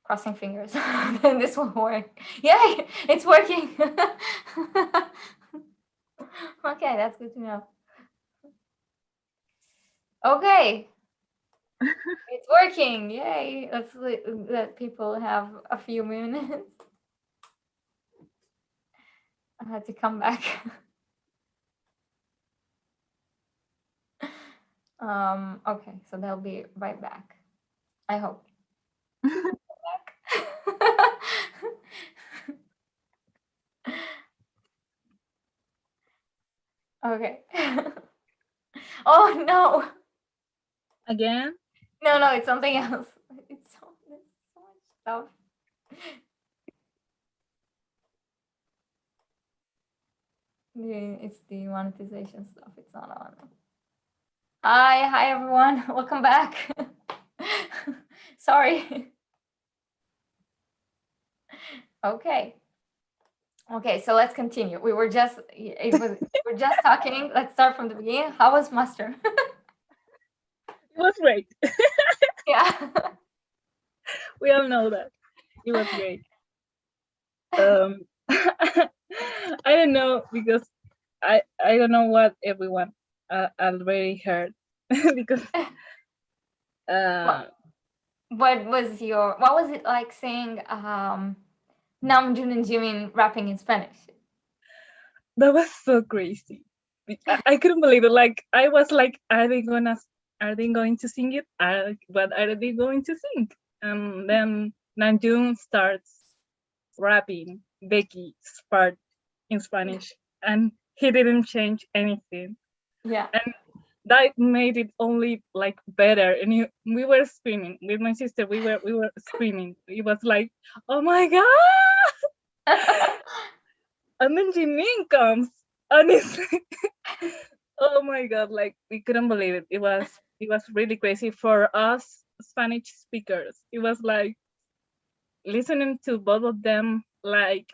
Crossing fingers. Then this will work. Yay! It's working. Okay, that's good to know. Okay, it's working. Yay! Let's let people have a few minutes. I had to come back. Okay, so they'll be right back. I hope. Back. Okay. Oh no. Again? No, it's something else. There's so much stuff. It's the monetization stuff. It's not on. Hi everyone. Welcome back. Sorry. Okay. Okay, so let's continue. We're just talking. Let's start from the beginning. How was muster? It was great. Yeah. We all know that. It was great. I don't know because I don't know what everyone already heard because What was it like saying Namjoon and Jimin rapping in Spanish? that was so crazy. I couldn't believe it. Like I was like, are they going to sing it? What are they going to sing? And then Namjoon starts rapping Becky's part in Spanish, and he didn't change anything. Yeah. And that made it only like better. And we were screaming with my sister. We were screaming. It was like, oh my god! And then Jimin comes, and it's like, oh my god! Like we couldn't believe it. It was really crazy for us Spanish speakers. It was like listening to both of them, like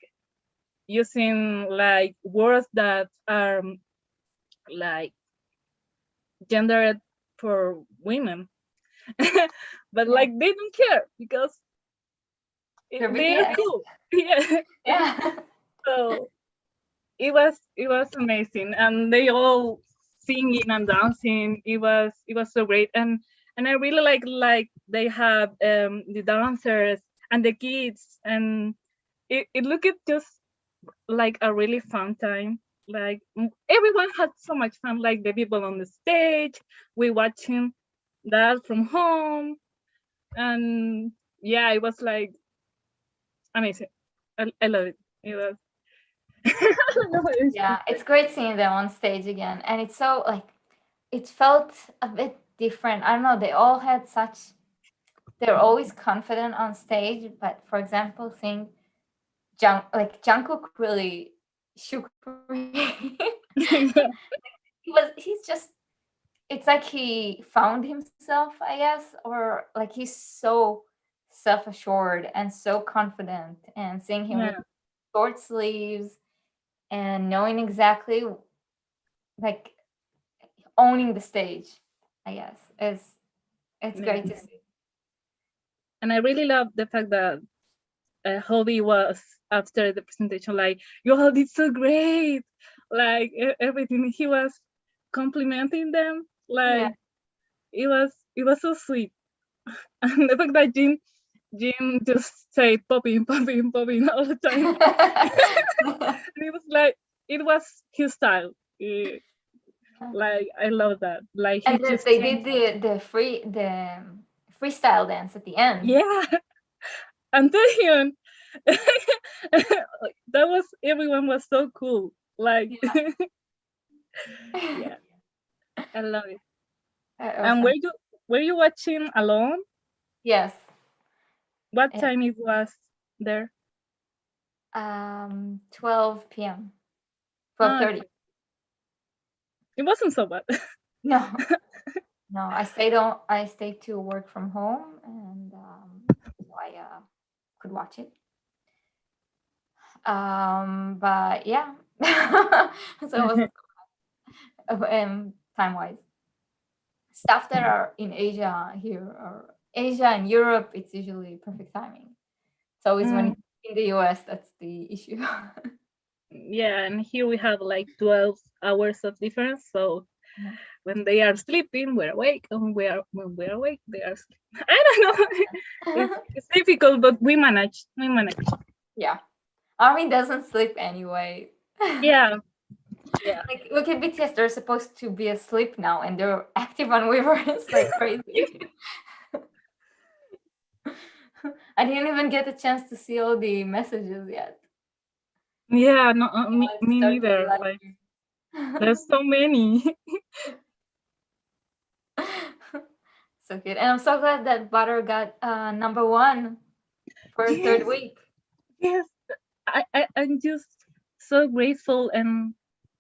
using like words that are like gendered for women. But like they don't care because They're they are BTS. cool. Yeah. Yeah. So it was amazing, and they all singing and dancing. It was so great, and I really like they have the dancers and the kids, and it looked just like a really fun time. Like everyone had so much fun, like the people on the stage, we watching that from home, and yeah, it was like amazing. I love it. It was Yeah, it's great seeing them on stage again. And it's so like it felt a bit different. I don't know, they all had such they're always confident on stage, but for example, seeing Jungkook really shook me. He's just it's like he found himself, I guess, or like he's so self-assured and so confident, and seeing him with Yeah, short sleeves and knowing exactly like owning the stage, I guess, is it's yeah. great to see. And I really love the fact that Hobie was after the presentation like, you all did so great, like everything. He was complimenting them, Yeah. like it was so sweet. And the fact that Jim just say popping, popping, popping all the time. And it was like it was his style. Like I love that. Like he And then just they changed. did the freestyle dance at the end. Yeah, and then that was everyone was so cool. Like yeah, I love it. And Awesome. were you watching alone? Yes. What Yeah. time it was there? 12 p.m. Ah, 12:30. it wasn't so bad. No, no. I stayed to work from home, and so I could watch it. But yeah, so it wasn't time wise. Stuff that are in Asia here or Asia and Europe, it's usually perfect timing. It's always when it's in the US that's the issue. Yeah, and here we have like 12 hours of difference. So when they are sleeping, we're awake, and when we're awake, they are sleeping. I don't know. It's difficult, but we manage. Yeah. ARMY doesn't sleep anyway. Yeah. Like, look at BTS, they're supposed to be asleep now and they're active on Weverse like crazy. I didn't even get a chance to see all the messages yet. Yeah, no, me Started neither. live. Like, there's so many. So good. And I'm so glad that Butter got #1 for a third week. Yes, I'm just so grateful, and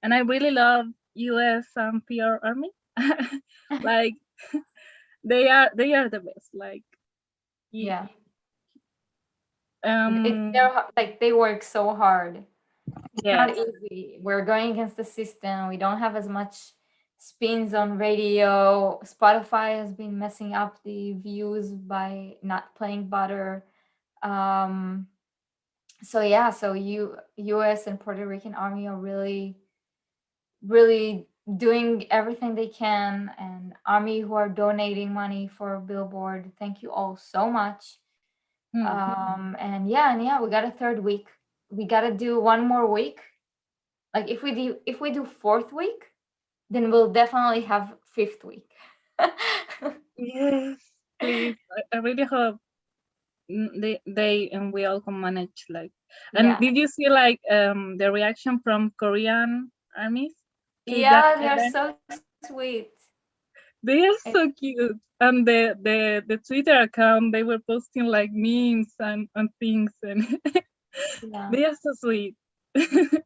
I really love US PR Army. Like, they are the best. Like, Yeah. um, They're like, they work so hard. It's yes. not easy. We're going against the system. We don't have as much spins on radio. Spotify has been messing up the views by not playing Butter. So yeah, so US and Puerto Rican Army are really, really doing everything they can, and Army who are donating money for Billboard. Thank you all so much. And yeah, we got a third week. We got to do one more week. Like, if we do fourth week, then we'll definitely have fifth week. Yes, please. I really hope they and we all can manage. Like, and Yeah. did you see like the reaction from Korean armies? Yeah, they're so sweet. They are so cute. And the Twitter account, they were posting like memes and things, and Yeah. they are so sweet.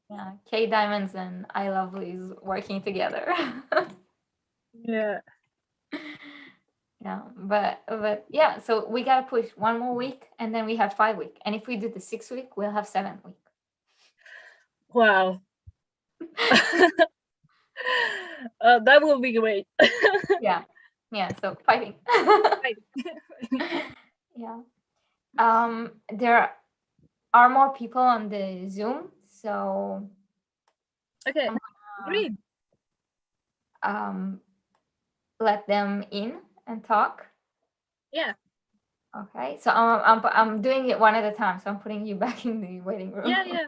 Yeah, K Diamonds and I Lovely's working together. Yeah. Yeah, but yeah, so we gotta push one more week, and then we have 5 week. And if we do the 6 week, we'll have 7 week. Wow. That will be great. Yeah, so fighting. Yeah. There are more people on the Zoom, so Okay, great. Let them in and talk. Yeah. Okay, so I'm doing it one at a time. So I'm putting you back in the waiting room. Yeah.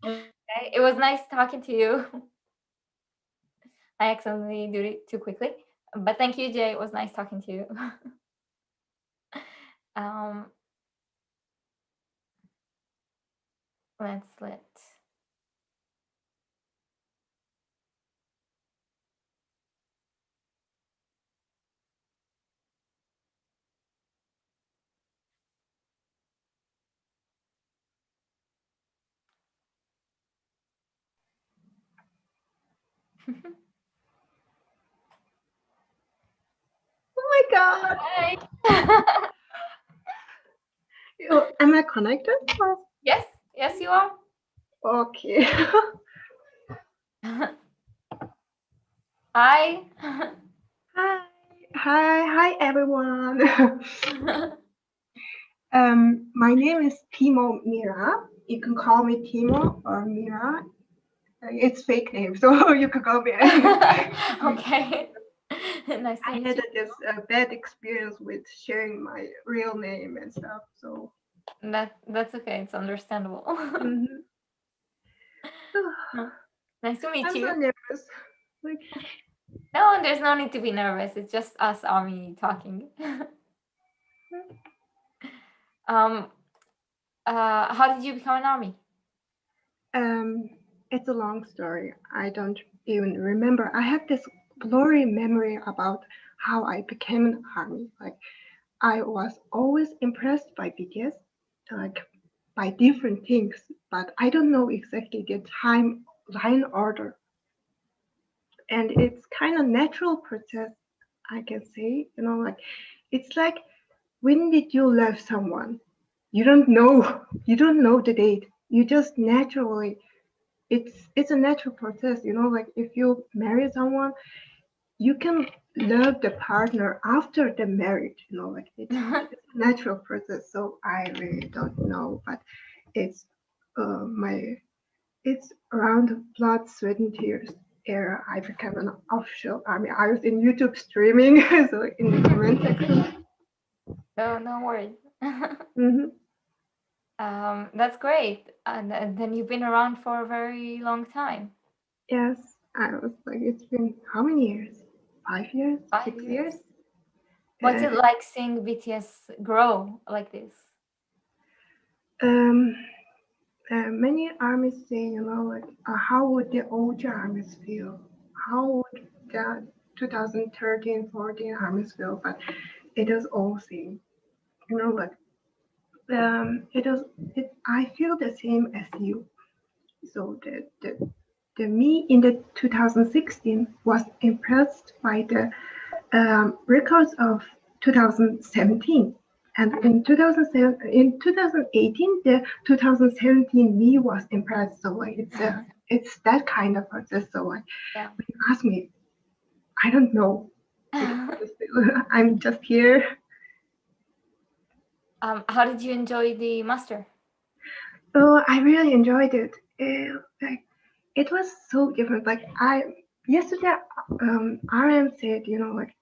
Okay, it was nice talking to you. I accidentally did it too quickly, but thank you, Jay. It was nice talking to you. Let's let. Oh my God. Hi. Am I connected? Yes, you are. Okay. Hi. Hi, everyone. My name is Timo Mira. You can call me Timo or Mira. It's fake name, so you can call me. Okay. Nice to I meet had you. this bad experience with sharing my real name and stuff, so. That's okay. It's understandable. Nice to meet you. I'm so nervous. No, there's no need to be nervous. It's just us Army talking. How did you become an Army? It's a long story. I don't even remember. I have this blurry memory about how I became an Army. Like, I was always impressed by BTS, like by different things, but I don't know exactly the timeline order. And it's kind of natural process, I can say. Like, it's like, when did you love someone? You don't know. You don't know the date. You just naturally. It's a natural process. Like, if you marry someone, you can love the partner after the marriage. Like it's a natural process. So I really don't know, but it's my it's around blood, sweat, and tears era. I became an official army. I was in YouTube streaming, so in the comment section. No worries. Hmm. That's great. And then you've been around for a very long time. Yes, I was like, it's been how many years? 5 years, 6 years? 5 years. What's Uh, it like seeing BTS grow like this? um, many armies say, like, how would the old armies feel? How would the 2013, 14 armies feel? But it is all same. Like, it is. I feel the same as you. So the me in the 2016 was impressed by the records of 2017. And in 2018, the 2017 me was impressed. So like it's that kind of process. So like Yeah. when you ask me, I don't know. I'm just here. How did you enjoy the master? Oh, I really enjoyed it. Like it was so different. Like I yesterday, RM said, like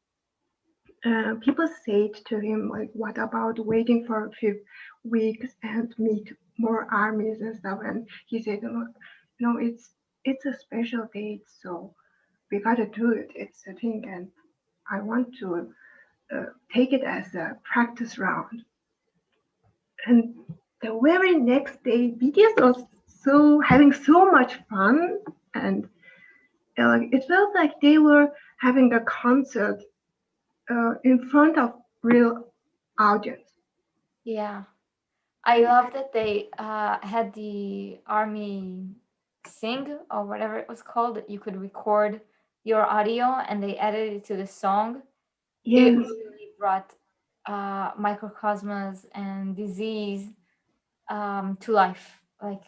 people said to him, like, what about waiting for a few weeks and meet more armies and stuff? And he said, no, it's a special date, so we gotta do it. It's a thing, and I want to take it as a practice round. And the very next day, BTS was so having so much fun, and like it felt like they were having a concert in front of real audience. Yeah. I love that they had the army sing or whatever it was called, that you could record your audio and they added it to the song. It Yes, really brought microcosmos and disease to life. Like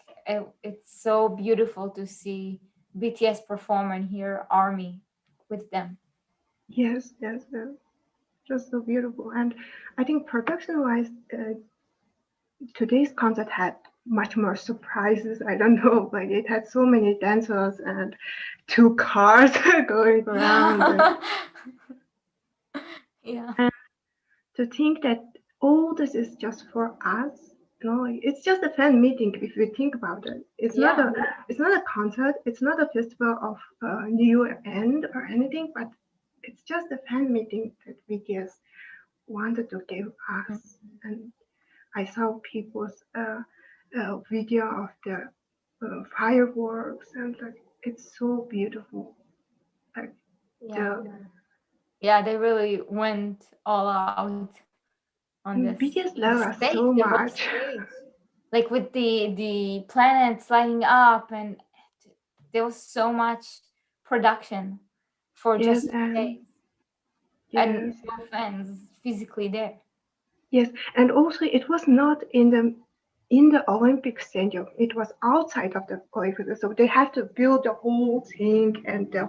it's so beautiful to see BTS perform and hear Army with them. yes. Just so beautiful. And I think production-wise, today's concert had much more surprises. I don't know, like it had so many dancers and two cars going around. Yeah. And to think that all this is just for us, like, it's just a fan meeting if you think about it. Yeah. It's not a concert. It's not a festival of new end or anything, but it's just a fan meeting that BTS wanted to give us. And I saw people's video of the fireworks, and like it's so beautiful. Like Yeah. the Yeah, they really went all out on BTS the love us stage, so the whole much. stage. Like with the planets lighting up, and there was so much production for Yes, just 2 days, and and yes, no fans physically there. yes, and also it was not in the Olympic Stadium. It was outside of the Olympic, so they had to build the whole thing and the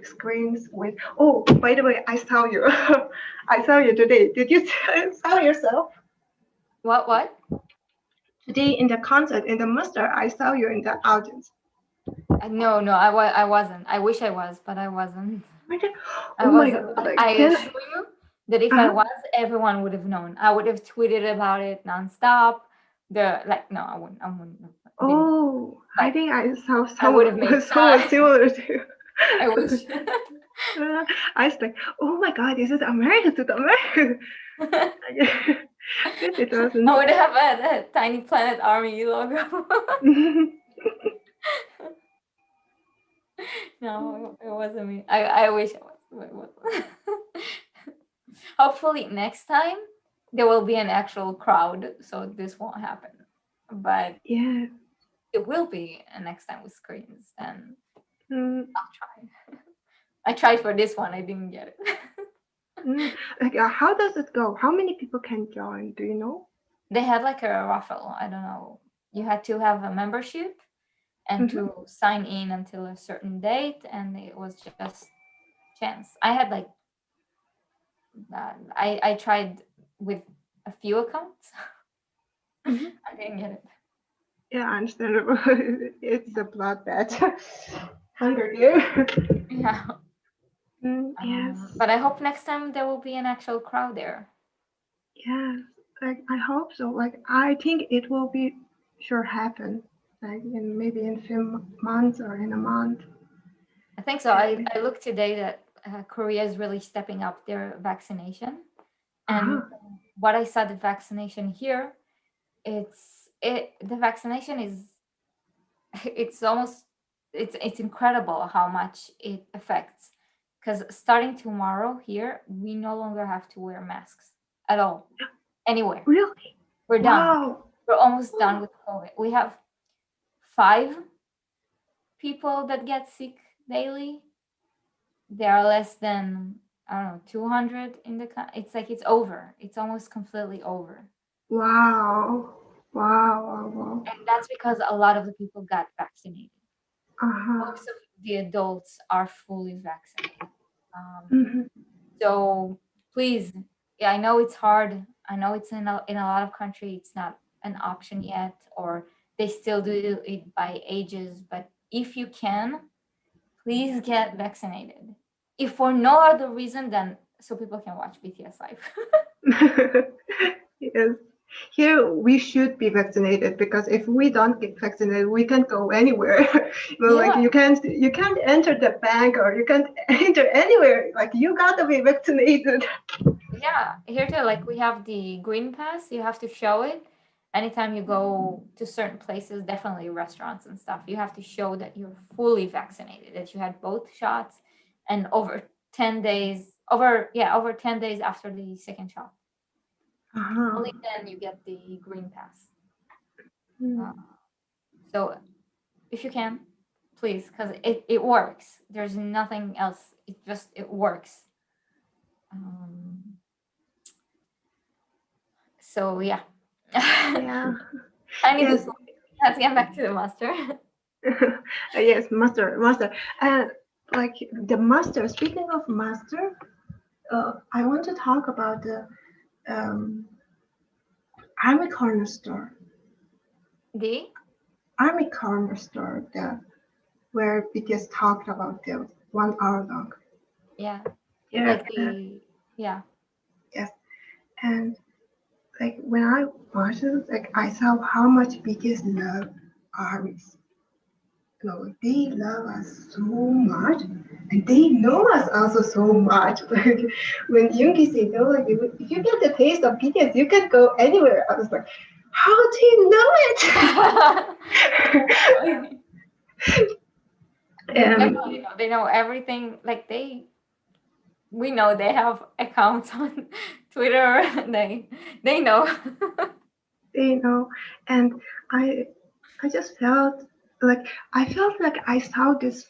screens with. Oh, by the way, I saw you. I saw you today. Did you saw yourself What? today in the concert in the muster? I saw you in the audience. No, I wasn't. I wish I was, but I wasn't. I Oh my wasn't. god! But Like I then, assure you that if I uh, was, everyone would have known. I would have tweeted about it nonstop. No, I wouldn't have been there. oh, I But think I saw I would have made someone time. similar to you. I wish. I was like, oh my god, this is America to the America. Yes, it I wasn't. would have a Tiny Planet Army logo. No, it wasn't me. I wish it was. But it wasn't. Hopefully next time there will be an actual crowd, so this won't happen. But Yeah. it will be next time with screens, and Mm, I'll try. I tried for this one, I didn't get it. like, how does it go? How many people can join? Do you know? They had like a raffle. I don't know. You had to have a membership and Hmm. to sign in until a certain date, and it was just chance. I had like I tried with a few accounts. Mhm. I didn't get it. Yeah, understandable. It's a bloodbath. Hunger game. Yeah. Yes. But I hope next time there will be an actual crowd there. Yes. Like I hope so. Like I think it will be sure happen. Like in maybe in few months or in a month. I think so. I looked today that Korea is really stepping up their vaccination. And Uh-huh. what I saw the vaccination here, the vaccination is it's almost it's incredible how much it affects. Because starting tomorrow here, we no longer have to wear masks at all, anywhere. Really? We're done. Wow. We're almost done with COVID. We have 5 people that get sick daily. There are less than, I don't know, 200 in the it's like it's over. It's almost completely over. Wow. Wow. Wow. Wow. And that's because a lot of the people got vaccinated. Uh-huh. Most of the adults are fully vaccinated. Mm-hmm. So please, yeah, I know it's hard. I know it's in a lot of countries it's not an option yet, or they still do it by ages. But if you can, please get vaccinated. If for no other reason than so people can watch BTS live. Yes. Here we should be vaccinated because if we don't get vaccinated, we can't go anywhere. Like Yeah, you can't enter the bank or you can't enter anywhere. Like you gotta be vaccinated. yeah. Here too, like we have the green pass. You have to show it anytime you go to certain places, definitely restaurants and stuff. You have to show that you're fully vaccinated, that you had both shots, and over 10 days, over 10 days after the second shot. Uh-huh. Only then you get the green pass. Mm. Uh, so if you can, please, because it works. There's nothing else. It works. Um, so yeah. Yeah. I need Yes. this. Let's get back to the master. Yes, master. And like the master. Speaking of master, I want to talk about the um, army corner store. The Army corner store, where we just talked about the 1 hour long. yeah, Yeah. like the yeah. Yes. And like when I watched it, like I saw how much BTS love armies. They love us so much, and they know us also so much. Like when Yoongi said, like if you get the taste of BTS, you can go anywhere. I was like, how do you know it? They definitely know. They know everything. Like we know they have accounts on Twitter. They know. They know, and I I just felt like I saw this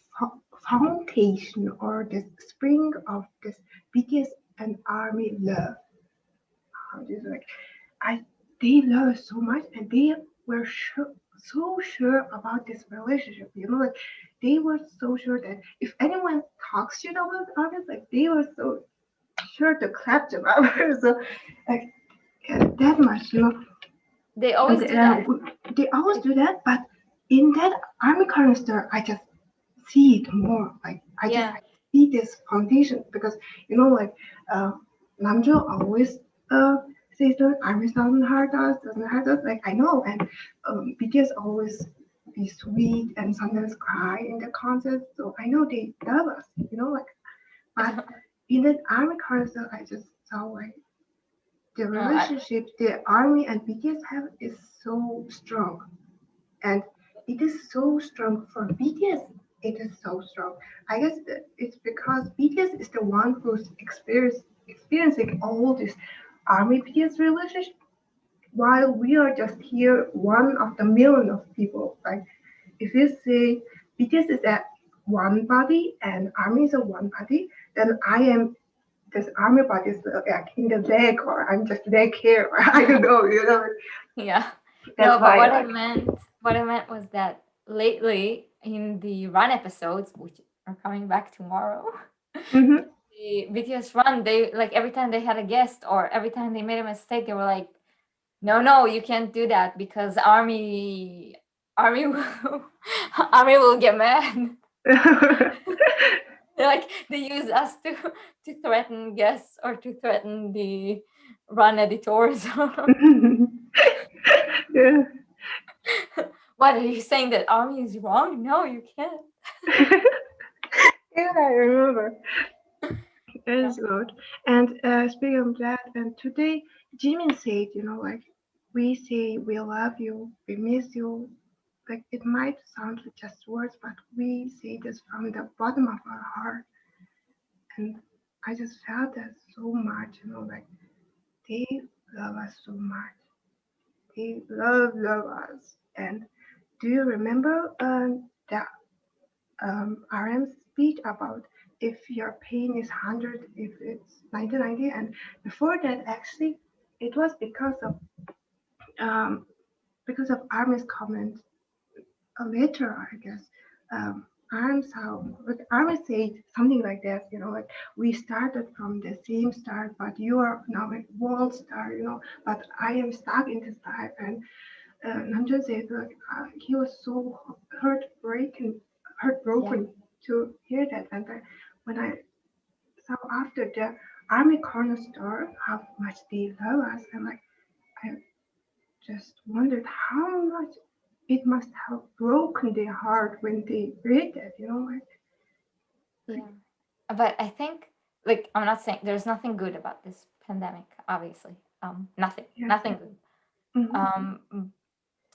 foundation or this spring of this BTS and ARMY love. Just like I, they love us so much, and they were so sure about this relationship. Like they were so sure that if anyone talks shit about others, like they were so sure to clap them up. So like that much. They And always do that. they always do that, but in that army canister, I just see it more. Like I just Yeah. see this foundation because like uh, Namjo always says that army doesn't hurt us. Like I know, and BTS always be sweet and sometimes cry in the concerts, so I know they love us. Like but in that army canister, I just saw like the No, relationship the army and BTS have is so strong, and it is so strong for BTS. It is so strong. I guess that it's because BTS is the one who's experiencing all this army BTS relationship, while we are just here, one of the million of people. Like if you say BTS is a one body and army is a one body, then I am this army body is like in the leg, or I'm just leg here, or I don't know. yeah. That's No, but why, what I meant was that lately in the run episodes, which are coming back tomorrow, Mhm. the BTS run, they like every time they had a guest or every time they made a mistake, they were like, no, you can't do that because army will, army will get mad. Like they use us to threaten guests or to threaten the run editors. Yeah. What are you saying that army is wrong? No, you can't. Yeah, I remember. It's good. And speaking of that, and today Jimin said, like we say we love you, we miss you. Like it might sound like just words, but we say this from the bottom of our heart. And I just felt that so much, like they love us so much. They love us. And do you remember the RM's speech about if your pain is 100, if it's 1990? And before that, actually, it was um, because of Army's comment later, I guess. Army said something like that, like we started from the same start, but you are now a world star, but I am stuck in this life. And Namjoon said, like, he was so heartbroken to hear that. And when I saw after the Army corner store how much they love us, and like I just wondered how much it must have broken their heart when they read that, like Yeah. But I think, like, I'm not saying there's nothing good about this pandemic, obviously. Nothing, yes. nothing good. Mhm.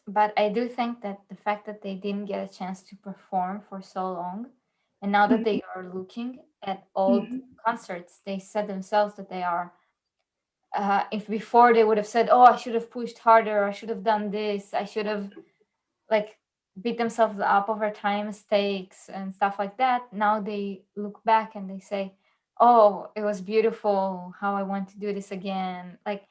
But I do think that the fact that they didn't get a chance to perform for so long, and now that they are looking at old concerts, they said themselves that they are. If before they would have said, "Oh, I should have pushed harder. I should have done this. I should have like beat themselves up over tiny mistakes and stuff like that." Now they look back and they say, "Oh, it was beautiful. How I want to do this again." Like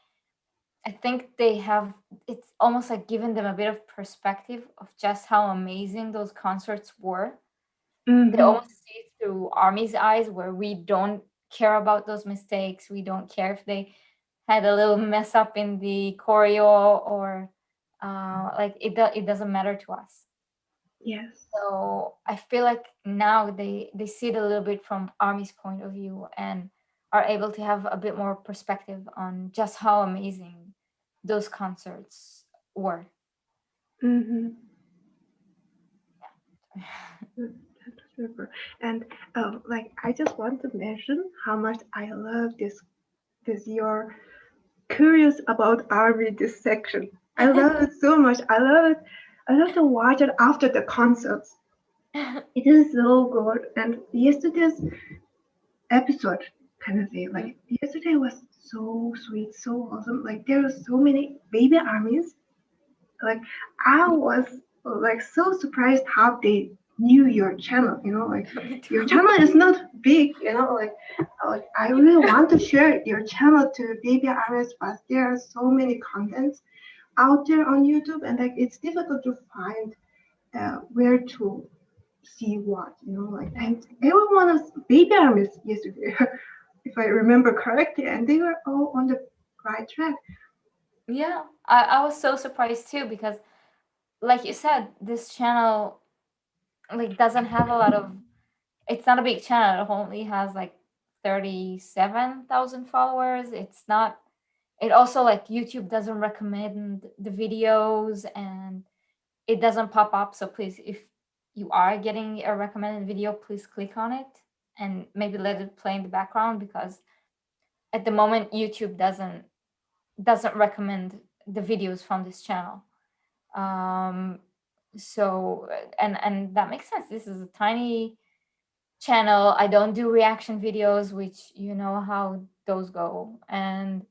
I think they have it's almost like given them a bit of perspective of just how amazing those concerts were. They almost see it through Army's eyes where we don't care about those mistakes. We don't care if they had a little mess up in the choreo or like it doesn't matter to us. Yes. So I feel like now they see it a little bit from Army's point of view and are able to have a bit more perspective on just how amazing those concerts were. Mm-hmm. That's super. And like I just want to mention how much I love this your curious about Army this section. I love it so much. I love it. I love to watch it after the concerts. It is so good. And yesterday's episode, kind of say, like yesterday was so sweet, so awesome. Like there were so many baby armies. Like I was like so surprised how they knew your channel. Like Me your too. channel is not big. Like I really want to share your channel to baby armies, but there are so many contents out there on YouTube, and like it's difficult to find where to see what, like, and everyone was baby armies yesterday, if I remember correctly, and they were all on the right track. Yeah, I was so surprised too because like you said, this channel like doesn't have a lot of it's not a big channel. It only has like 37,000 followers. It's not it also like YouTube doesn't recommend the videos and it doesn't pop up. So please, if you are getting a recommended video, please click on it and maybe let it play in the background because at the moment YouTube doesn't recommend the videos from this channel. Um, so and that makes sense. This is a tiny channel. I don't do reaction videos, which you know how those go, and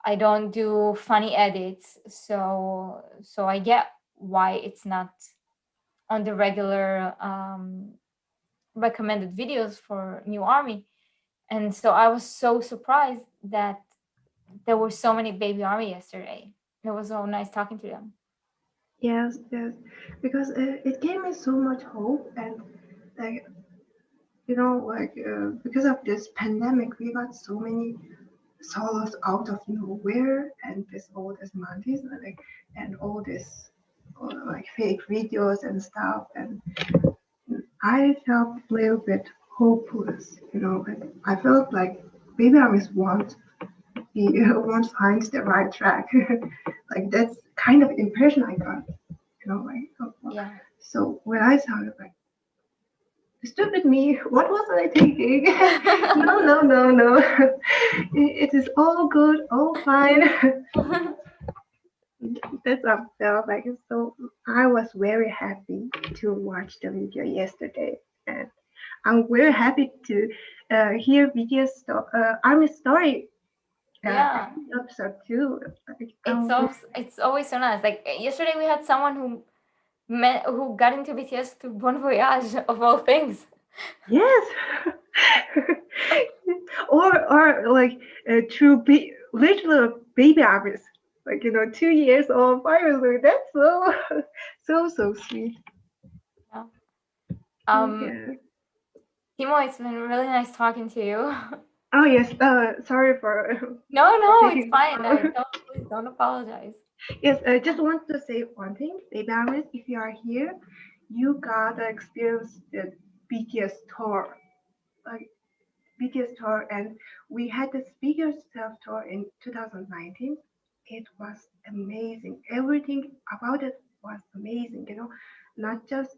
I don't do funny edits. So I get why it's not on the regular recommended videos for New Army. And so I was so surprised that there were so many baby army yesterday. It was so nice talking to them. Yes, yes, because it gave me so much hope, and like you know, like because of this pandemic, we got so many solos out of nowhere, and this all this monkeys, like, and all this like fake videos and stuff, and I felt a little bit hopeless, you know. Like, I felt like maybe I was won't be won't find the right track. Like that's kind of impression I got, you know. Like Yeah. so when I saw it, like stupid me, what was I thinking? No, no, no, no. It is all good, all fine. That's what I felt like. So I was very happy to watch the video yesterday, and I'm very happy to hear BTS Army story Yeah. episode too. Like, It's always so nice. Like yesterday we had someone who got into BTS through Bon Voyage of all things. yes, or like true literal baby armies. Like, you know, 2 years old, 5 years old. That's so sweet. Yeah. Um, Yeah. Timo, it's been really nice talking to you. Oh yes. Sorry for No, it's taking fine. long. Please don't apologize. Yes, I just want to say one thing. Baby armies, if you are here, you gotta experience the BTS tour. Like BTS tour, and we had the speaker self tour in 2019. It was amazing. Everything about it was amazing. You know, not just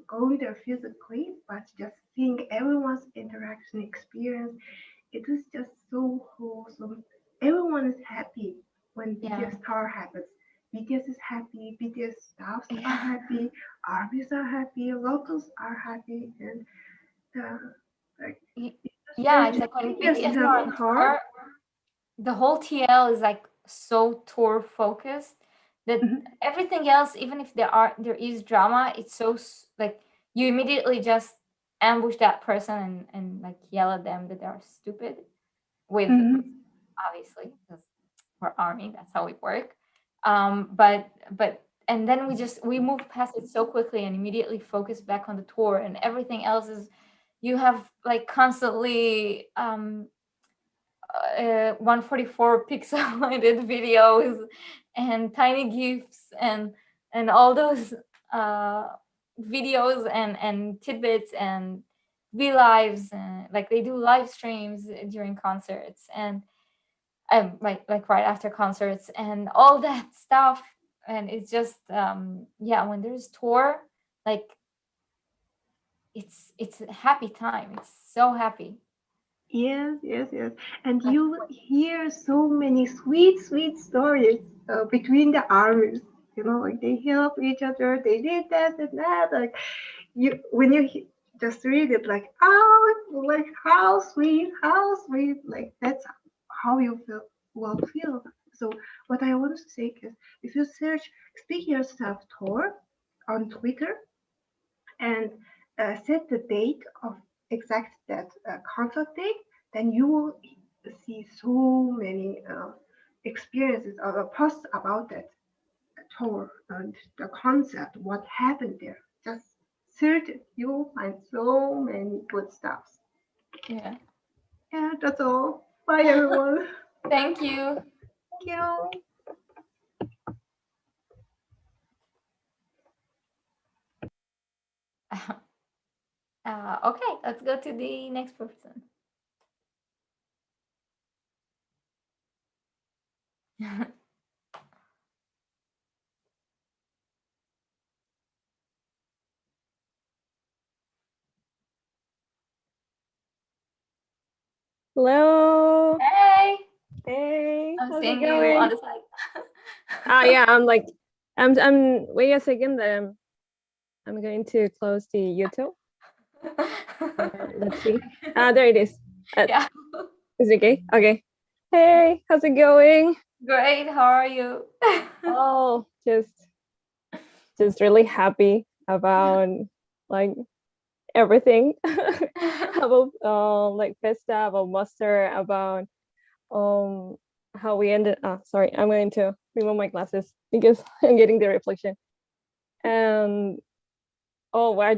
going there physically, but just seeing everyone's interaction experience. It was just so wholesome. Everyone is happy when Yeah. BTS tour happens. BTS is happy. BTS staffs are Yeah. happy. Armies are happy. Locals are happy, and uh, like Yeah, it's like when BTS BTS have are on tour. tour, the whole TL is like so tour focused that Mhm. everything else, even if there is drama, it's so like you immediately just ambush that person and like yell at them that they are stupid with Mhm. obviously because we're army, that's how we work. But and then we move past it so quickly and immediately focus back on the tour, and everything else is you have like constantly 144 pixelated videos and tiny gifs and all those uh, videos and tidbits and v lives, like they do live streams during concerts and like right after concerts and all that stuff. And it's just yeah, when there's tour, like it's a happy time, it's so happy. Yes, yes, yes. And Like you hear so many sweet stories between the armies. You know, like they help each other. They did that and that. Like you, when you just read it, like oh, like how sweet. Like that's how you feel. So what I want to say is, if you search "Speak Yourself" tour on Twitter and set the date of exact that concert date, then you will see so many experiences or posts about that tour and the concept, what happened there. Just search it, you will find so many good stuffs. yeah. Yeah, that's all. Bye, everyone. Thank you. Thank you. Okay, let's go to the next person. Hello. Hey, Hey, I'm how's it seeing you on going? the side. Yeah, I'm wait a second. I'm going to close the YouTube. Let's see. There it is. Yeah, Is it okay? Okay. Hey, how's it going? great. How are you? Oh, just really happy about like everything about like Festa, about Muster, about um how we ended. Sorry, I'm going to remove my glasses because I'm getting the reflection. And oh, where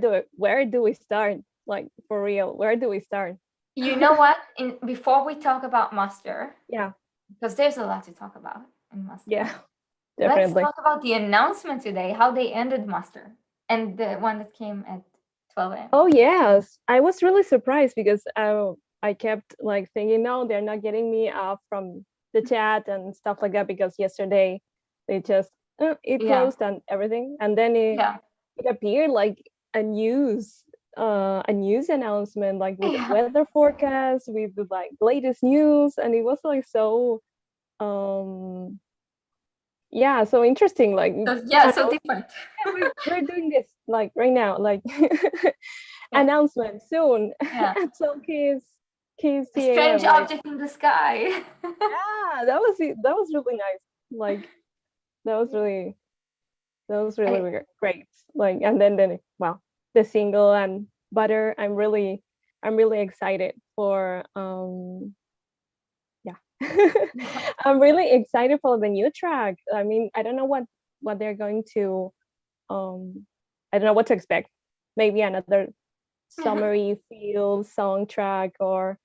do we start? Like for real, where do we start? You know what? Before we talk about Muster, Yeah, because there's a lot to talk about in Muster. yeah, Let's definitely. talk about the announcement today, how they ended Muster, and the one that came at 12 a.m. Oh yes, I was really surprised because I kept like thinking, no, they're not getting me off from the chat and stuff like that because yesterday they just it Yeah. closed and everything, and then Yeah. it appeared like a news announcement, like with the Yeah. weather forecast, with the like latest news, and it was like so yeah, so interesting. Like Yeah, so different. we're doing this like right now, like Yeah. announcement soon. Yeah. And so kids A strange like, object in the sky. yeah, that was it. That was really nice. Like that was really great. Like, and then well, the single and Butter. I'm really excited for yeah. I'm really excited for the new track. I mean, I don't know what they're going to I don't know what to expect. Maybe another summery feel song track, or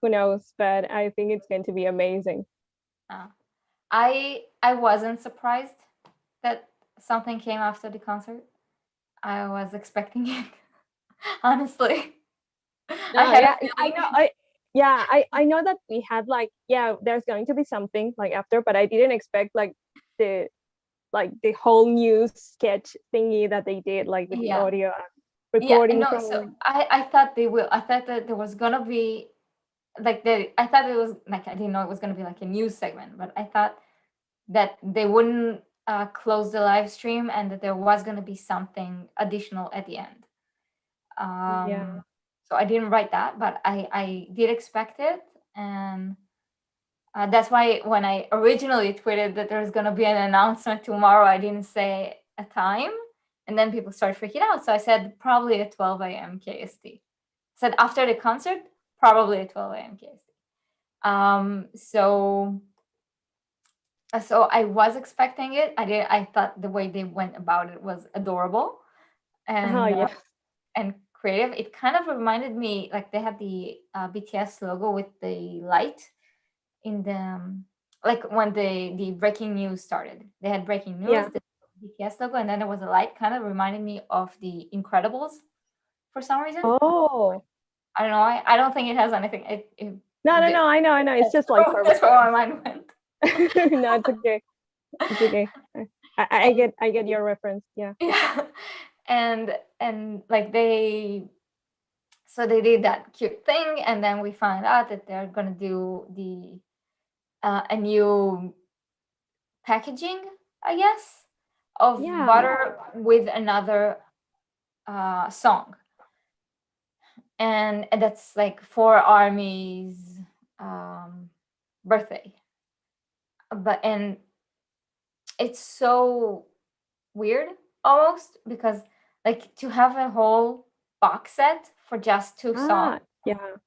who knows, but I think it's going to be amazing. I wasn't surprised that something came after the concert. I was expecting it, honestly. No, I had yeah, a feeling. I know that we had like, yeah, there's going to be something like after, but I didn't expect the the whole new sketch thingy that they did, like with the audio recording no, from so I thought they will. I thought that there was gonna be like I thought it was like, I didn't know it was gonna be like a news segment, but I thought that they wouldn't close the live stream and that there was gonna be something additional at the end. yeah. So I didn't write that, but I did expect it, and that's why when I originally tweeted that there's gonna be an announcement tomorrow, I didn't say a time, and then people started freaking out. So I said probably at 12 a.m. KST. Said after the concert, probably at 12 a.m. KST. So I was expecting it. I thought the way they went about it was adorable, and Yeah. and creative. It kind of reminded me, like they had the BTS logo with the light in the like when the breaking news started. They had breaking news, Yeah. the BTS logo, and then there was a light. Kind of reminded me of the Incredibles for some reason. Oh. I don't know. I don't think it has anything. No, I know. It's just like for that's where my mind went. no, it's okay. It's okay. I get your reference. Yeah. Yeah, and like they did that cute thing, and then we found out that they're gonna do the a new packaging, I guess, of Yeah. Butter with another song, and that's like for ARMY's birthday. And it's so weird almost, because like to have a whole box set for just two songs, Yeah.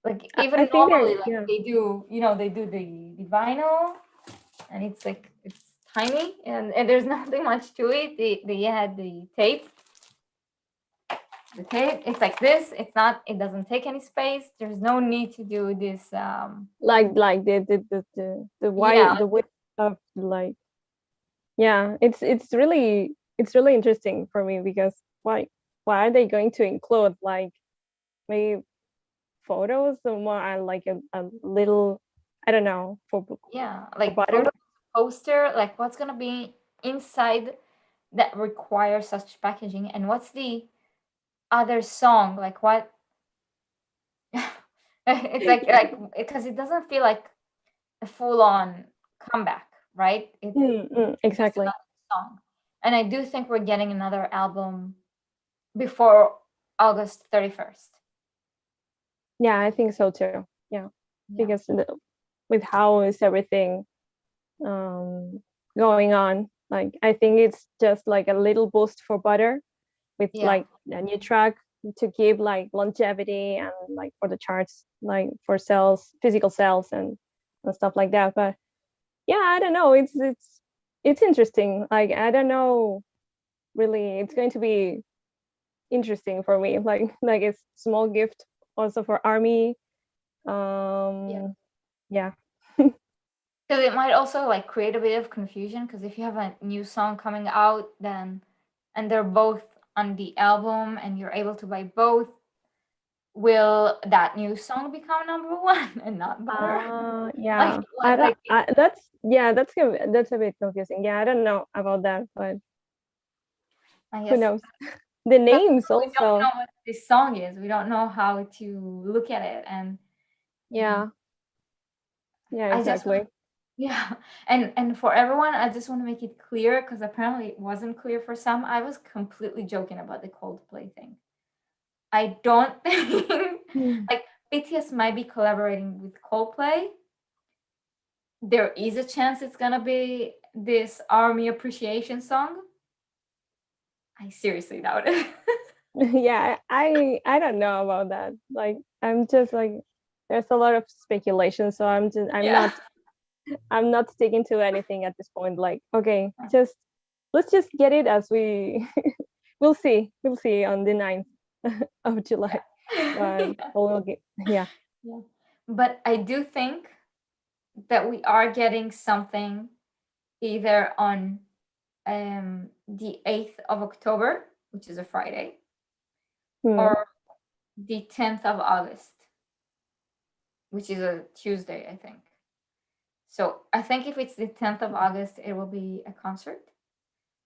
like I even think normally, they're like they do, they do the vinyl, and it's like it's tiny, and there's nothing much to it. They had the tape. The tape, it's like this. It doesn't take any space. There's no need to do this. like the wide the width of like, yeah, it's really interesting for me because why are they going to include like maybe photos or more like a little, I don't know, for like Butter? photo, poster, like what's gonna be inside that requires such packaging, and what's the other song, like what? It's like because it doesn't feel like a full-on comeback, right? Exactly. Song, and I do think we're getting another album before August 31st. Yeah, I think so too. Yeah. Because with how is everything going on, like I think it's just like a little boost for Butter with like a new track to give like longevity and like for the charts, like for sales, physical sales and stuff like that. But yeah, I don't know, it's interesting. Like I don't know really, it's going to be interesting for me, like a small gift also for ARMY. Yeah. Because it might also like create a bit of confusion, because if you have a new song coming out, then and they're both on the album and you're able to buy both, will that new song become number one and not Butter? Yeah. That's a bit confusing. Yeah, I don't know about that, but who knows? The names also. We don't know what this song is. We don't know how to look at it, and yeah, exactly. And for everyone, I just want to make it clear, because apparently it wasn't clear for some. I was completely joking about the Coldplay thing. I don't think like BTS might be collaborating with Coldplay. There is a chance it's gonna be this ARMY appreciation song. I seriously doubt it. Yeah, I don't know about that. Like, I'm just like, there's a lot of speculation, so I'm not sticking to anything at this point. Like, okay, let's just get it as we we'll see on the 9th of July. Yeah. But I do think that we are getting something either on the 8th of October, which is a Friday, or the 10th of August, which is a Tuesday, I think. So I think if it's the 10th of August, it will be a concert.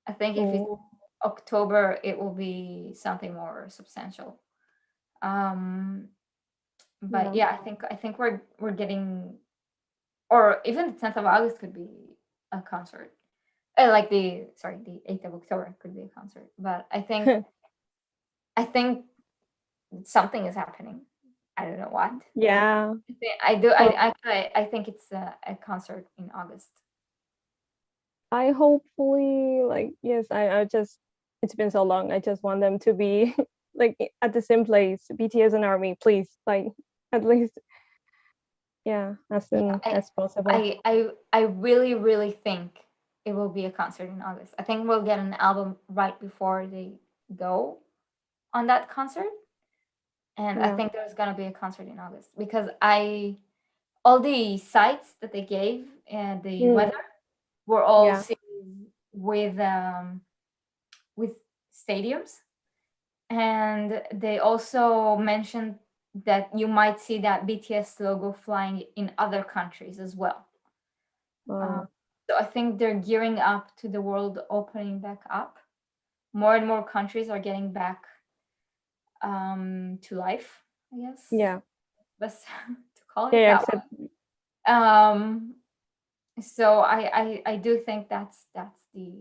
I think if it's October, it will be something more substantial. But yeah, I think we're getting, or even the 10th of August could be a concert. Like the 8th of October could be a concert. But I think something is happening. I don't know what. Yeah. I do. I think it's a concert in August. I hopefully, like, yes, I just, it's been so long. I just want them to be like at the same place, BTS and ARMY, please, like, at least, as soon as possible. I really, really think it will be a concert in August. I think we'll get an album right before they go on that concert. And I think there's gonna be a concert in August, because all the sites that they gave and the weather were all cities with stadiums, and they also mentioned that you might see that BTS logo flying in other countries as well. So I think they're gearing up to the world opening back up. More and more countries are getting back to life, I guess. Yeah. Best to call it that way. So I do think that's the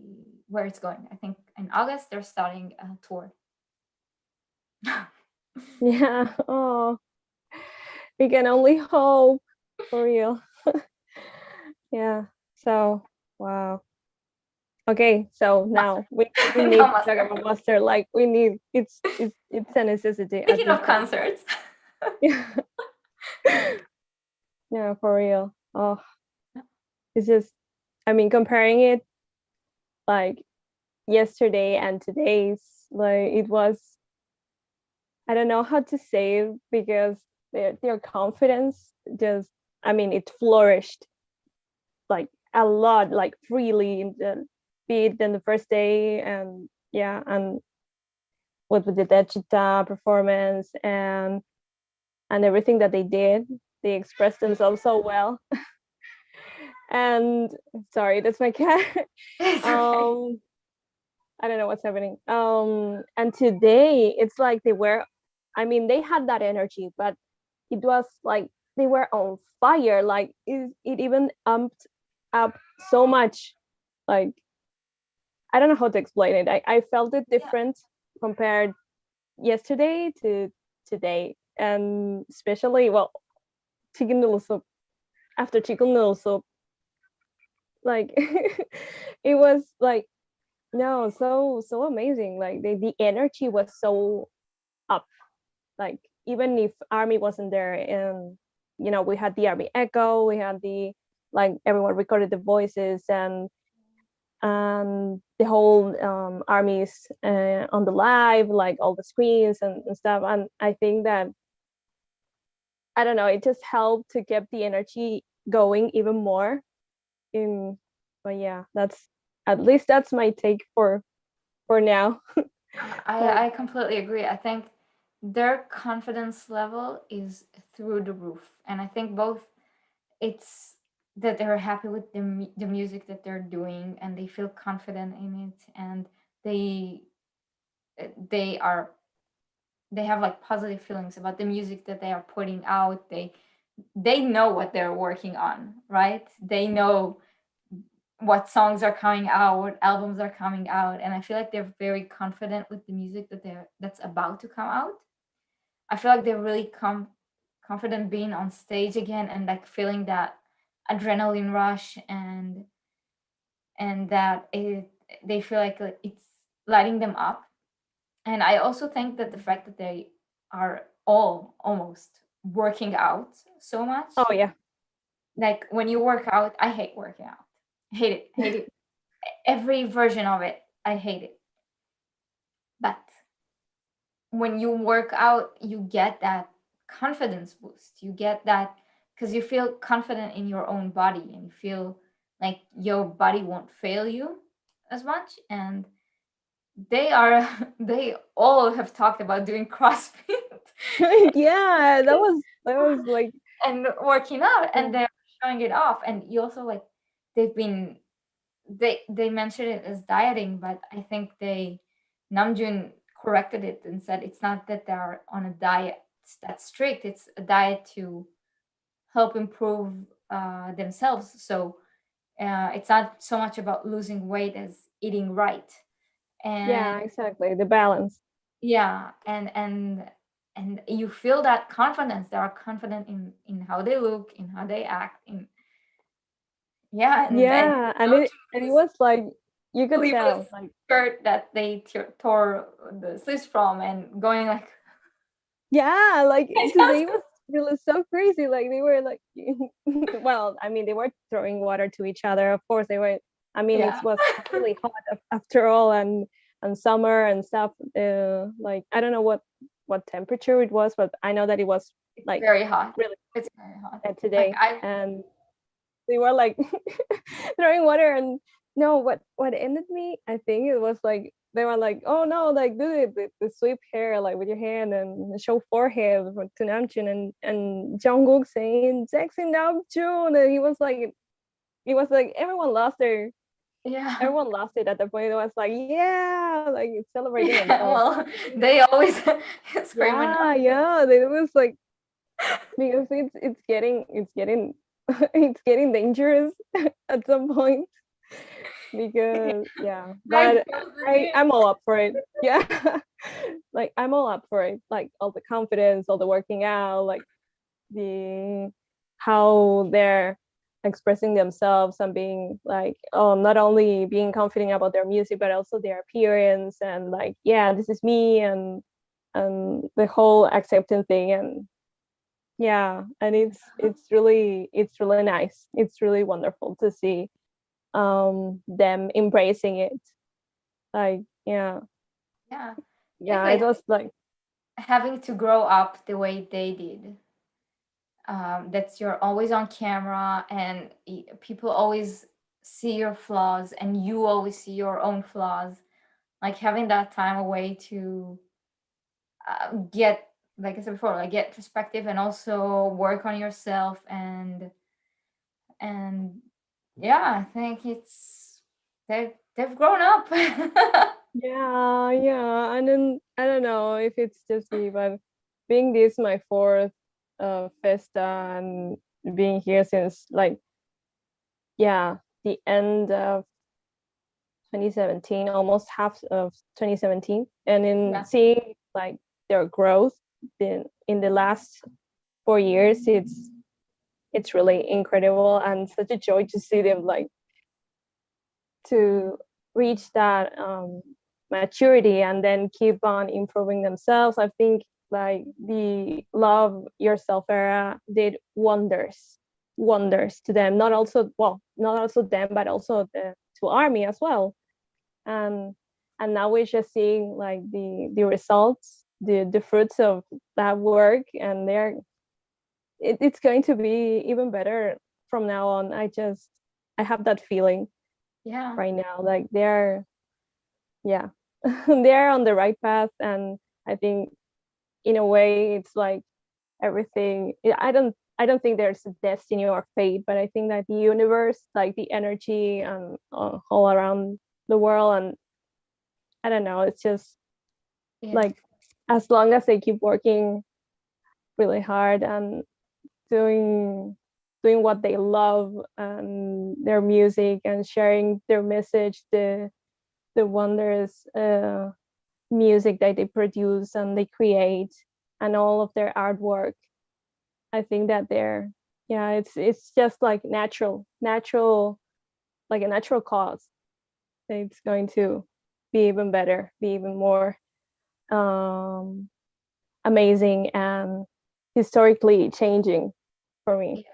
where it's going. I think in August they're starting a tour. Yeah. Oh, we can only hope, for real. Yeah. So wow. Okay, so now we need to talk about Master. Like, we need, it's a necessity. Speaking of concerts. Yeah, for real. Oh, it's just, I mean, comparing it like yesterday and today's, like, it was, I don't know how to say it, because their confidence just, I mean, it flourished like a lot, like freely in the beat than the first day, and and with the Daechwita performance and everything that they did, they expressed themselves so well. And sorry, that's my cat. I don't know what's happening. And today it's like they were, I mean, they had that energy, but it was like they were on fire. Like it even amped up so much. Like, I don't know how to explain it. I felt it different compared yesterday to today, and especially, well, chicken noodle soup. After chicken noodle soup, like it was like, no, so amazing. Like the energy was so up. Like, even if ARMY wasn't there, and we had the ARMY echo, we had the, like, everyone recorded the voices, and and the whole armies on the live, like all the screens and stuff. And I think that, I don't know, it just helped to get the energy going even more. But yeah, at least that's my take for now. I completely agree. I think their confidence level is through the roof, and I think both it's that they're happy with the music that they're doing, and they feel confident in it, and they they are they have like positive feelings about the music that they are putting out. They know what they're working on, right? They know what songs are coming out, what albums are coming out, and I feel like they're very confident with the music that's about to come out. I feel like they're really confident being on stage again, and like feeling that adrenaline rush, and that they feel like it's lighting them up. And I also think that the fact that they are all almost working out so much. Oh yeah. Like when you work out, I hate working out. Hate it. Every version of it, I hate it. But when you work out, you get that confidence boost. You get that because you feel confident in your own body, and you feel like your body won't fail you as much. And they all have talked about doing CrossFit. Yeah, that was like, and working out, and they're showing it off. And you also like they mentioned it as dieting, but I think Namjoon corrected it and said it's not that they're on a diet that's strict. It's a diet to help improve themselves. So it's not so much about losing weight as eating right. And yeah, exactly, the balance. yeah, and you feel that confidence. They are confident in how they look, in how they act, in yeah, and it was like, you could tell, like, shirt that they tore the sleeves from, and going like, yeah, like today was really so crazy. Like they were like, well, I mean, they were throwing water to each other. Of course, they were. I mean, yeah. it was really hot after all, and summer and stuff. Like I don't know what temperature it was, but I know that it was like very hot. Really, it's very hot today, like and they were like throwing water. And no, what ended me, I think it was like they were like, oh no, like do the sweep hair like with your hand and show forehead to Namjoon, and Jungkook saying sexy Namjoon, and he was like, it was like everyone lost it at the point. It was like, yeah, like it's celebrating themselves. Well, they always screaming. Yeah, it was like, because it's getting it's getting dangerous at some point, because yeah, but I'm all up for it. Yeah. Like I'm all up for it, like all the confidence, all the working out, like the how they're expressing themselves and being like, not only being confident about their music but also their appearance, and like, yeah, this is me, and the whole acceptance thing. And yeah, and it's really nice. It's really wonderful to see them embracing it. Like, yeah, it was like having to grow up the way they did. That's you're always on camera, and people always see your flaws, and you always see your own flaws. Like having that time away to get, like I said before, like get perspective and also work on yourself. And yeah, I think they've grown up. yeah. And then I don't know if it's just me, but being this my fourth Festa, and being here since like, yeah, the end of 2017, almost half of 2017, and in seeing like their growth in the last 4 years, it's really incredible and such a joy to see them like to reach that maturity and then keep on improving themselves. I think like the Love Yourself era did wonders wonders to them, not also them, but also to ARMY as well. And now we're just seeing like the results, the fruits of that work, and it's going to be even better from now on. I have that feeling right now, like they're they're on the right path. And I think in a way it's like everything, I don't think there's a destiny or fate, but I think that the universe, like the energy and all around the world, and I don't know, it's just like as long as they keep working really hard and doing what they love, and their music, and sharing their message, the wondrous music that they produce and they create, and all of their artwork, I think that it's just like natural, like a natural cause. It's going to be even better, be even more amazing and historically changing for me.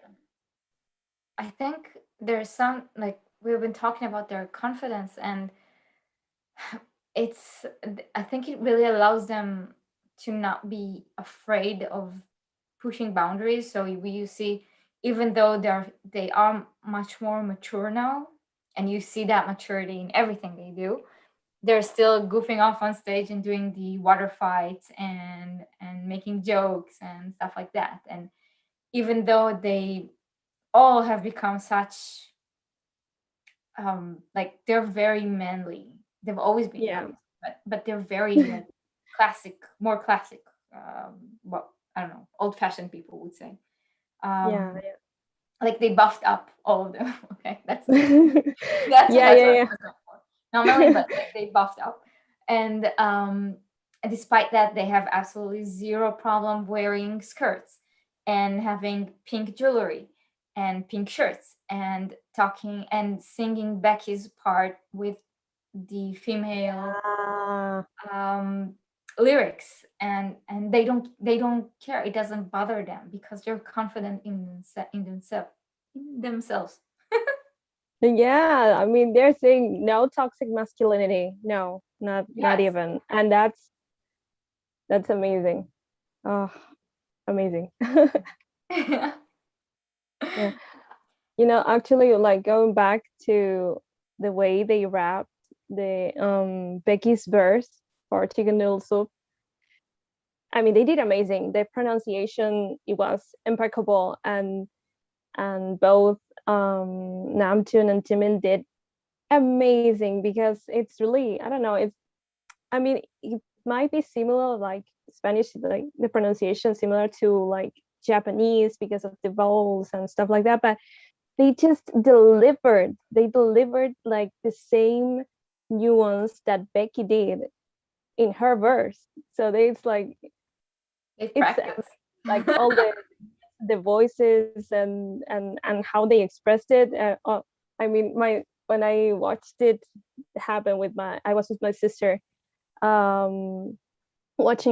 I think there's some, like we've been talking about their confidence, and I think it really allows them to not be afraid of pushing boundaries. So you see, even though they are much more mature now, and you see that maturity in everything they do, they're still goofing off on stage and doing the water fights and making jokes and stuff like that. And even though they all have become such like they're very manly, they've always been manly, but they're very like more classic, well, I don't know, old-fashioned people would say. Like they buffed up all of them. Okay, that's not manly, but like they buffed up. And despite that, they have absolutely zero problem wearing skirts and having pink jewelry and pink shirts and talking and singing Becky's part with the female lyrics, and they don't care. It doesn't bother them because they're confident in themselves. Yeah, I mean, they're saying no toxic masculinity, no, not even. And that's amazing. Oh, amazing. Yeah. You know, actually, like going back to the way they rapped the Becky's verse for Chicken Noodle Soup, I mean, they did amazing. The pronunciation, it was impeccable, and both Namjoon and Jimin did amazing, because it's really, I don't know, it might be similar, like Spanish, like the pronunciation similar to like Japanese because of the vowels and stuff like that, but they just delivered like the same nuance that Becky did in her verse. So it's like it's like all the voices and how they expressed it. I mean, when I watched it happen I was with my sister watching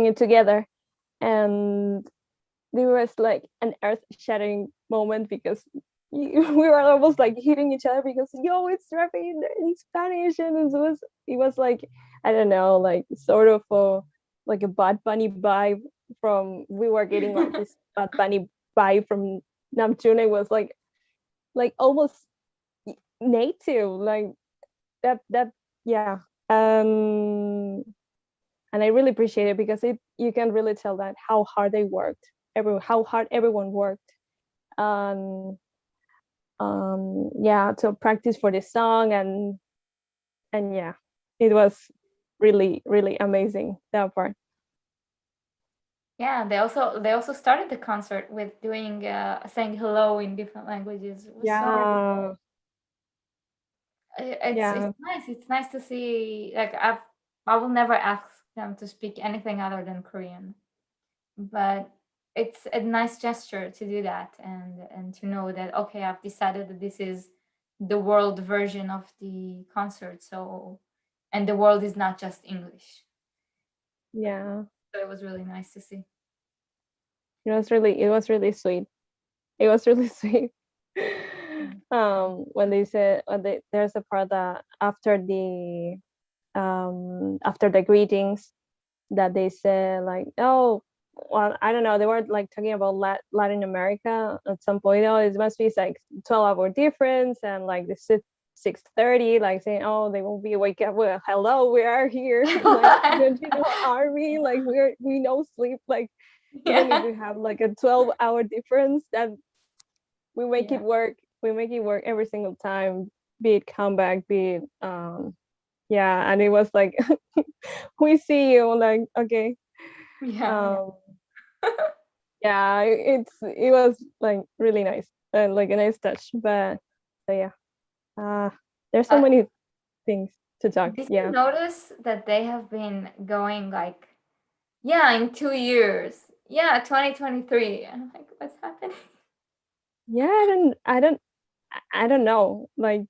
it together, and there was like an earth-shattering moment because we were almost like hitting each other because it's rapping in Spanish, and it was like, I don't know, like sort of like a Bad Bunny vibe we were getting like this Bad Bunny vibe from Namjoon. It was like almost native, like that and I really appreciate it because you can really tell that how hard they worked, how hard everyone worked, to practice for this song, and yeah, it was really, really amazing, that part. Yeah, they also started the concert with doing saying hello in different languages. It was so it's nice. It's nice to see. Like I will never ask them to speak anything other than Korean, but it's a nice gesture to do that, and to know that, okay, I've decided that this is the world version of the concert. So, and the world is not just English. Yeah. So it was really nice to see. It was really sweet. It was really sweet. When they said there's a part that after the greetings that they said like, oh, well, I don't know, they were like talking about Latin America at some point. Oh, it must be like 12-hour difference, and like the 6:30, like saying, oh, they won't be wake up. Well, hello, we are here. Like, don't you know, army? Like we no sleep. Like even if we have like a 12-hour difference, that we make it work. We make it work every single time. Be it comeback, be it yeah. And it was like, we see you. Like, okay. Yeah. Yeah, it was like really nice, like a nice touch. But so yeah, there's so many things to talk. Did Yeah. you notice that they have been going like, yeah, in 2 years, yeah, 2023, and I'm like, what's happening? Yeah, I don't know. Like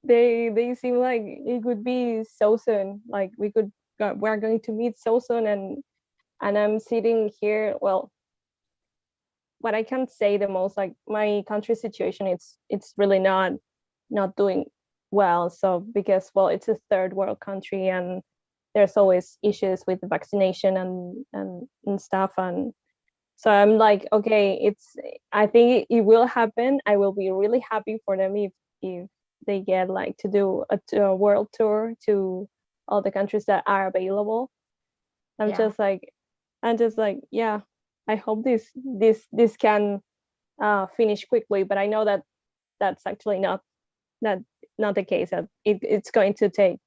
they seem like it would be so soon. Like we're going to meet so soon, and I'm sitting here. Well, what I can say the most, like my country situation, it's really not doing well. So because, well, it's a third world country, and there's always issues with the vaccination and stuff. And so I'm like, okay, I think it will happen. I will be really happy for them if they get like to do a world tour to all the countries that are available. I'm just like, yeah, I hope this can finish quickly. But I know that that's actually not the case. That it's going to take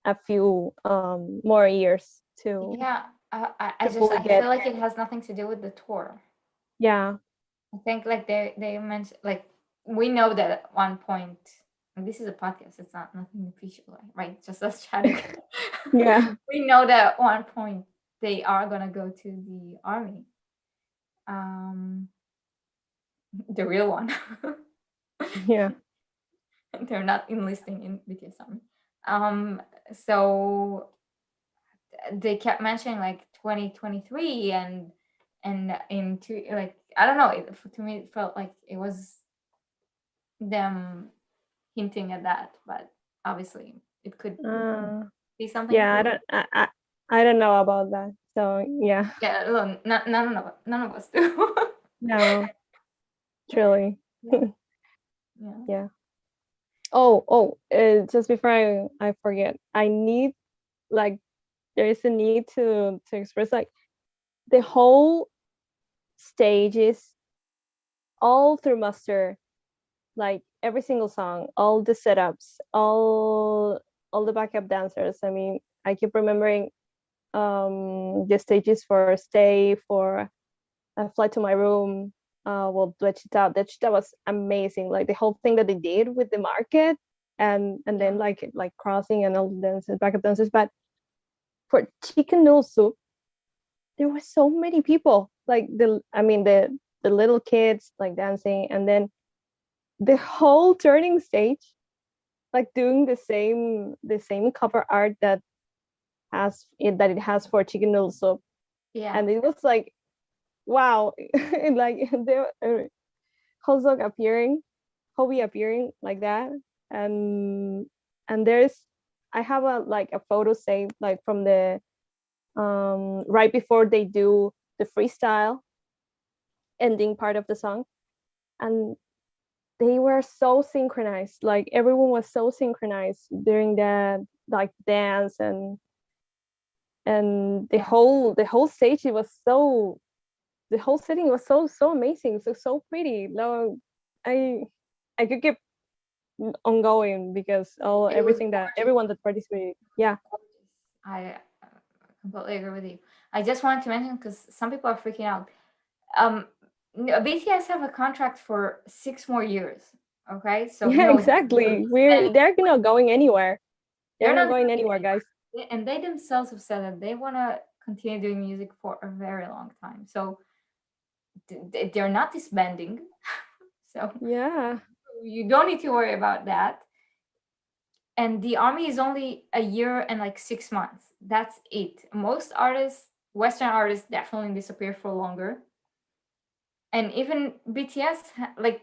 a few more years to I fully feel get. like it has nothing to do with the tour. Yeah. I think like they mentioned, like, we know that at one point, and this is a podcast, it's not nothing official, right? Just us chatting. Yeah. We know that at one point they are gonna go to the army, the real one. Yeah. They're not enlisting in BTS army. So they kept mentioning like 2023, and into, like, I don't know, to me it felt like it was them hinting at that, but obviously it could be something. Yeah, I don't know about that. So yeah. Yeah, look, none of us do. No, truly. Yeah. Just before I forget, I need, like, there is a need to express, like, the whole stages all through master, like every single song, all the setups, all the backup dancers. I mean, I keep remembering the stages for Stay, for Fly to My Room. Well, Daechwita was amazing. Like the whole thing that they did with the market, and then like crossing and all the dances, backup dancers. But for Chicken Noodle Soup, there were so many people. Like the little kids like dancing, and then the whole turning stage, like doing the same cover art that it has for Chicken Noodle Soup. Yeah. And it was like, wow. Like there Hosok appearing, Hobie appearing like that. And I have a photo saved, like from the right before they do the freestyle ending part of the song. And they were so synchronized, like everyone was so synchronized during that like dance, and the whole stage, it was so, the whole setting was so amazing, so pretty. No, I could keep on going because everything that everyone that participated. Yeah, I completely agree with you. I just wanted to mention, because some people are freaking out. BTS have a contract for 6 more years. Okay, so yeah, exactly. They're not going anywhere. They're not going anywhere, guys. And they themselves have said that they want to continue doing music for a very long time. So they're not disbanding. So yeah, you don't need to worry about that. And the army is only a year and like 6 months. That's it. Most artists, Western artists, definitely disappear for longer. And even BTS, like,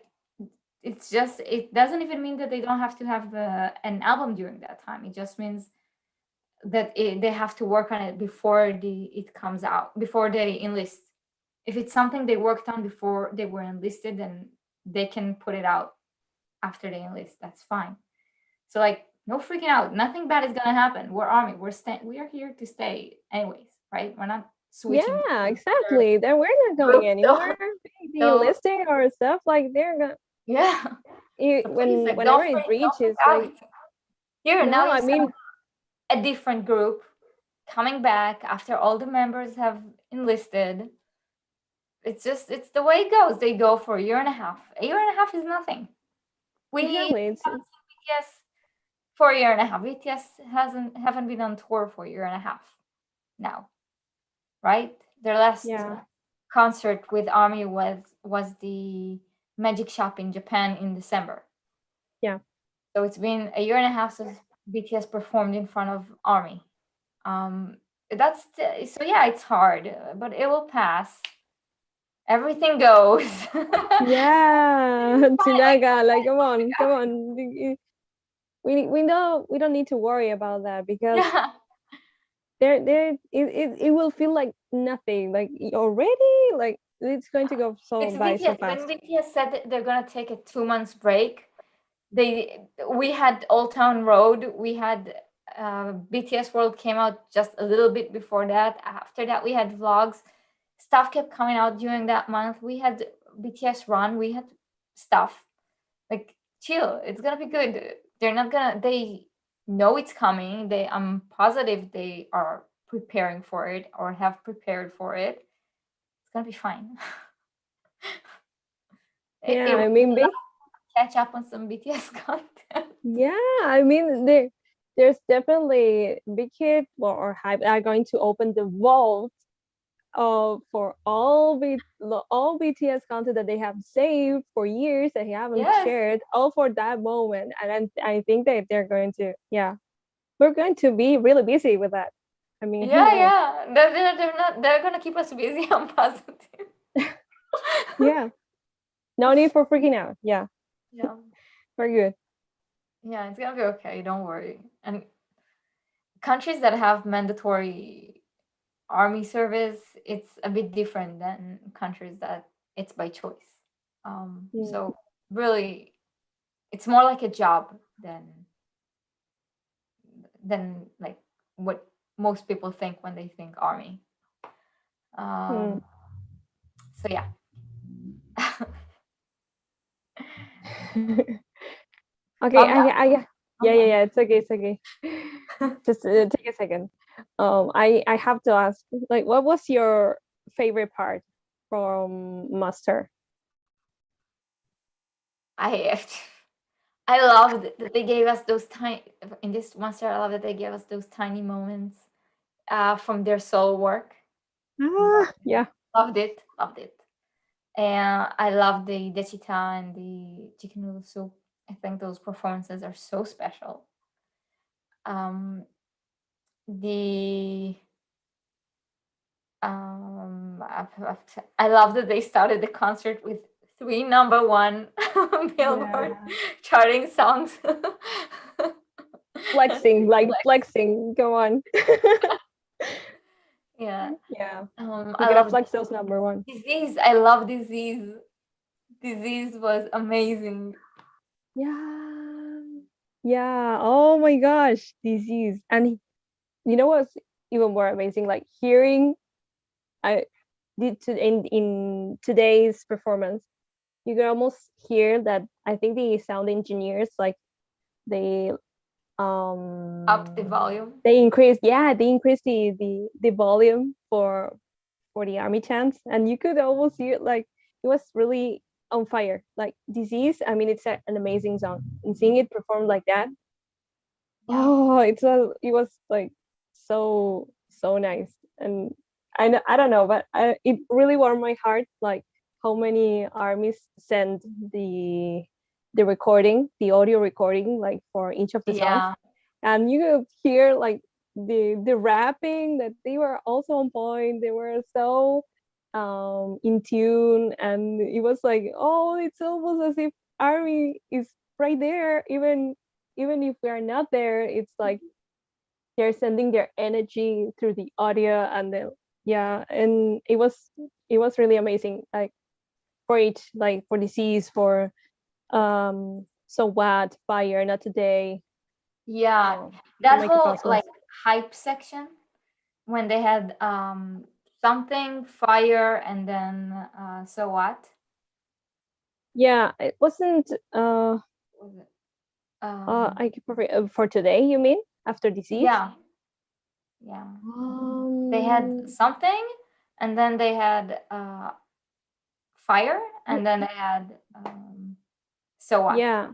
it's just, it doesn't even mean that they don't have to have an album during that time. It just means that they have to work on it before it comes out, before they enlist. If it's something they worked on before they were enlisted, then they can put it out after they enlist. That's fine. So like, no freaking out. Nothing bad is gonna happen. We're army. We are here to stay anyways, right? We're not switching. Yeah, exactly. Then we're not going anywhere. Enlisting or stuff like they're gonna. Yeah. Whenever it reaches, like here no, now, I mean a different group coming back after all the members have enlisted. It's the way it goes. They go for a year and a half. A year and a half is nothing. exactly. It's BTS for a year and a half. BTS haven't been on tour for a year and a half now, right? Their last concert with ARMY was the Magic Shop in Japan in December. Yeah. So it's been a year and a half since BTS performed in front of ARMY. So yeah, it's hard, but it will pass. Everything goes. Yeah, Tinaga, like come on. We don't need to worry about that because it will feel like nothing. Like already, like it's going to go so fast. When BTS said that they're gonna take a 2 months break, we had Old Town Road, we had BTS World came out just a little bit before that. After that, we had vlogs. Stuff kept coming out during that month. We had BTS Run. We had stuff. Like, chill. It's gonna be good. They know it's coming. I'm positive they are preparing for it or have prepared for it. It's gonna be fine. Yeah, I mean, catch up on some BTS content. Yeah, I mean, there's definitely Big Hit or Hype are going to open the vault for all BTS content that they have saved for years that they haven't shared, all for that moment. And I think that they're going to, we're going to be really busy with that. I mean, they're gonna keep us busy. I'm positive. Yeah, no need for freaking out. Yeah, we're good. Yeah, it's gonna be okay. Don't worry. And countries that have mandatory army service, it's a bit different than countries that it's by choice. So really, it's more like a job than like what most people think when they think army. So yeah. Okay, yeah, it's okay. Just take a second. I have to ask, like, what was your favorite part from Master? I loved that they gave us those tiny in this Master. I love that they gave us those tiny moments from their solo work. Yeah, loved it. And I love the Daechwita and the chicken noodle soup. I think those performances are so special. I love that they started the concert with 3 number 1 Billboard charting songs. flexing, go on. Yeah. I love flex those number 1. Disease. I love Disease. Disease was amazing. Yeah. Oh my gosh, Disease. And you know what's even more amazing? Like hearing in today's performance, you can almost hear that. I think the sound engineers, like they up the volume. They increased the volume for the army chants, and you could almost hear like it was really on fire. Like Disease, I mean, it's an amazing song, and seeing it performed like that, it was like so nice. And I don't know, but it really warmed my heart, like how many armies send the recording, the audio recording, like for each of the songs, and you could hear like the rapping, that they were also on point. They were so in tune, and it was like, oh, it's almost as if ARMY is right there, even if we are not there. It's like they're sending their energy through the audio, and then and it was really amazing. Like for each, like for disease, for so what, fire, not today. Yeah, to that make it whole possible. like hype section when they had something fire and then so what Yeah, it wasn't was it? I could probably for today, you mean, after disease? Yeah, yeah. They had something, and then they had fire, and then they had so what. Yeah.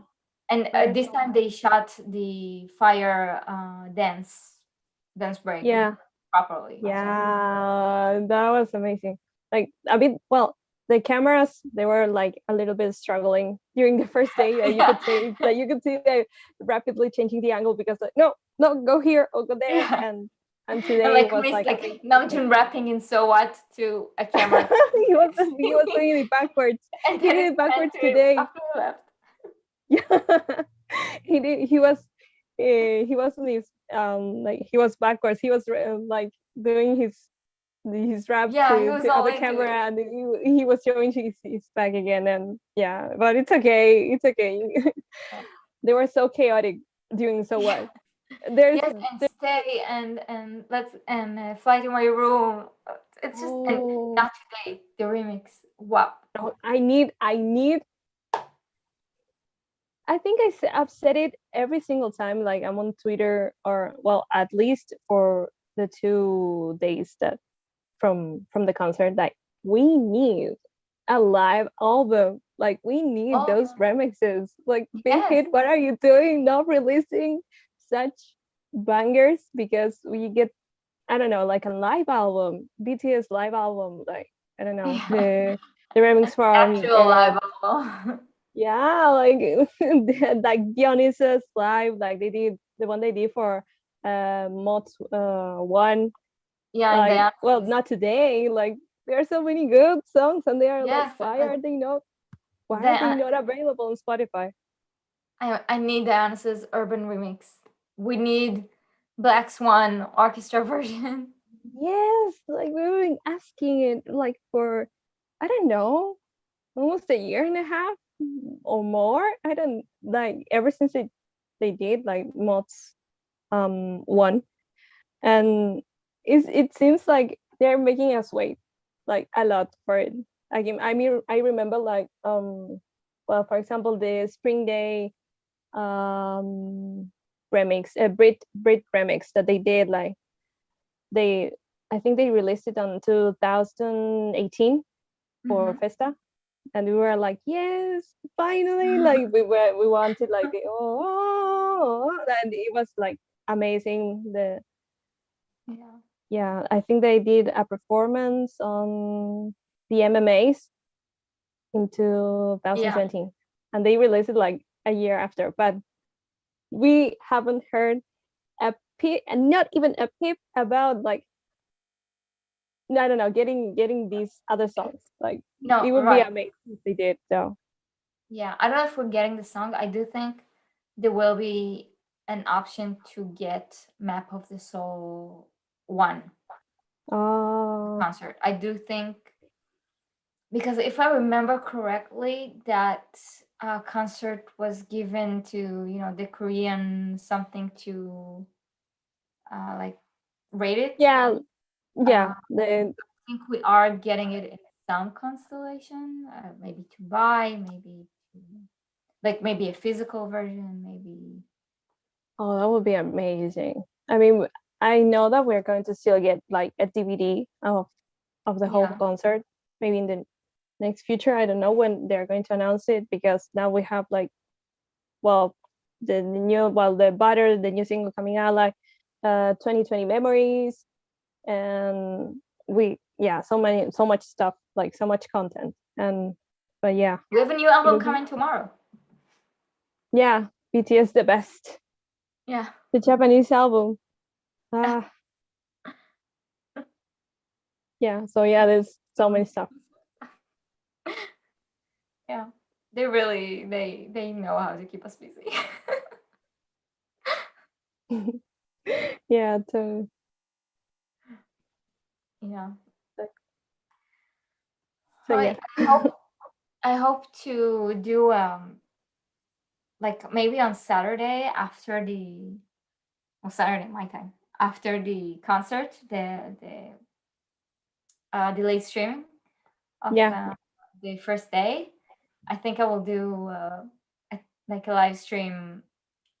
And this time they shot the fire dance break Yeah. properly. Yeah, that was amazing. Like a bit, well, the cameras, they were like a little bit struggling during the first day. You could say that you could see they rapidly changing the angle because like no, go here or go there. Yeah. And today And like was Miss like Namjoon rapping in so what to a camera. he was doing it backwards. And He then did it it backwards panned to him today. after he left. Yeah. He was he wasn't his like he was backwards. He was like doing his rap Yeah, he to was the all other into camera, it. and he was showing his back again. And yeah, but it's okay, it's okay. They were so chaotic doing so what. There's Yes, and stay and let's fly to my room. It's just and not today. The remix. Wow. I think I've said it every single time, like I'm on Twitter, or well, at least for the 2 days that from the concert, like we need a live album. Like we need Oh, those remixes. Like Big yes. Hit, what are you doing? Not releasing such bangers, because we get, I don't know, like a live album, BTS live album, like I don't know, Yeah. the remix for ARMY. Actual live album. Yeah, like like Dionysus live, like they did the one they did for Mods 1. Yeah, and Like, then well, not today. Like there are so many good songs, and they are like, yes, why like are they not the available on Spotify? I need Dionysus urban remix. We need Black Swan orchestra version. Yes, like we've been asking it like for, I don't know, almost a year and a half or more. I don't, like ever since they did like Mods 1. And it seems like they're making us wait like a lot for it. Like I mean, I remember like well, for example, the Spring Day remix, a Brit remix that they did. Like I think they released it on 2018 for Festa, and we were like, yes, finally. Like we wanted like the and it was like amazing. Yeah, I think they did a performance on the MMAs in 2017, and they released it like a year after. But we haven't heard a peep, and not even a peep about like, I don't know, getting these other songs. Like No, it would be right. amazing if they did. So Yeah, I don't know if we're getting the song. I do think there will be an option to get Map of the Soul 1 concert. I do think, because if I remember correctly, that concert was given to the Korean something to like rate it. yeah, I the think we are getting it in some constellation, maybe to buy, maybe maybe a physical version, maybe. Oh, that would be amazing. I mean, I know that we're going to still get like a DVD of the whole concert, maybe in the next future. I don't know when they're going to announce it, because now we have like, well, the new single coming out, like 2020 Memories, and so much stuff, like so much content. But yeah, we have a new album coming tomorrow. Yeah, BTS the best. Yeah, the Japanese album. Yeah, so yeah, there's so many stuff. Yeah. They really they know how to keep us busy. Yeah, so Yeah. so Right. yeah. I hope to do like maybe on Saturday after the Saturday my time after the concert, the late streaming of Yeah. the first day. I think I will do like a live stream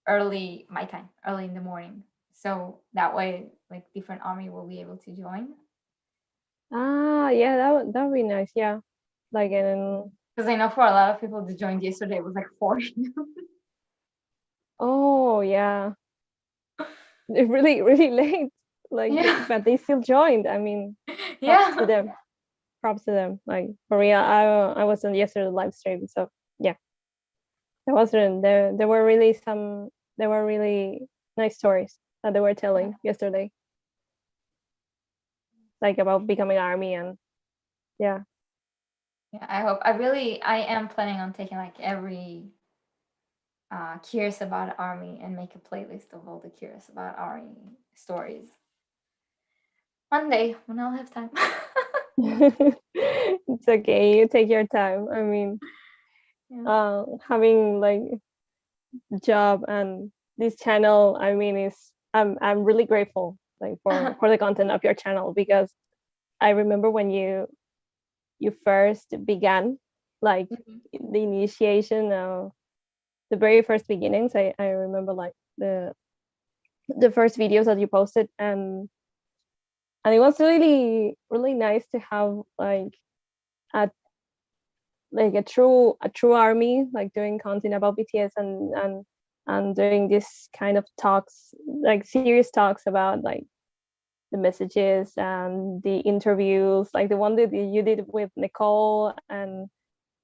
early my time, early in the morning. So that way, like different army will be able to join. Yeah, that would be nice. Yeah, like in. Because I know for a lot of people that joined yesterday, it was like 4. Oh yeah, they're really really late. Like, Yeah. but they still joined. I mean, props to Yeah. them. Props to them. Like for real, I was on yesterday live stream, so yeah, there wasn't there were really nice stories that they were telling yesterday, like about becoming army and yeah. Yeah, I am planning on taking like every curious about army and make a playlist of all the curious about army stories. One day when I'll have time. It's okay, you take your time. I mean, Yeah. having like job and this channel, I mean, is I'm really grateful like for the content of your channel, because I remember when you first began, like the initiation of the very first beginnings. I remember like the first videos that you posted, and it was really really nice to have like a a true army like doing content about BTS, and doing this kind of talks, like serious talks about like the messages and the interviews, like the one that you did with Nicole, and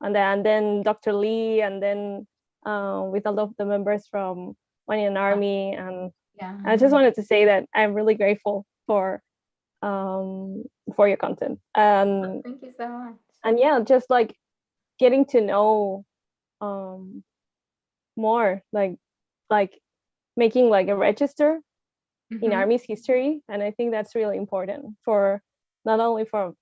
then Dr. Lee, and then with all of the members from BTS and ARMY. And Yeah. I just wanted to say that I'm really grateful for your content, Thank you so much. and yeah, just like getting to know more, like making like a register in Army's history. And I think that's really important for not only for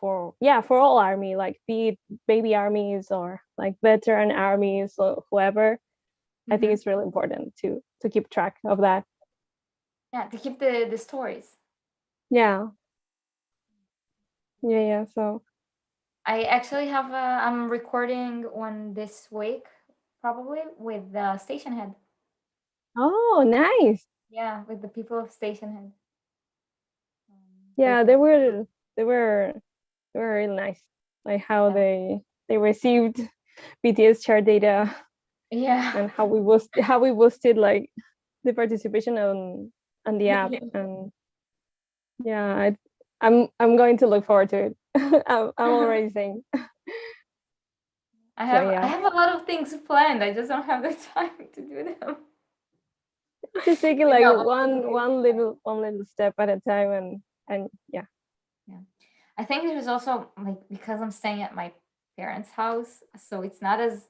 all army, like be it baby armies or like veteran armies or whoever. I think it's really important to keep track of that. Yeah, to keep the stories. Yeah. So I actually have I'm recording one this week, probably with the station head. oh, nice. Yeah, with the people of station head. Yeah, they were really nice, like how they received BTS chart data. Yeah. And how we boosted like the participation on the app. And yeah, I'm going to look forward to it. I'm already saying. I yeah, have a lot of things planned. I just don't have the time to do them. just take it like one little step at a time, and yeah. I think there's also like, because I'm staying at my parents' house, so it's not as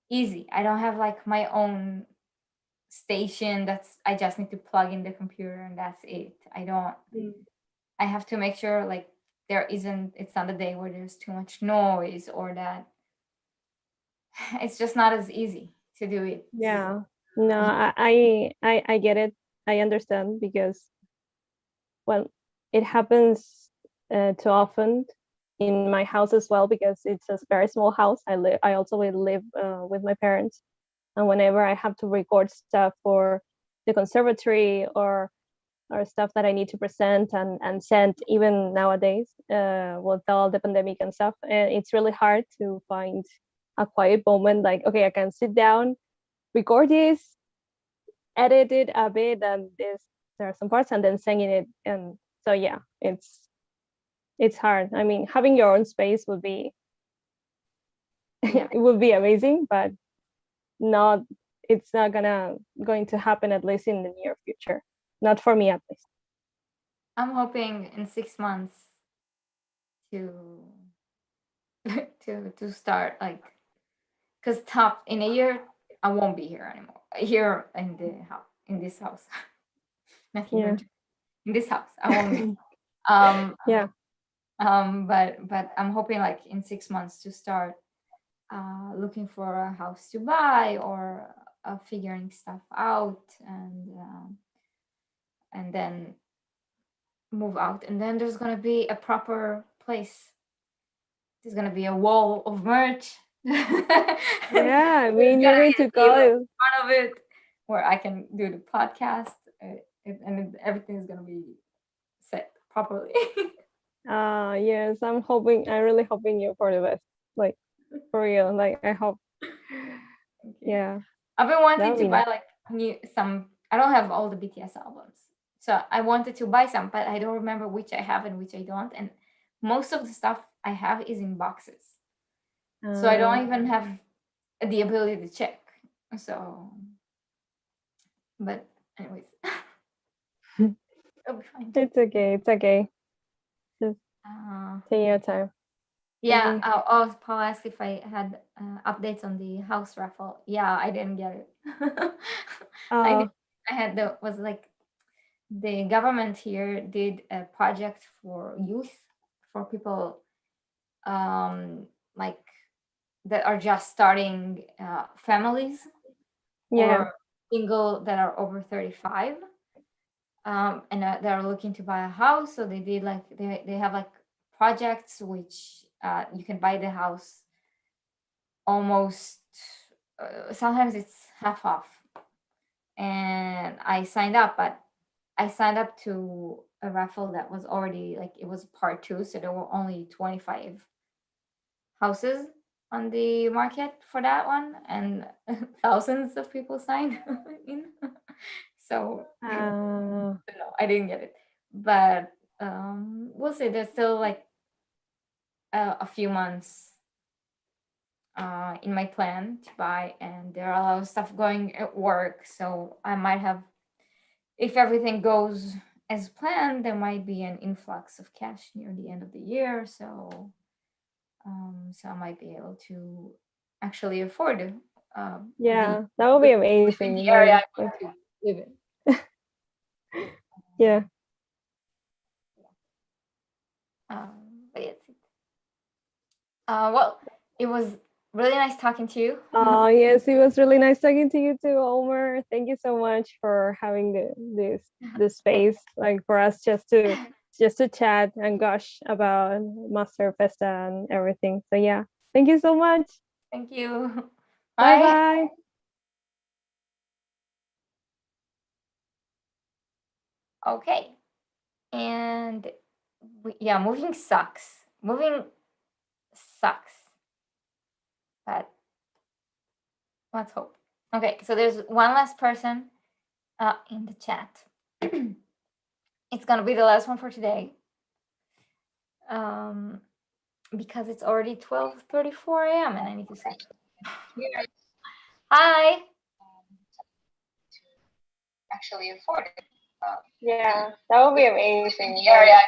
easy. I don't have like my own station that's I just need to plug in the computer and that's it. I have to make sure like it's not a day where there's too much noise, or that it's just not as easy to do it. Yeah. No, I get it. I understand, because well, it happens too often in my house as well, because it's a very small house. I also live with my parents, and whenever I have to record stuff for the conservatory, or stuff that I need to present and send, even nowadays with all the pandemic and stuff, and it's really hard to find a quiet moment, like, okay, I can sit down, record this, edit it a bit, and there are some parts, and then singing it. And so yeah, it's hard. I mean, having your own space would be it would be amazing, but not it's not going to happen, at least in the near future, not for me at least. I'm hoping in 6 months to to start like because top in a year I won't be here anymore. Here in the house, in this house, not here, Yeah. in this house, I won't be. Yeah. But I'm hoping like in 6 months to start looking for a house to buy or figuring stuff out and then move out, and then there's gonna be a proper place. There's gonna be a wall of merch. Yeah, I There's mean, you're gonna going be to a table in go. front of it where I can do the podcast, and everything is gonna be set properly. Yes, I'm really hoping you for the best. Like, for real. Like, I hope. Yeah. I've been wanting That'll to be buy nice. like some. I don't have all the BTS albums, so I wanted to buy some, but I don't remember which I have and which I don't. And most of the stuff I have is in boxes, so I don't even have the ability to check. So, but anyways, it'll be fine. It's okay. It's okay. Just take your time. Yeah. Oh, Paul asked if I had updates on the house raffle. Yeah, I didn't get it. I had was like the government here did a project for youth, for people like that are just starting families, or single that are over 35, and they're looking to buy a house. So they did like they have like projects which you can buy the house almost sometimes it's half off, and I signed up, but I signed up to a raffle that was already like it was part 2, so there were only 25 houses on the market for that one, and thousands of people signed in. So no, I didn't get it, but we'll see. There's still like a few months in my plan to buy, and there are a lot of stuff going at work, so I might have, if everything goes as planned, there might be an influx of cash near the end of the year, so I might be able to actually afford Yeah, that would be amazing. the area I want to live in. Yeah. But yes. Well, it was really nice talking to you. Oh, yes, it was really nice talking to you too, Omer. Thank you so much for having this space, like for us just to chat and gush about Master Festa and everything. So yeah, thank you so much. Thank you. Bye bye. Okay, and yeah, moving sucks. Moving sucks, but let's hope. Okay, so there's one last person in the chat. It's gonna be the last one for today, because it's already 12:34 a.m. and I need to say, hi. Actually afford it. Yeah, that would be amazing. Area.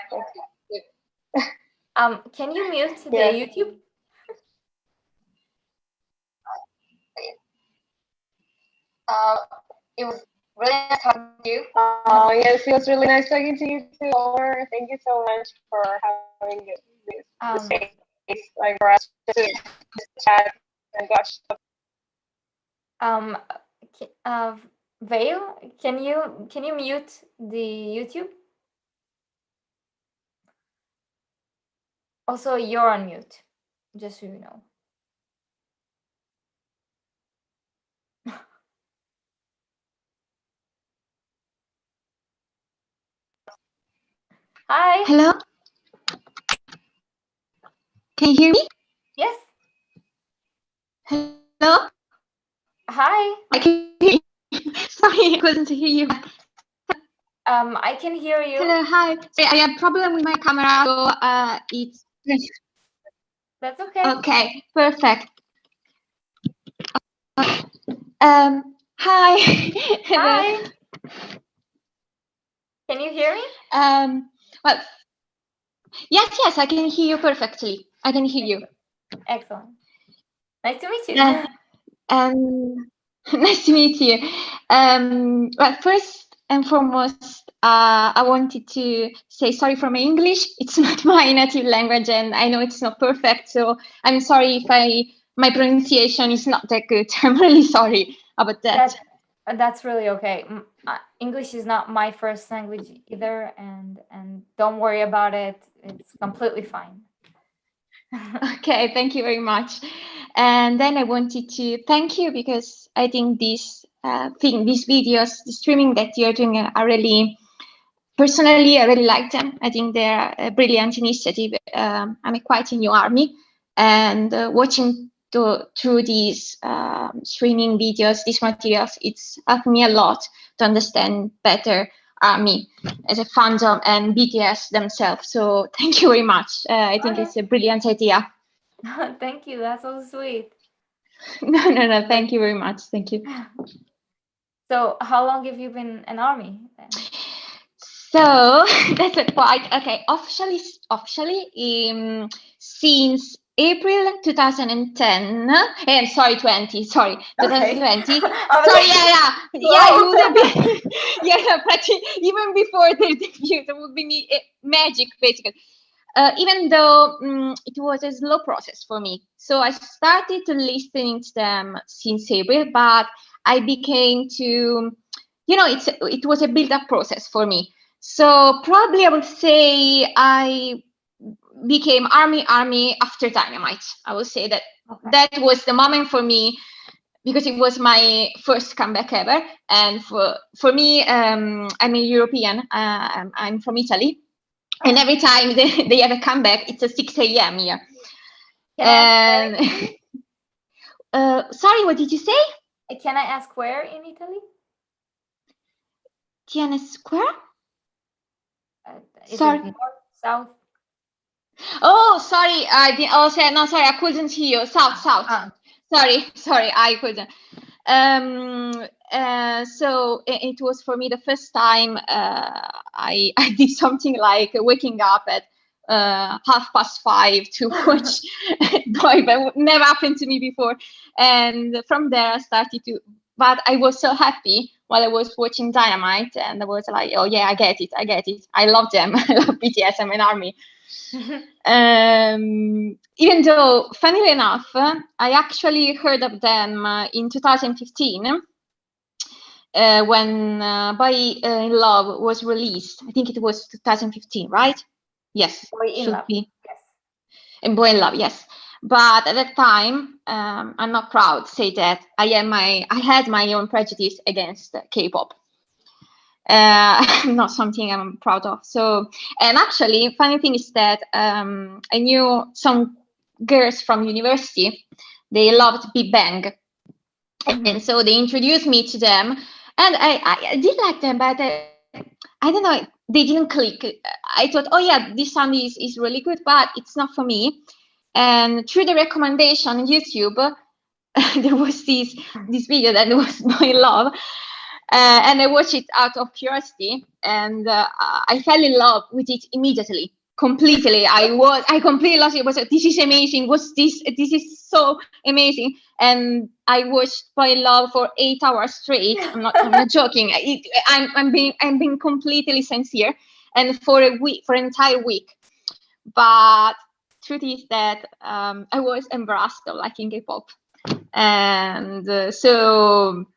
Can you mute the YouTube? It was really nice talking to you. Yes, it was really nice talking to you too, Omer. Thank you so much for having this space, like for us to chat and gosh. Vale, can you mute the YouTube? Also, you're on mute, just so you know. Hi. Hello. Can you hear me? Yes. Hello. Hi. I can hear you. Sorry, I couldn't hear you. I can hear you. Hello. Hi. Sorry, I have a problem with my camera, so it's. That's okay. Okay. Perfect. Hi. Hi. Can you hear me? Well, yes, I can hear you perfectly. I can hear you. Excellent. Nice to meet you. And nice to meet you. Well, first and foremost, I wanted to say sorry for my English. It's not my native language, and I know it's not perfect. So I'm sorry if my pronunciation is not that good. I'm really sorry about that. That's really okay. English is not my first language either, and don't worry about it. It's completely fine. Okay, thank you very much. And then I wanted to thank you because I think these videos, the streaming that you're doing are really, personally, I really like them. I think they're a brilliant initiative. I'm quite a new ARMY, and watching through these streaming videos, these materials, it's helped me a lot to understand better ARMY as a fandom and BTS themselves. So thank you very much. I think it's a brilliant idea. Thank you. That's so sweet. No. Thank you very much. Thank you. So how long have you been an ARMY then? So that's a quite okay. Officially, since April 2010. Sorry, 2020. Sorry, 2020. Sorry, yeah. You would have been, practically even before the debut. It would be magic, basically. Even though it was a slow process for me. So I started to listening to them since April, but I became to, it was a build-up process for me. So probably I would say I became ARMY after Dynamite. I would say that that was the moment for me, because it was my first comeback ever. And for me, I'm a European. I'm from Italy. And every time they have a comeback, it's a 6 a.m. here. And sorry, what did you say? Can I ask where in Italy? Tiene Square? Sorry. It north, south? Oh, sorry. Sorry, I couldn't hear you. South. Sorry, I couldn't. So it was for me the first time I did something like waking up at 5:30 to watch boy band. Never happened to me before. And from there I started to, but I was so happy while I was watching Dynamite, and I was like, oh yeah, I get it. I love them. I love BTS. I'm an ARMY. Even though, funnily enough, I actually heard of them in 2015 when Boy in Love was released. I think it was 2015, right? Yes, Boy in Love. Yes. And Boy in Love, yes. But at that time, I'm not proud to say that I had my own prejudice against K-pop. Not something I'm proud of. So, and actually, funny thing is that I knew some girls from university. They loved Big Bang, and so they introduced me to them, and I did like them, but I don't know, they didn't click. I thought, oh yeah, this sound is really good, but it's not for me. And through the recommendation on YouTube, there was this video that was Boy in Love. And I watched it out of curiosity, and I fell in love with it immediately, completely. I completely lost it. This is amazing. What's this? This is so amazing. And I watched Boy in Love for 8 hours straight. I'm not joking. I'm being completely sincere. And for an entire week. But truth is that I was embarrassed of liking K-pop, and so.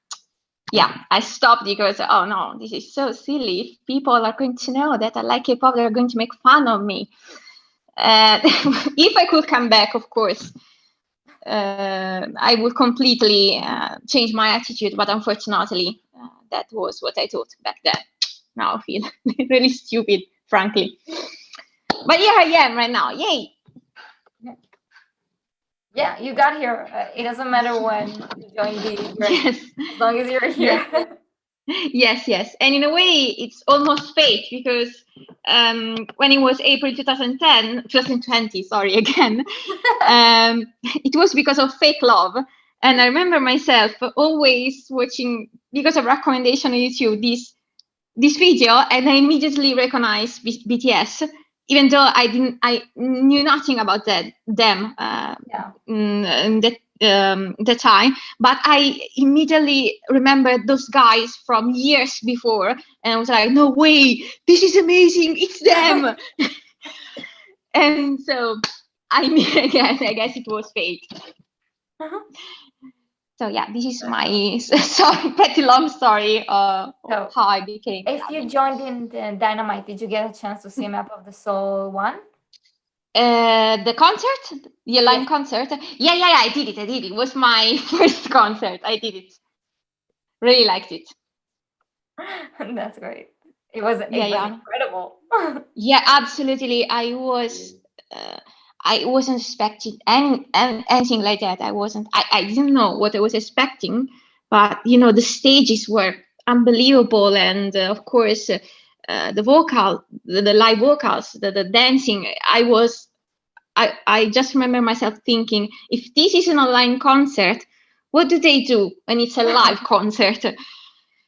Yeah, I stopped because, oh no, this is so silly. If people are going to know that I like K-pop, they're going to make fun of me. If I could come back, of course, I would completely change my attitude. But unfortunately, that was what I thought back then. Now I feel really stupid, frankly. But here I am right now. Yay! Yeah, you got here. It doesn't matter when you join the journey, yes. As long as you're here. Yes. And in a way, it's almost fate, because when it was April 2020, sorry, again, it was because of fake love. And I remember myself always watching, because of recommendation on YouTube, this video, and I immediately recognized BTS. Even though I knew nothing about them, in that the time, but I immediately remembered those guys from years before, and I was like, no way, this is amazing, it's them. And so I guess it was fate. So yeah, this is my pretty long story of how I became. If you joined in the Dynamite, did you get a chance to see Map of the Soul 1? The concert, the live concert. Yeah, I did it. It was my first concert. I did it. Really liked it. That's great. It was incredible. Yeah, absolutely. I wasn't expecting anything like that. I didn't know what I was expecting, but the stages were unbelievable, and of course the live vocals, the dancing. I just remember myself thinking, if this is an online concert, what do they do when it's a live concert?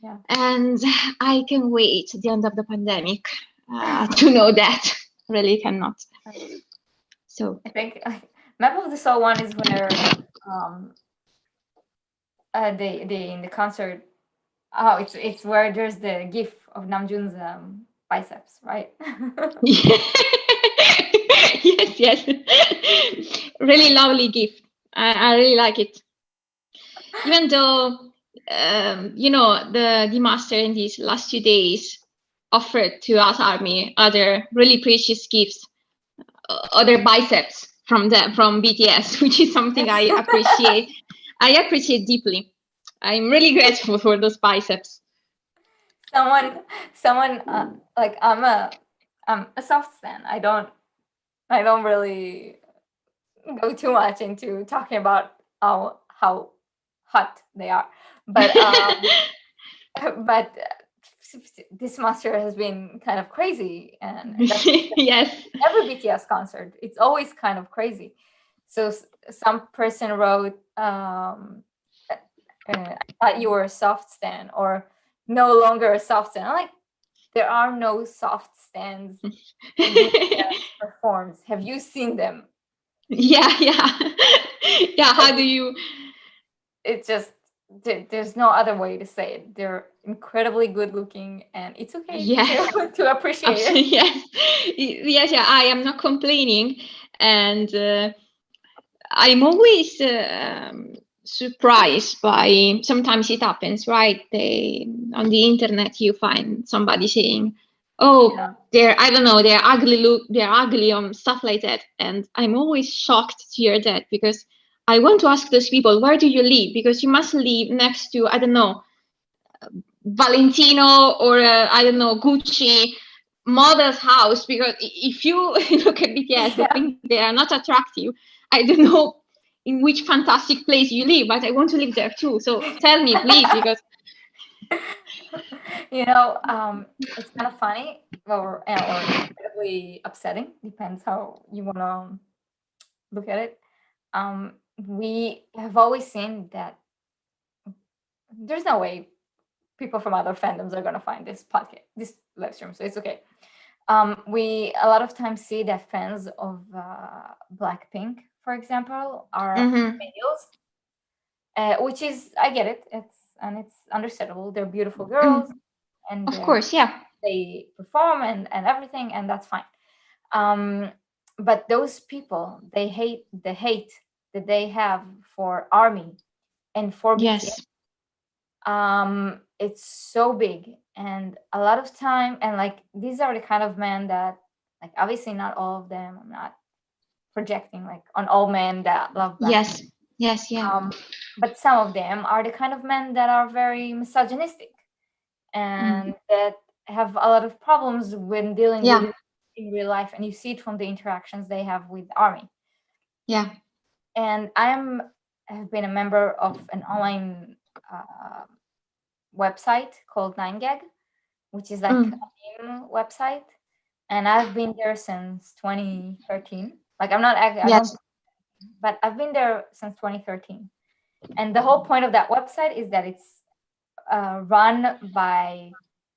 Yeah. And I can wait the end of the pandemic to know that. Really cannot. So I think Map of the Soul 1 is where they in the concert. Oh, it's where there's the gif of Namjoon's biceps, right? Yes. Really lovely gif. I really like it. Even though the master in these last 2 days offered to us ARMY other really precious gifts, other biceps from BTS, which is something I appreciate. I appreciate deeply. I'm really grateful for those biceps. Someone like I'm a soft stan. I don't really go too much into talking about how hot they are, but but this master has been kind of crazy, and that's yes, every BTS concert it's always kind of crazy. So some person wrote, I thought you were a soft stan, or no longer a soft stan. I'm like, there are no soft stands BTS performs. Have you seen them? Yeah. How do you? It's just there's no other way to say it. They're incredibly good looking, and it's okay to appreciate it. Yes. I am not complaining, and I'm always surprised by. Sometimes it happens, right? On the internet you find somebody saying, "Oh, they're ugly. They're ugly," stuff like that, and I'm always shocked to hear that, because I want to ask those people, where do you live? Because you must live next to, I don't know, Valentino or I don't know, Gucci model's house. Because if you look at BTS, they think they are not attractive. I don't know in which fantastic place you live, but I want to live there too. So tell me, please, because it's kind of funny or incredibly upsetting. Depends how you want to look at it. We have always seen that there's no way people from other fandoms are going to find this podcast, this live stream, so it's okay. We a lot of times see that fans of Blackpink, for example, are males, which is, I get it. It's understandable. They're beautiful girls, and of course, they perform and everything, and that's fine. But those people, they hate the hate that they have for ARMY and for BTS. It's so big, and a lot of time, and like these are the kind of men that, like, obviously not all of them, I'm not projecting like on all men that love Blackpink. Yes. But some of them are the kind of men that are very misogynistic and that have a lot of problems when dealing with it in real life, and you see it from the interactions they have with ARMY. And have been a member of an online website called 9gag, which is like a meme website, and I've been there since 2013. Like, I'm not but I've been there since 2013, and the whole point of that website is that it's run by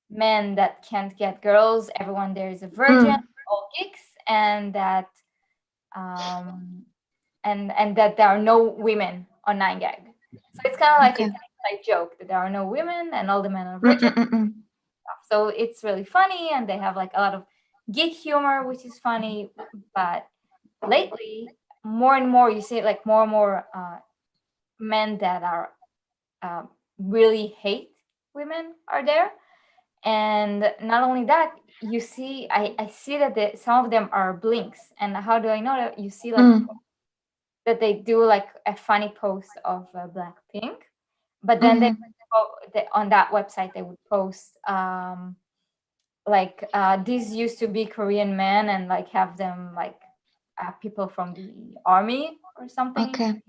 men that can't get girls. Everyone there is a virgin, all geeks, and that and that there are no women on 9gag. So it's kind of like Okay. it's an inside joke that there are no women and all the men are virgins. So it's really funny, and they have like a lot of geek humor, which is funny. But lately, more and more, you see like more and more men that are really hate women are there. And not only that, you see, I see that some of them are blinks. And how do I know that? You see like that they do like a funny post of Blackpink, but then they on that website they would post like these used to be Korean men, and like have them like people from the army or something. Okay.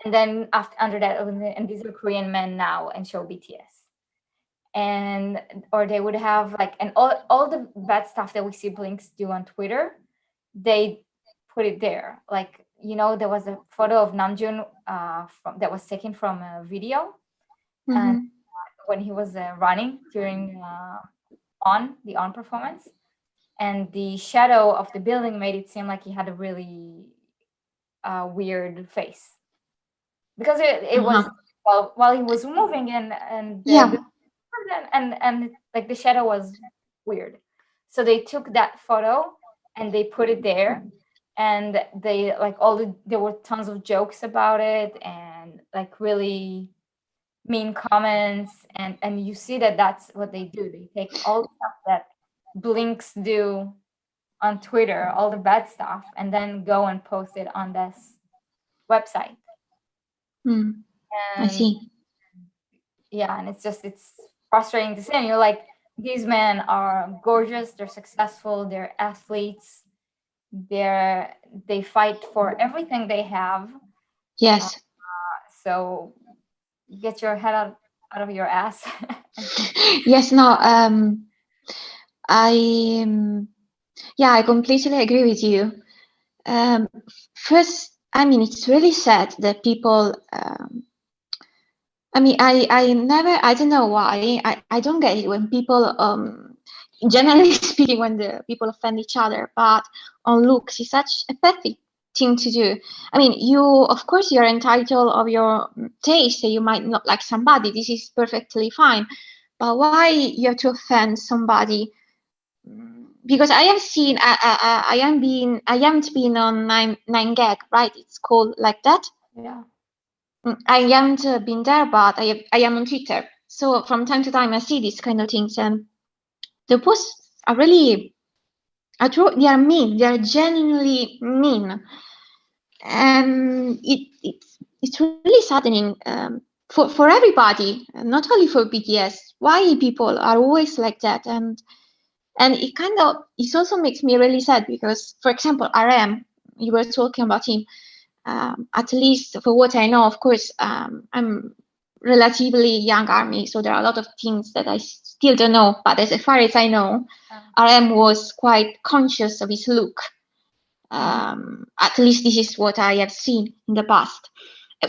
And then under that, and these are Korean men now, and show BTS. And or they would have like, and all the bad stuff that we see blinks do on Twitter, they put it there. Like, there was a photo of Namjoon that was taken from a video, and when he was running during the on performance, and the shadow of the building made it seem like he had a really weird face, because it was while he was moving, and like the shadow was weird. So they took that photo and they put it there, and they like there were tons of jokes about it, and like really mean comments, and you see that that's what they do. They take all the stuff that blinks do on Twitter, all the bad stuff, and then go and post it on this website. I see. Yeah, and it's frustrating to see. And you're like, these men are gorgeous, they're successful, they're athletes, they fight for everything they have. Yes. So get your head out of your ass. Yes, no, I completely agree with you. First, I mean, it's really sad that people, I don't know why, I don't get it when people, generally speaking, when the people offend each other, but on looks is such a petty thing to do. I mean, of course, you're entitled of your taste, so you might not like somebody, this is perfectly fine, but why you have to offend somebody? Because I have seen, I haven't been on 9gag, right? It's called like that. Yeah. I haven't been there, but I am on Twitter. So from time to time, I see these kind of things, and the posts are really, they are mean. They are genuinely mean, and it's really saddening for everybody, not only for BTS. Why people are always like that, and it also makes me really sad because, for example, RM, you were talking about him. At least for what I know, of course, I'm relatively young ARMY, so there are a lot of things that I still don't know. But as far as I know, RM was quite conscious of his look. At least this is what I have seen in the past,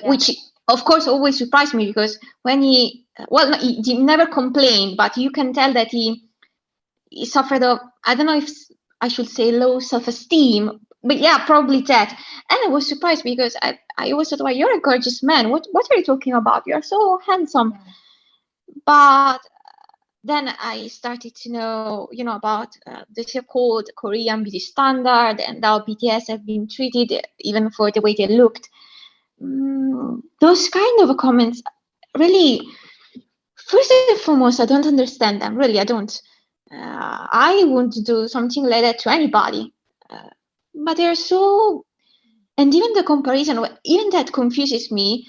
which of course always surprised me, because when he never complained, but you can tell that he suffered of, I don't know if I should say low self-esteem, but yeah, probably that. And I was surprised because I always thought, well, you're a gorgeous man. What are you talking about? You're so handsome. But then I started to know, about the so-called Korean beauty standard and how BTS have been treated, even for the way they looked. Those kind of comments, really, first and foremost, I don't understand them. Really, I don't. I wouldn't do something like that to anybody. But they're so, and even the comparison, even that confuses me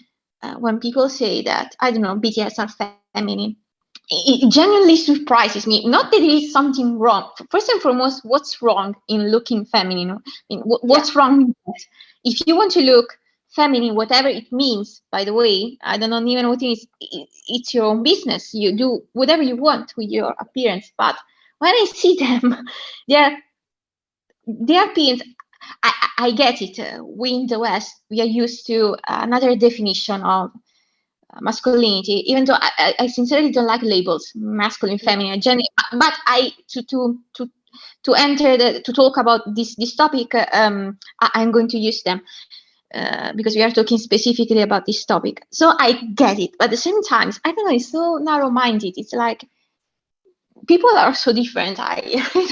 when people say that, I don't know, BTS are feminine. It genuinely surprises me. Not that there is something wrong. First and foremost, what's wrong in looking feminine? I mean, what's wrong with that? If you want to look feminine, whatever it means, by the way, I don't know even what it is. It's your own business. You do whatever you want with your appearance. But when I see them, their appearance, I get it. We in the West, we are used to another definition of masculinity, even though I sincerely don't like labels, masculine, feminine, gender. But to enter to talk about this topic, I'm going to use them. because we are talking specifically about this topic. So I get it, but at the same time, I don't know, it's so narrow-minded. It's like people are so different. I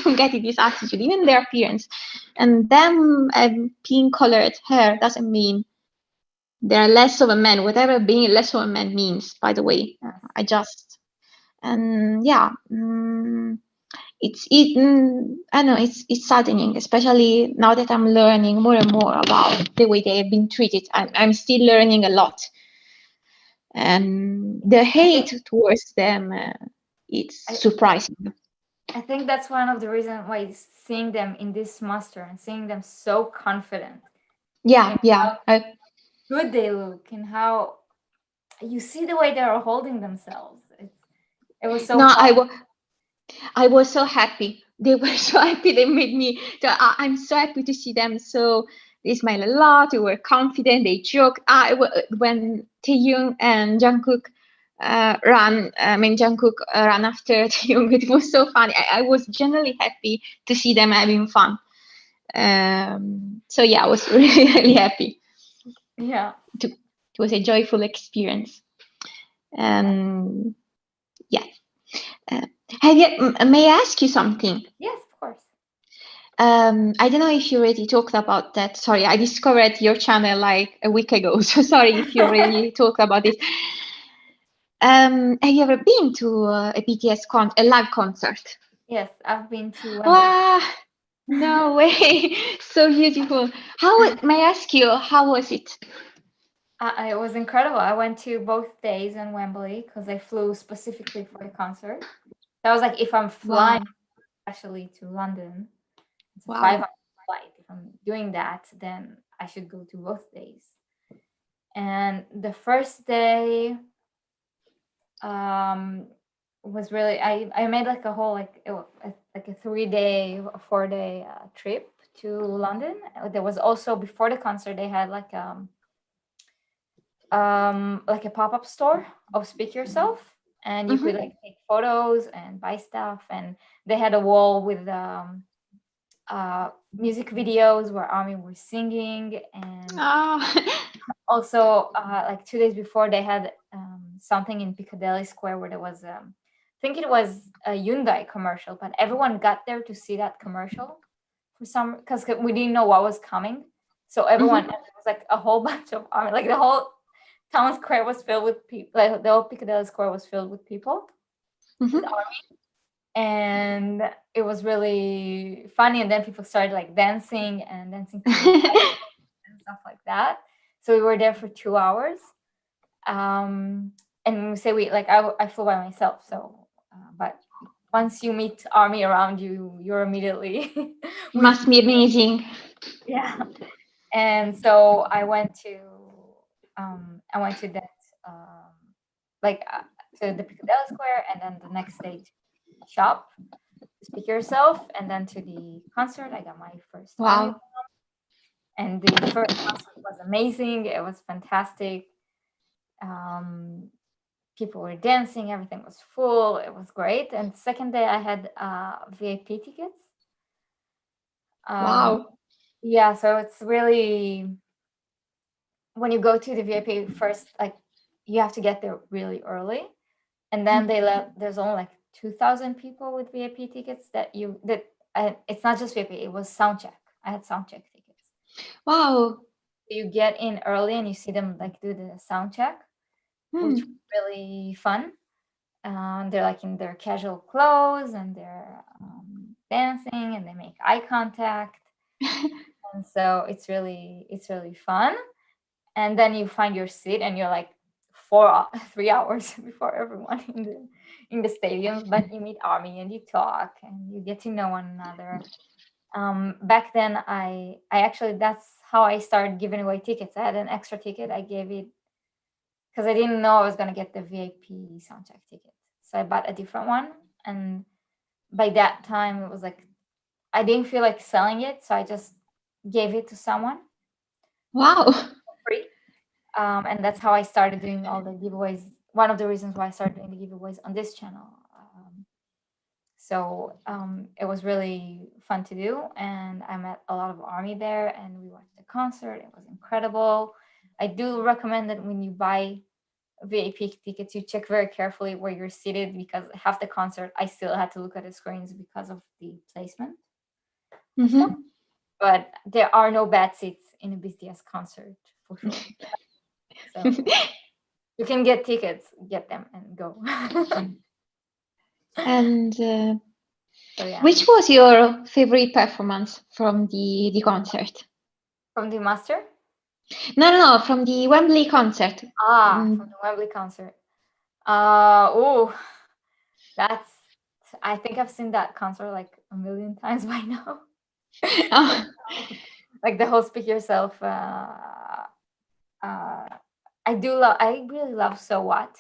don't get it, this attitude, even their appearance. And them pink colored hair doesn't mean they're less of a man, whatever being less of a man means, by the way. I just, and yeah, I know it's saddening, especially now that I'm learning more and more about the way they have been treated. I'm still learning a lot. And the hate towards them, it's surprising. I think that's one of the reasons why seeing them in this muster and seeing them so confident. Yeah, how good they look and how you see the way they are holding themselves. It was so. No, I was so happy. They were so happy. They made me. I'm so happy to see them. So they smile a lot. They were confident. They joke. When Taehyung and Jungkook Jungkook ran after Taehyung. It was so funny. I was generally happy to see them having fun. So yeah, I was really, really happy. Yeah. It was a joyful experience. Yeah. May I ask you something? Yes, of course. I don't know if you already talked about that. Sorry, I discovered your channel like a week ago. So sorry if you already talked about it. Have you ever been to a BTS a live concert? Yes, I've been to Wembley. Wow, no way. So beautiful. May I ask you, how was it? It was incredible. I went to both days in Wembley because I flew specifically for the concert. So I was like, if I'm flying, especially to London, it's a 5-hour flight. If I'm doing that, then I should go to both days. And the first day was really, I made like a whole like a 3-day, 4-day trip to London. There was also, before the concert, they had like a pop-up store of Speak Yourself, and you could like take photos and buy stuff, and they had a wall with music videos where ARMY was singing, and also like 2 days before they had something in Piccadilly Square where there was I think it was a Hyundai commercial, but everyone got there to see that commercial because we didn't know what was coming, so everyone it was like a whole bunch of ARMY, like the whole town square was filled with people, like the whole Piccadilly Square was filled with people with ARMY, and it was really funny. And then people started like dancing and stuff like that. So we were there for 2 hours, and we say I flew by myself. So, but once you meet ARMY around you, you're immediately must be amazing. Yeah, and so I went to that to the Piccadilly Square, and then the next day to shop, Speak Yourself, and then to the concert. I got my first ARMY album, and the first concert was amazing. It was fantastic. People were dancing, everything was full, it was great. And the second day I had VIP tickets. Yeah, so it's really, when you go to the VIP first, like you have to get there really early, and then there's only like 2,000 people with VIP tickets it's not just VIP, it was soundcheck. I had soundcheck tickets. Wow. You get in early and you see them like do the soundcheck, which was really fun. They're like in their casual clothes and they're dancing and they make eye contact. And so it's really fun. And then you find your seat and you're like 3 hours before everyone in the stadium, but you meet ARMY and you talk and you get to know one another. Back then I actually, that's how I started giving away tickets. I had an extra ticket. I gave it because I didn't know I was going to get the VIP soundcheck ticket. So I bought a different one. And by that time, it was like, I didn't feel like selling it. So I just gave it to someone. Wow. For free. And that's how I started doing all the giveaways. One of the reasons why I started doing the giveaways on this channel. So it was really fun to do, and I met a lot of ARMY there, and we watched the concert. It was incredible. I do recommend that when you buy VIP tickets, you check very carefully where you're seated, because half the concert I still had to look at the screens because of the placement. Mhm. But there are no bad seats in a BTS concert for sure. So you can get tickets, get them, and go. And So yeah, which was your favorite performance from the concert? from the master. No, from the Wembley concert. From the Wembley concert. Oh, that's. I think I've seen that concert like a million times by now. Oh, Like the whole "Speak Yourself." I do love. I really love "So What."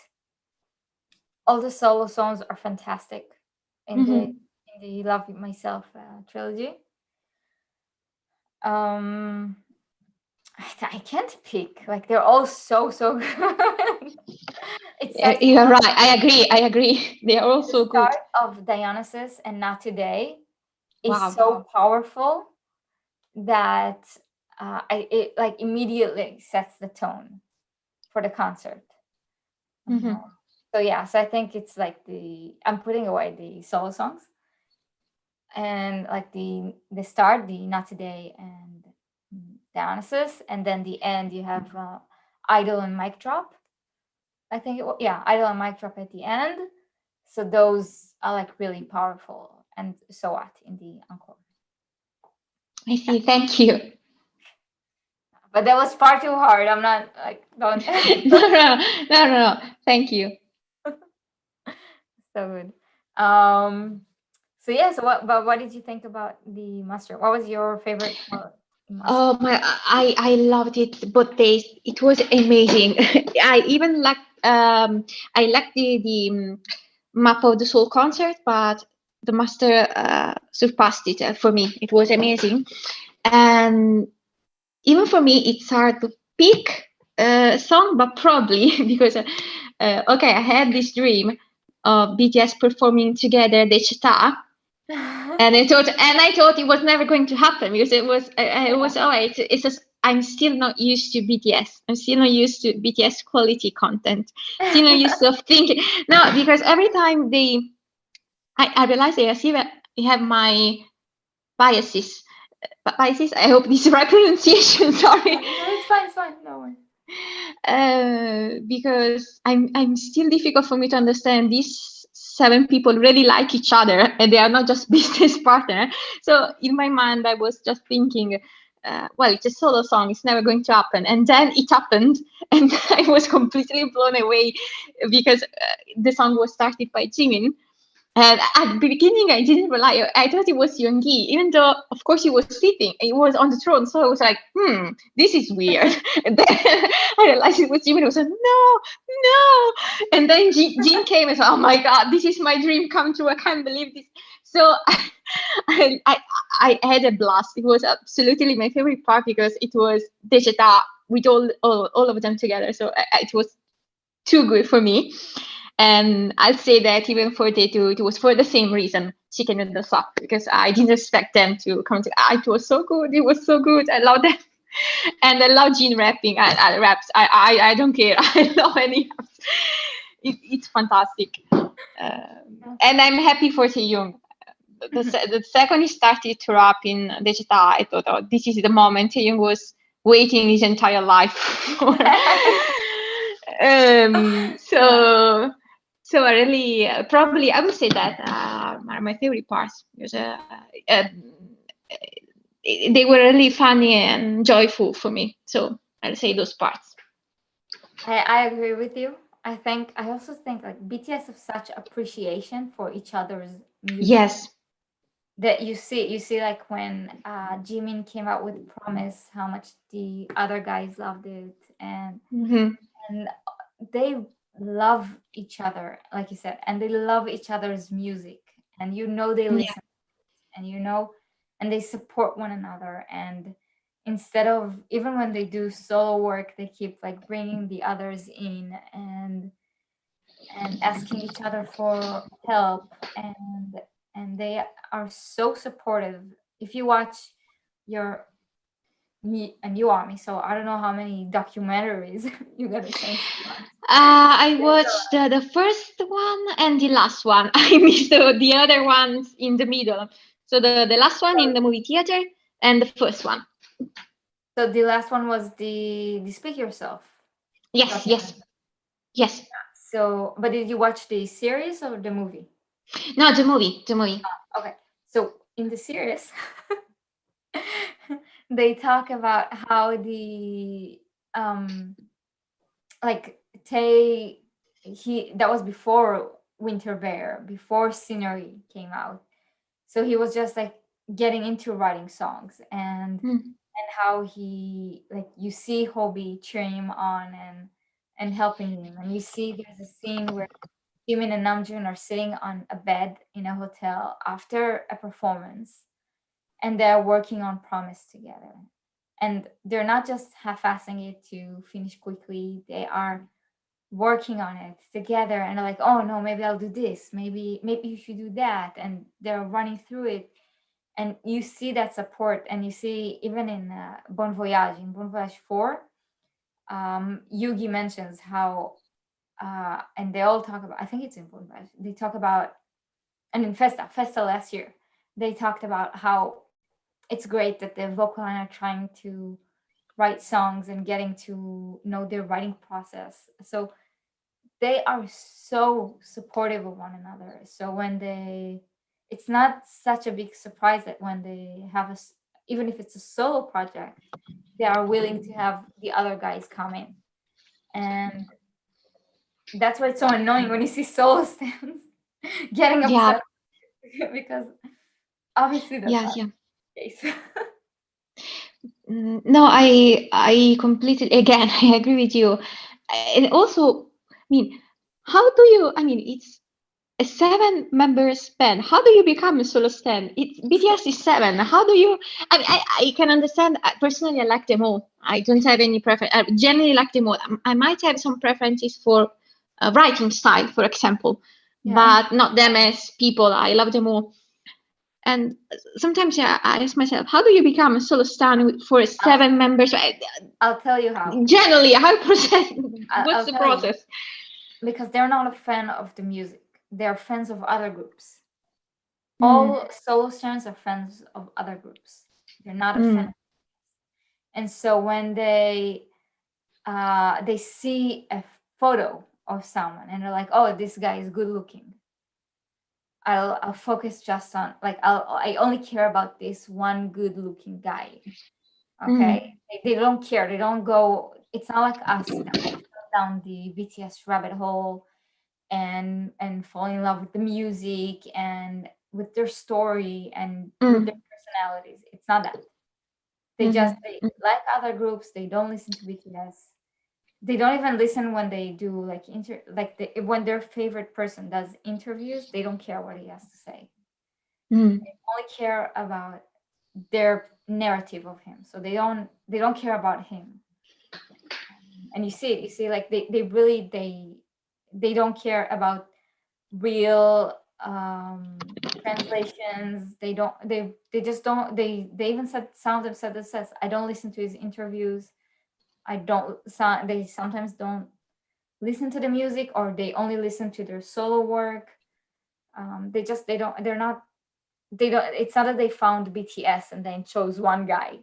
All the solo songs are fantastic in the "Love Myself" trilogy. I can't pick. Like they're all so good. you're right. I agree. They are all so good. The start of Dionysus and Not Today is Wow. so powerful that it like immediately sets the tone for the concert. So yeah, so I think it's like I'm putting away the solo songs, and like the start, the Not Today and Dionysus, and then the end you have Idol and Mic Drop. I think Idol and Mic Drop at the end. So those are like really powerful, and So What in the encore. I see. Thank you. But that was far too hard. I'm not like don't. No. Thank you. So good. So yeah. So what did you think about the master? What was your favorite part? Oh my! I loved it. Both days. It was amazing. I even liked the map of the soul concert, but the master surpassed it for me. It was amazing, and even for me, it's hard to pick a song, but probably because okay, I had this dream of BTS performing together Daechwita, and I thought it was never going to happen, because it was it's just I'm still not used to BTS. I'm still not used to BTS quality content. Still not used to thinking because every time I realize they have my biases. Biases. I hope this is the right pronunciation. Sorry. No, it's fine. No worries. Because I'm still difficult for me to understand these 7 people really like each other, and they are not just business partner. So in my mind, I was just thinking, well, it's a solo song, it's never going to happen. And then it happened, and I was completely blown away, because the song was started by Jimin. And at the beginning, I didn't realize. I thought it was Yoongi, even though, of course, he was sitting. He was on the throne, so I was like, this is weird. And then I realized it was Jimin. I was like, no. And then Jin came and said, oh my God, this is my dream come true. I can't believe this. So I had a blast. It was absolutely my favorite part, because it was Daechwita with all of them together. So it was too good for me. And I'll say that even for day 2, it was for the same reason, chicken noodle soup, because I didn't expect them to come to. It was so good. It was so good. I love them, and I love Jin rapping. I raps. I don't care. I love any raps. It's fantastic, and I'm happy for Taeyong. The second he started to rap in Daechwita, I thought, oh, this is the moment Taeyong was waiting his entire life for. So I really probably I would say that are my favorite parts, because they were really funny and joyful for me. So I'll say those parts. I agree with you. I also think like BTS have such appreciation for each other's music. Yes. That you see like when Jimin came out with Promise, how much the other guys loved it, and they love each other, like you said, and they love each other's music, and they listen, and they support one another, and instead of, even when they do solo work, they keep like bringing the others in and asking each other for help, and and they are so supportive. If you watch your a new army, so I don't know how many documentaries you got a chance to watch. I watched the first one and the last one. I missed the other ones in the middle. So the last one in the movie theater and the first one. So the last one was the Speak Yourself. Yes, yes. So, but did you watch the series or the movie? No, the movie. Okay. So in the series, they talk about how the like that was before Winter Bear, before Scenery came out. So he was just like getting into writing songs, and how he, like, you see Hobie cheering him on and helping him, and you see there's a scene where Jimin and Namjoon are sitting on a bed in a hotel after a performance, and they're working on Promise together. And they're not just half-assing it to finish quickly. They are working on it together, and they're like, oh no, maybe I'll do this. Maybe you should do that. And they're running through it. And you see that support, and you see even in Bon Voyage, in Bon Voyage 4, Yugi mentions how, and they all talk about, I think it's in Bon Voyage, they talk about, and in Festa last year, they talked about how it's great that the vocal line are trying to write songs and getting to know their writing process. So they are so supportive of one another. So when it's not such a big surprise that when they have even if it's a solo project, they are willing to have the other guys come in. And that's why it's so annoying when you see solo stands getting upset because obviously that's not the case. No, I completely, again, I agree with you. And also, I mean, how do you, I mean, it's a 7-member band. How do you become a solo stand? BTS is 7. How do you, I mean, I can understand. Personally, I like them all. I don't have any preference. I generally like them all. I might have some preferences for writing style, for example, but not them as people. I love them all. And sometimes, I ask myself, how do you become a solo stand for 7 members? I'll tell you how. Generally, how process? What's the process? Because they're not a fan of the music. They're fans of other groups. All solo stands are fans of other groups. They're not a fan. And so when they see a photo of someone and they're like, oh, this guy is good looking, I'll focus just on, like, I only care about this one good looking guy. Okay. They don't care. They don't go, it's not like us that go down the BTS rabbit hole and fall in love with the music and with their story and with their personalities. It's not that. They just, they like other groups. They don't listen to BTS. They don't even listen when they do when their favorite person does interviews. They don't care what he has to say. They only care about their narrative of him. So they don't care about him. And you see like they really don't care about real translations. They just don't. They even said, some of them said this, says, I don't listen to his interviews. They sometimes don't listen to the music, or they only listen to their solo work. It's not that they found BTS and then chose one guy.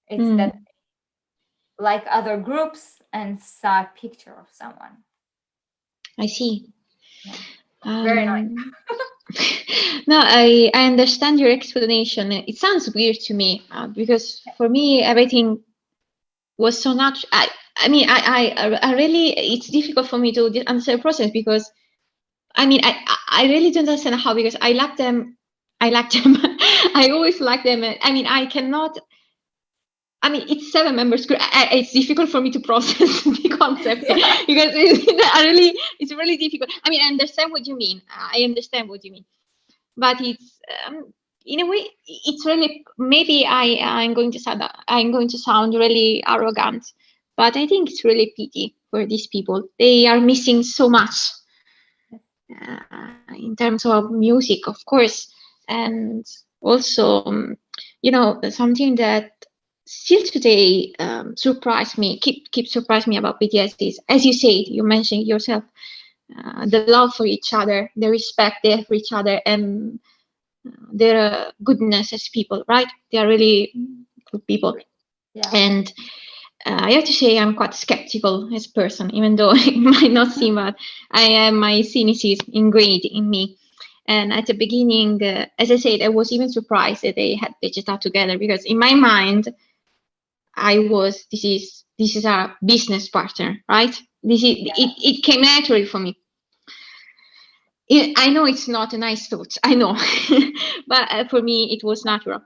It's that they like other groups and saw a picture of someone. I see. Yeah. Very annoying. No, I understand your explanation. It sounds weird to me because for me everything was so natural. I mean, I really, it's difficult for me to answer the process because I mean, I really don't understand how, because I like them. I always like them. I mean, it's 7 members. It's difficult for me to process the concept because it's really difficult. I mean, I understand what you mean. But it's in a way, it's really, maybe I'm going to sound really arrogant, but I think it's really pity for these people. They are missing so much in terms of music, of course. And also, something that still today surprised me, keep surprised me about BTS is, as you said, you mentioned yourself, the love for each other, the respect they have for each other, and their goodness as people, right? They are really good people. Yeah. And I have to say I'm quite skeptical as a person, even though it might not seem, but I have my cynicism ingrained in me. And at the beginning, as I said, I was even surprised that they had Vegeta together, because in my mind, this is a business partner, right? It came naturally for me. I know it's not a nice thought, I know, but for me it was natural,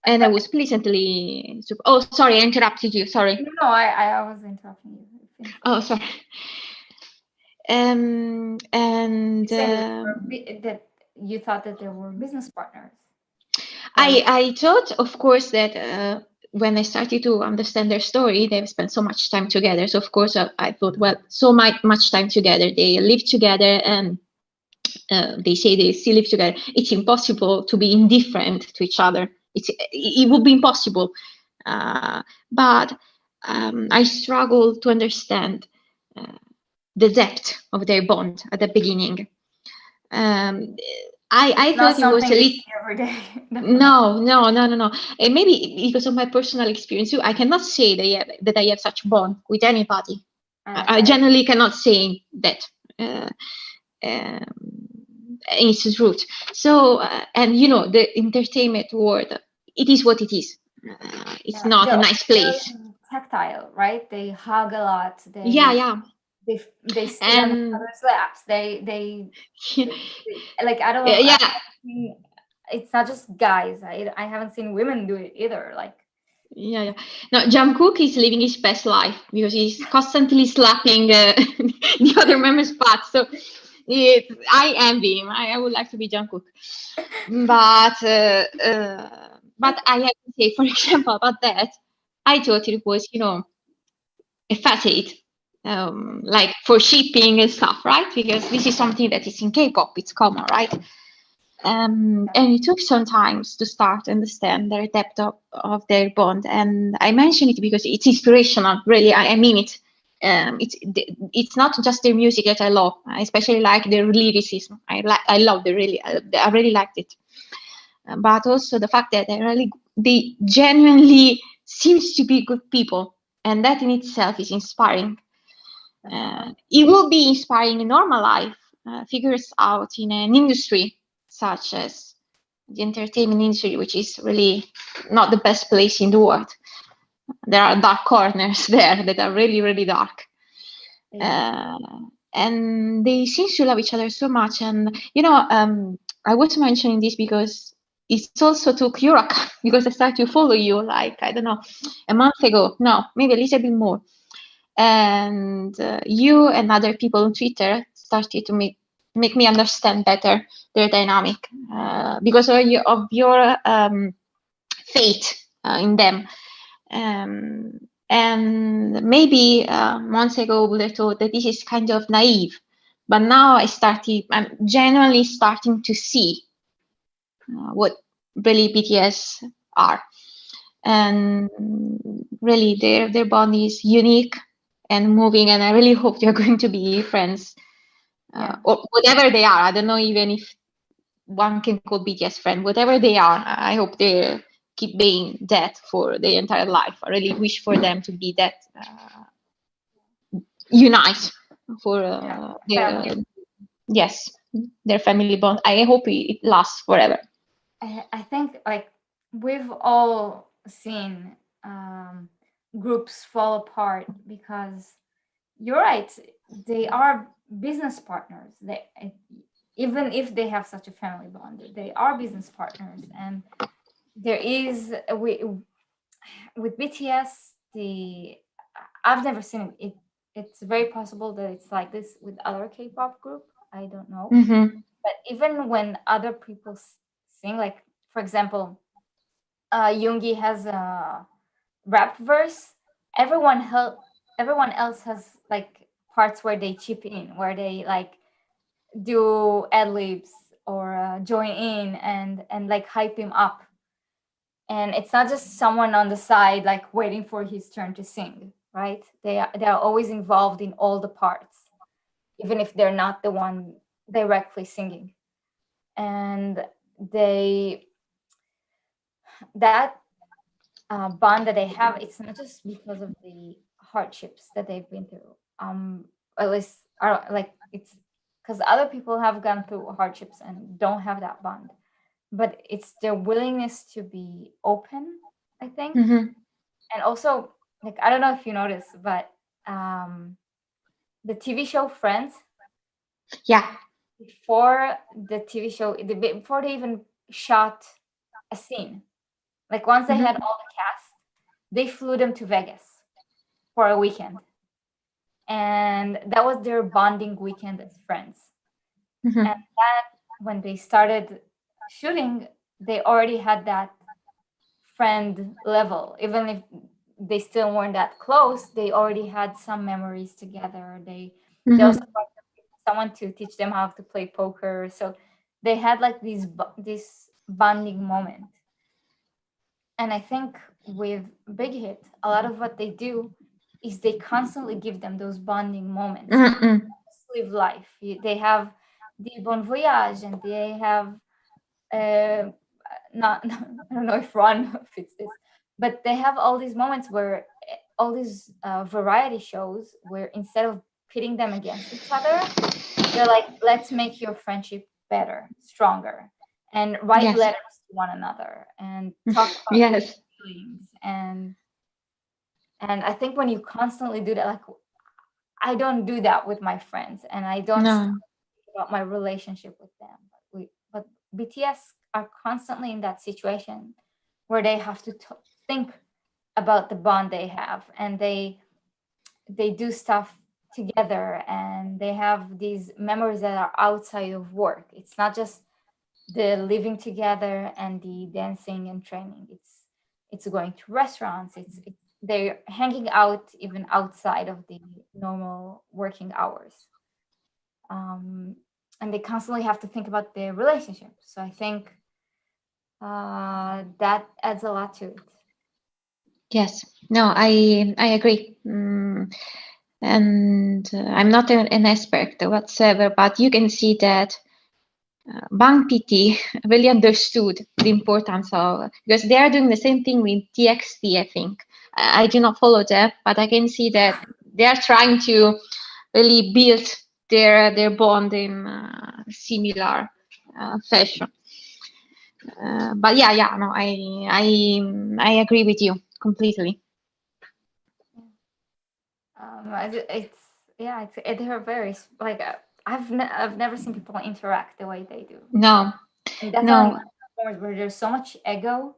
and I was pleasantly. Oh, sorry, I interrupted you. Sorry. No, I was interrupting you. Oh, sorry. And that you thought that they were business partners. I thought, of course, that when I started to understand their story, they've spent so much time together. So of course, I thought, well, so much time together. They live together, and they say they still live together. It's impossible to be indifferent to each other. It would be impossible. But I struggle to understand the depth of their bond at the beginning. I thought it was a little. Every day. No. And maybe because of my personal experience too, I cannot say that I have such bond with anybody. I generally cannot say that. It's the truth. So, and the entertainment world, it is what it is. It's not a nice place. Tactile, right? They hug a lot. Yeah. They sit on each other's laps. They like, I don't know. Yeah. It's not just guys. I haven't seen women do it either. Like. Yeah. No, Jungkook is living his best life because he's constantly slapping the other members' butts. So I envy him. I would like to be Jungkook. But I have to say, for example, about that, I thought it was, a facade, like for shipping and stuff, right? Because this is something that is in K-pop, it's common, right? And it took some time to start to understand the depth of their bond. And I mention it because it's inspirational, really. I mean it. It's not just their music that I love. I especially like their lyricism. I really liked it. But also the fact that they genuinely seems to be good people, and that in itself is inspiring. It will be inspiring in normal life, figures out in an industry such as the entertainment industry, which is really not the best place in the world. There are dark corners there that are really, really dark. And they seem to love each other so much. And, I was mentioning this because it's also took your account, because I started to follow you, like, I don't know, a month ago. No, maybe a little bit more. And you and other people on Twitter started to make me understand better their dynamic because of your faith in them. And maybe months ago we thought that this is kind of naive, but now I'm genuinely starting to see what really BTS are, and really their bond is unique and moving, and I really hope they're going to be friends, or whatever they are. I don't know even if one can call BTS friend. Whatever they are, I hope they keep being that for their entire life. I really wish for them to be that unite for their family bond. I hope it lasts forever. I think, like, we've all seen groups fall apart because you're right, they are business partners. Even if they have such a family bond, they are business partners. And there is with BTS, I've never seen it. It's very possible that it's like this with other K-pop group. I don't know. But even when other people sing, like, for example, Yoongi has a rap verse, everyone else has like parts where they chip in, where they like do ad libs join in and like hype him up. And it's not just someone on the side like waiting for his turn to sing, right? They are always involved in all the parts, even if they're not the one directly singing. And that bond that they have, it's not just because of the hardships that they've been through. At least I don't, like, it's because other people have gone through hardships and don't have that bond, but it's their willingness to be open, I think. And also, like, I don't know if you noticed, but the TV show Friends, before the TV show, before they even shot a scene, like once they had all the cast, they flew them to Vegas for a weekend. And that was their bonding weekend as friends. And that, when they started shooting, they already had that friend level. Even if they still weren't that close, they already had some memories together. They also wanted someone to teach them how to play poker. So they had like this bonding moment. And I think with Big Hit, a lot of what they do is they constantly give them those bonding moments. Live life. They have the Bon Voyage, and they have not I don't know if Ron fits this, but they have all these moments where all these variety shows where instead of pitting them against each other, they're like, let's make your friendship better, stronger, and write letters to one another and talk about feelings. And I think when you constantly do that, like, I don't do that with my friends, and I don't think about my relationship with them. But BTS are constantly in that situation where they have to think about the bond they have, and they do stuff together, and they have these memories that are outside of work. It's not just the living together and the dancing and training. It's going to restaurants. They're hanging out even outside of the normal working hours. And they constantly have to think about their relationship. So I think that adds a lot to it. Yes, no, I agree. And I'm not an expert whatsoever, but you can see that Bang PT really understood the importance of, because they are doing the same thing with TXT, I think. I do not follow them, but I can see that they are trying to really build their bond in similar fashion. But no, I agree with you completely. They're very like I've never seen people interact the way they do. No, and definitely where there's so much ego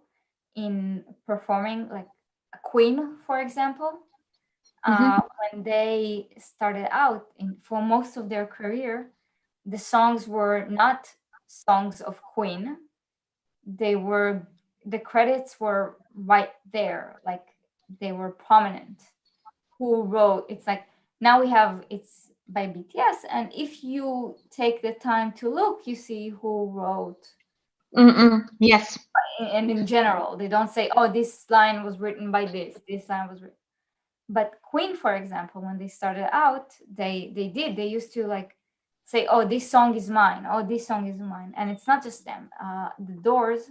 in performing, like a Queen, for example. When they started out, for most of their career, the songs were not songs of Queen. The credits were right there, like they were prominent. Who wrote? It's like now it's by BTS, and if you take the time to look, you see who wrote. Yes. And in general, they don't say, oh, this line was written by this line was written. But Queen, for example, when they started out, they used to like say, oh, this song is mine, oh, this song is mine. And it's not just them. The Doors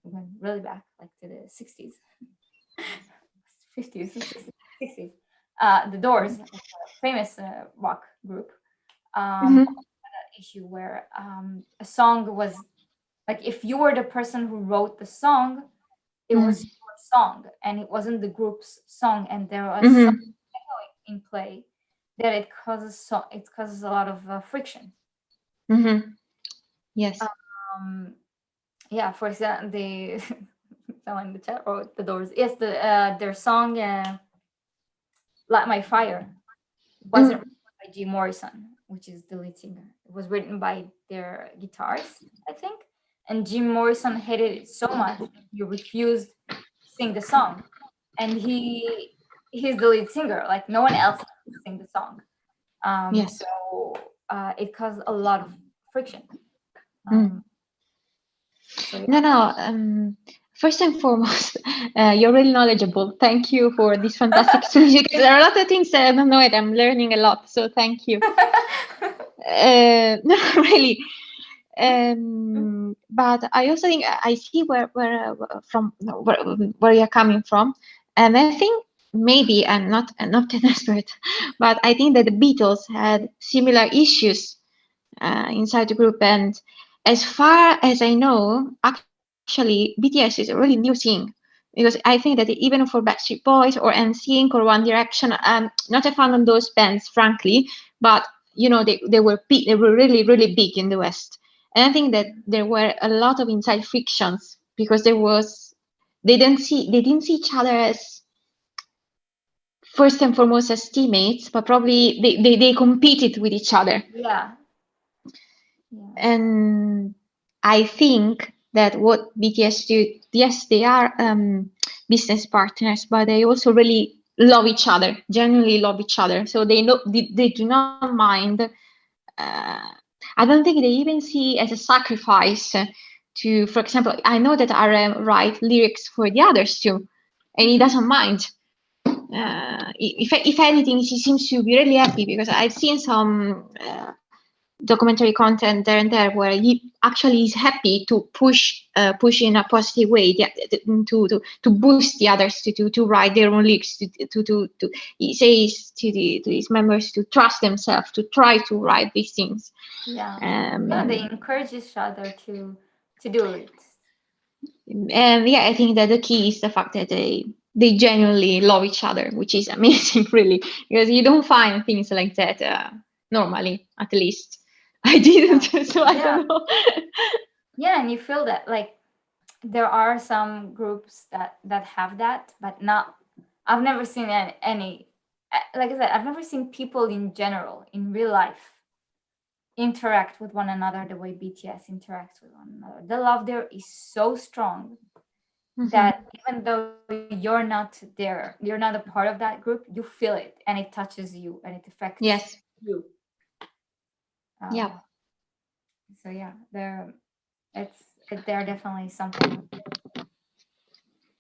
went really back, like to the 60s 50s 60s. The Doors, a famous rock group, had an issue where a song was like, if you were the person who wrote the song, it was your song and it wasn't the group's song, and there was something in play that it causes a lot of friction. Yes. For example, someone in the chat wrote the Doors. Yes, their song "Light My Fire" wasn't written by Jim Morrison, which is the lead singer. It was written by their guitarist, I think. And Jim Morrison hated it so much he refused to sing the song. And he's the lead singer. Like, no one else can sing the song. So it caused a lot of friction. So, yeah. No. First and foremost, you're really knowledgeable. Thank you for this fantastic solution. There are a lot of things that I don't know, and I'm learning a lot. So thank you. No, really. But I also think I see where you're coming from, and I think maybe I'm not an expert, but I think that the Beatles had similar issues inside the group, and as far as I know, actually BTS is a really new thing, because I think that even for Backstreet Boys or NSYNC or One Direction, I'm not a fan of those bands, frankly, but they were big, they were really big in the West. And I think that there were a lot of inside frictions because they didn't see each other as first and foremost as teammates, but probably they competed with each other. Yeah. And I think that what BTS do, yes, they are business partners, but they also really love each other, genuinely love each other. So they do not mind. I don't think they even see as a sacrifice to, for example, I know that RM write lyrics for the others too, and he doesn't mind. If anything, he seems to be really happy, because I've seen some documentary content there and there where he actually is happy to push in a positive way, to boost the others to write their own lyrics, to he says to his members to trust themselves, to try to write these things. They encourage each other to do it. And yeah, I think that the key is the fact that they genuinely love each other, which is amazing, really, because you don't find things like that normally, at least. I didn't, so I don't know. Yeah, and you feel that, like, there are some groups that have that, but not. I've never seen any. Like I said, I've never seen people in general, in real life, interact with one another the way BTS interacts with one another. The love there is so strong that even though you're not there, you're not a part of that group, you feel it, and it touches you, and it affects you. Yeah. So yeah, they're definitely something.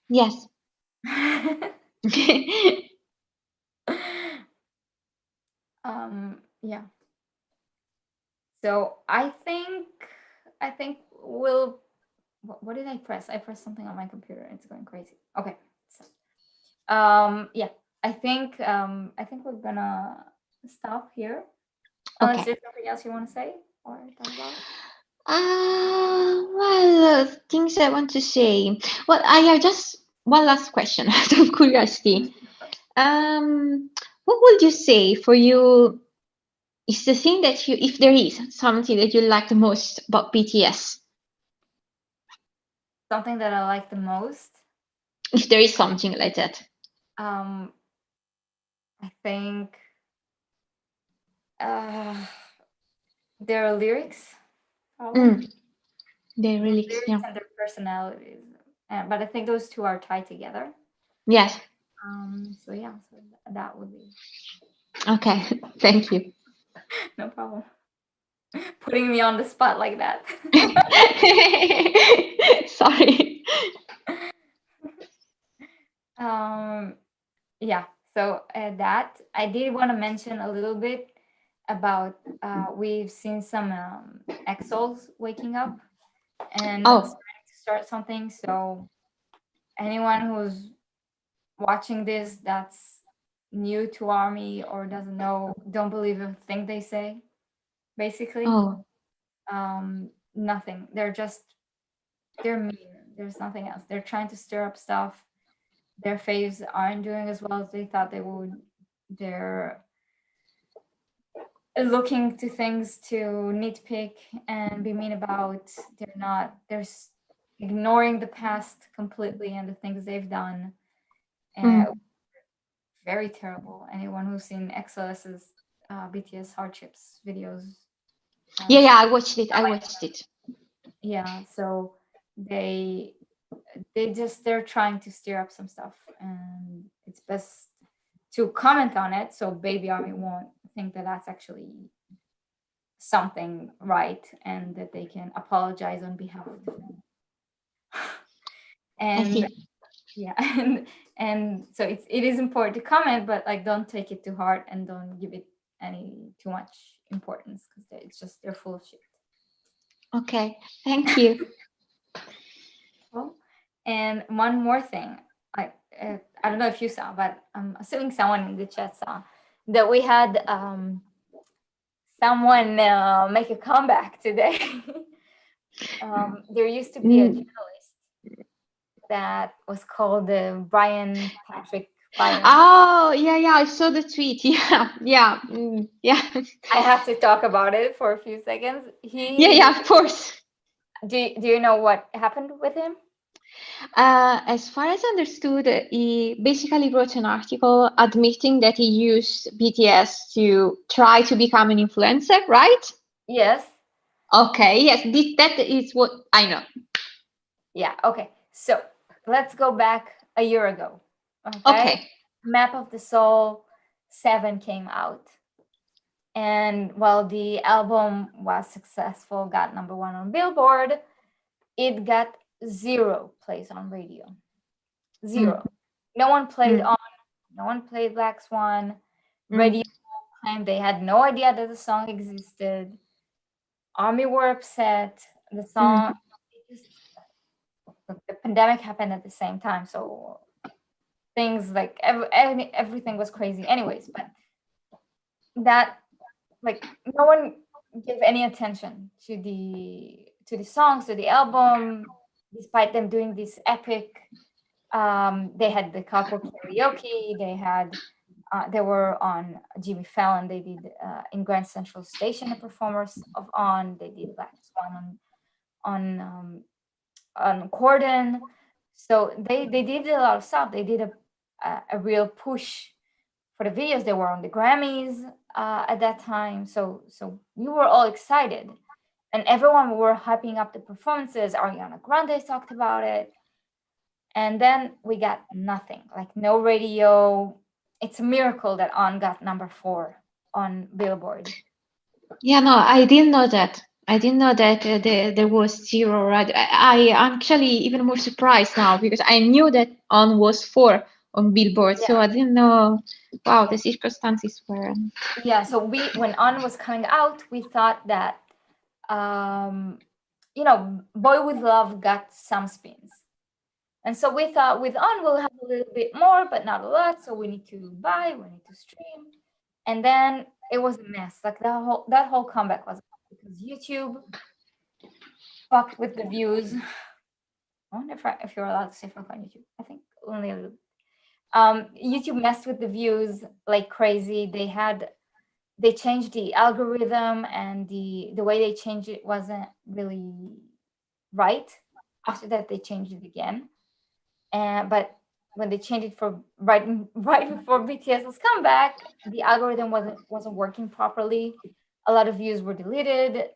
Yes. Yeah. So I think we'll. What did I press? I pressed something on my computer. It's going crazy. Okay. So, yeah. I think we're gonna stop here. Unless there's something else you want to say or talk about. Well, things I want to say. Well, I have just one last question out of curiosity. What would you say for you is the thing that if there is something that you like the most about BTS? Something that I like the most? If there is something like that. I think their lyrics. Their lyrics, yeah. And their personalities. But I think those two are tied together. Yes. So yeah, so that would be. Okay, thank you. No problem. Putting me on the spot like that. Sorry. Yeah, so that I did want to mention a little bit about we've seen some EXOs waking up and starting to start something. So anyone who's watching this that's new to ARMY or doesn't know, don't believe everything they say, basically. Nothing. They're mean. There's nothing else. They're trying to stir up stuff. Their faves aren't doing as well as they thought they would. They're looking to things to nitpick and be mean about. They're ignoring the past completely and the things they've done. And very terrible. Anyone who's seen EXO's BTS hardships videos. Yeah, I watched it. Yeah, so they're trying to stir up some stuff, and it's best to comment on it so baby ARMY won't think that that's actually something right and that they can apologize on behalf of the family. And yeah, and so it is important to comment, but like don't take it to heart and don't give it any too much importance, because it's just they're full of shit. Okay, thank you. Well, and one more thing, I don't know if you saw, but I'm assuming someone in the chat saw that we had someone make a comeback today. There used to be a journalist that was called Brian Patrick Byron. Oh, yeah, I saw the tweet. Yeah. I have to talk about it for a few seconds. Yeah, of course. Do you know what happened with him? As far as understood, he basically wrote an article admitting that he used BTS to try to become an influencer, right? Yes. Okay, yes, that is what I know. Yeah, okay. So let's go back a year ago. Okay. Map of the Soul 7 came out. And while the album was successful, got number 1 on Billboard, it got 0 plays on radio. 0. No one played On. No one played Black Swan. Radio claimed they had no idea that the song existed. ARMY were upset. The song, the pandemic happened at the same time, so things like everything was crazy. Anyways, but that, like, no one gave any attention to the songs, to the album, despite them doing this epic. They had the carpool karaoke. They were on Jimmy Fallon. They did in Grand Central Station the performers of On. They did Black Swan on Corden. So they did a lot of stuff. They did a real push for the videos. They were on the Grammys at that time. So we were all excited, and everyone were hyping up the performances. Ariana Grande talked about it, and then we got nothing. Like no radio. It's a miracle that On got number 4 on Billboard. Yeah, no, I didn't know that. I didn't know that there was 0. Right? I'm actually even more surprised now because I knew that On was 4 on Billboard, so I didn't know. Wow, the circumstances were. Yeah, so when On was coming out, we thought that, Boy With Love got some spins. And so we thought with On we'll have a little bit more, but not a lot. So we need to buy, we need to stream. And then it was a mess. Like that whole comeback was because YouTube fucked with the views. I wonder if you're allowed to say fuck on YouTube. I think only a little. YouTube messed with the views like crazy. They changed the algorithm, and the way they changed it wasn't really right. After that, they changed it again. But when they changed it for right before BTS's comeback, the algorithm wasn't working properly. A lot of views were deleted.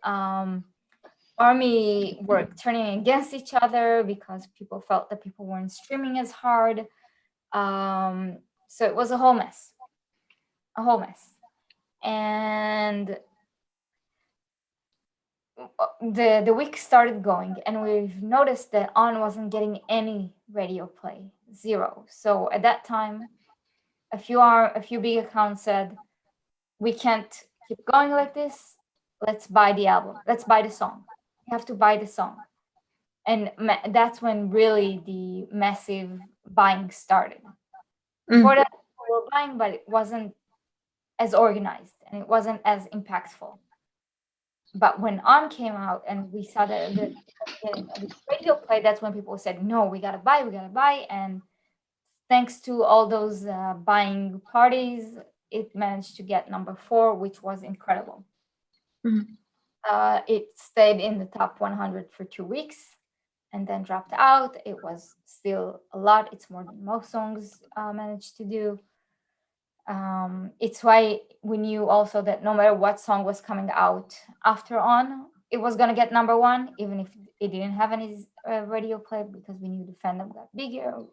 ARMY were turning against each other because people felt that people weren't streaming as hard. So it was a whole mess. And the week started going, and we've noticed that On wasn't getting any radio play, 0. So at that time, a few big accounts said, we can't keep going like this. Let's buy the album. Let's buy the song. You have to buy the song. And that's when really the massive buying started. Before that, we were buying, but it wasn't as organized and it wasn't as impactful. But when On came out and we saw the radio play, that's when people said, no, we gotta buy. And thanks to all those buying parties, it managed to get number 4, which was incredible. It stayed in the top 100 for 2 weeks and then dropped out. It was still a lot. It's more than most songs managed to do. It's why we knew also that no matter what song was coming out after On, it was going to get number 1, even if it didn't have any radio play, because we knew the fandom got bigger.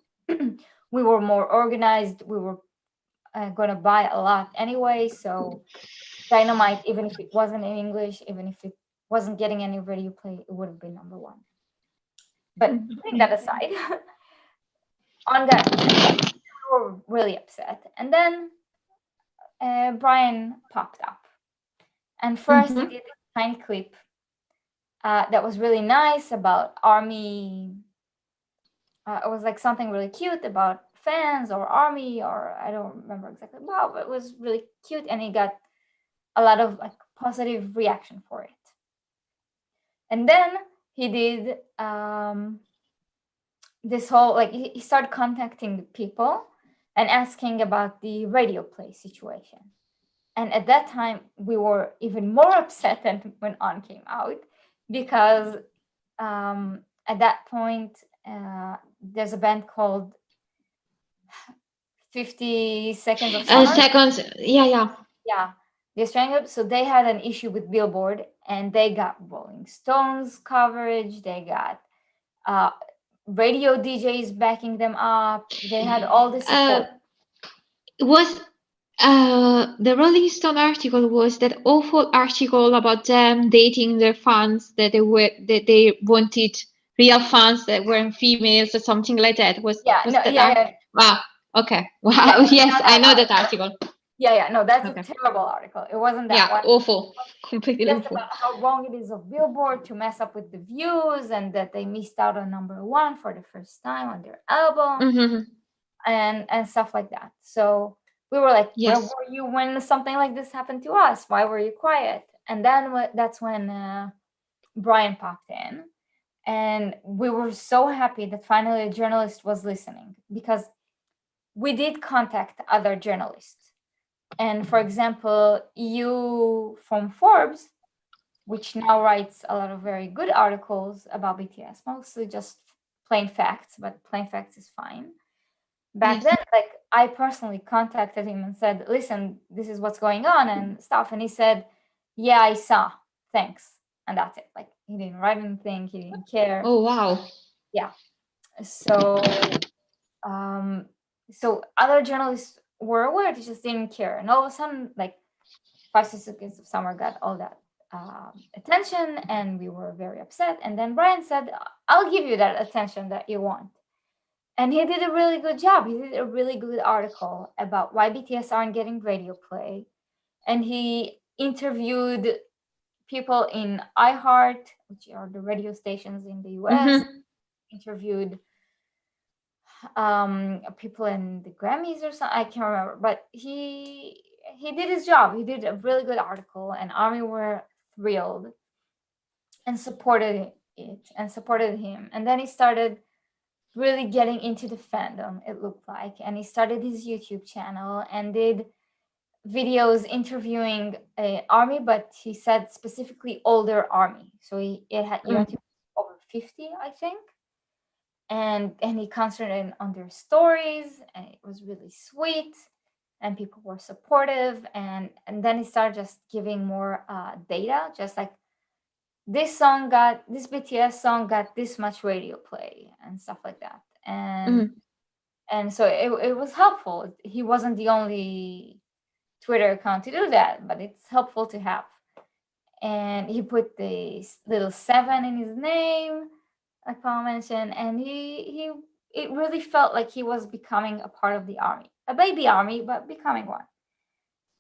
We were more organized. We were going to buy a lot anyway. So Dynamite, even if it wasn't in English, even if it wasn't getting any radio play, it would have been number one. But putting that aside, on that, we were really upset. And then Brian popped up. And first he did a tiny clip that was really nice about ARMY. It was like something really cute about fans or ARMY, or I don't remember exactly. Wow, it was really cute, and he got a lot of like positive reaction for it. And then he did this whole, like, he started contacting the people and asking about the radio play situation. And at that time, we were even more upset than when On came out, because at that point, there's a band called 50 Seconds of Summer. Seconds, yeah. The Australian group. So they had an issue with Billboard, and they got Rolling Stones coverage. They got radio DJs backing them up. They had all this support. The Rolling Stone article was that awful article about them dating their fans, that they wanted real fans that weren't females or something like that. Wow. Okay. Wow. Yes, I know that article. No, that's a terrible article. It wasn't that one. Awful. Completely just awful. About how wrong it is of Billboard to mess up with the views, and that they missed out on number one for the first time on their album, and stuff like that. So we were like, where were you when something like this happened to us? Why were you quiet? And then that's when Brian popped in, and we were so happy that finally a journalist was listening, because we did contact other journalists. And for example, you from Forbes, which now writes a lot of very good articles about BTS, mostly just plain facts, but plain facts is fine. Back then, like, I personally contacted him and said, listen, this is what's going on and stuff. And he said, yeah, I saw, thanks. And that's it. Like, he didn't write anything, he didn't care. Oh, wow. Yeah. So other journalists were aware, they just didn't care. And all of a sudden, like, 5 Seconds of Summer got all that attention, and we were very upset. And then Brian said, I'll give you that attention that you want. And he did a really good job. He did a really good article about why BTS aren't getting radio play. And he interviewed people in iHeart, which are the radio stations in the US, interviewed people in the Grammys or something, I can't remember, but he did his job. He did a really good article, and ARMY were thrilled and supported it and supported him. And then he started really getting into the fandom, it looked like, and he started his YouTube channel and did videos interviewing ARMY, but he said specifically older ARMY. So you had to be over 50, I think. And he concentrated on their stories, and it was really sweet, and people were supportive. And then he started just giving more data, just like this BTS song got this much radio play and stuff like that. And so it was helpful. He wasn't the only Twitter account to do that, but it's helpful to have. And he put this little 7 in his name, like Paul mentioned, and it really felt like he was becoming a part of the ARMY, a baby ARMY, but becoming one.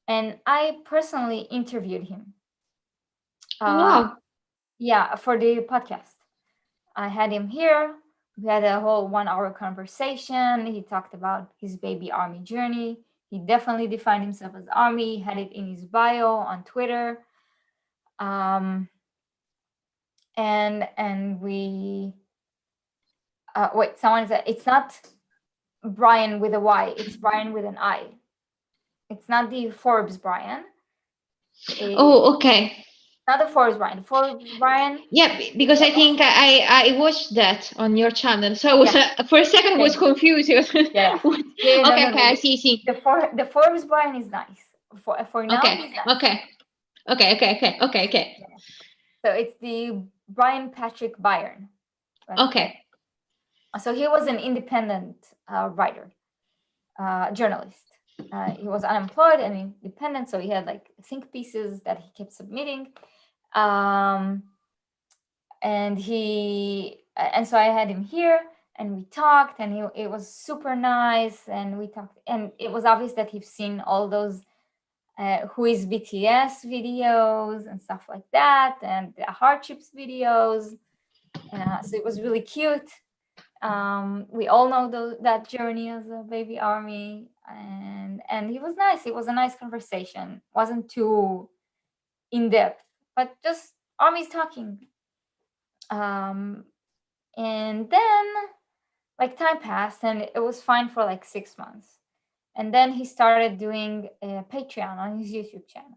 And I personally interviewed him. Wow. Yeah, for the podcast. I had him here. We had a whole 1-hour conversation. He talked about his baby ARMY journey. He definitely defined himself as ARMY, had it in his bio on Twitter. And we someone said it's not Brian with a Y, it's Brian with an I. It's not the Forbes Brian. Okay. Not the Forbes Brian. The Forbes Brian. Yeah, because I think I watched that on your channel, so I was for a second was confused. Yeah. Okay, I see. The Forbes Brian is nice. For now. Okay. He's nice. Okay. So it's the Brian Patrick Byron. Okay. So he was an independent writer, journalist. he was unemployed and independent, so he had like think pieces that he kept submitting. And so I had him here, and we talked, and it was super nice, and we talked, and it was obvious that he's seen all those Who is BTS videos and stuff like that, and the hardships videos. So it was really cute. We all know that journey as a baby ARMY, and he was nice. It was a nice conversation. Wasn't too in depth, but just ARMY's talking. And then like time passed, and it was fine for like 6 months. And then he started doing a Patreon on his YouTube channel.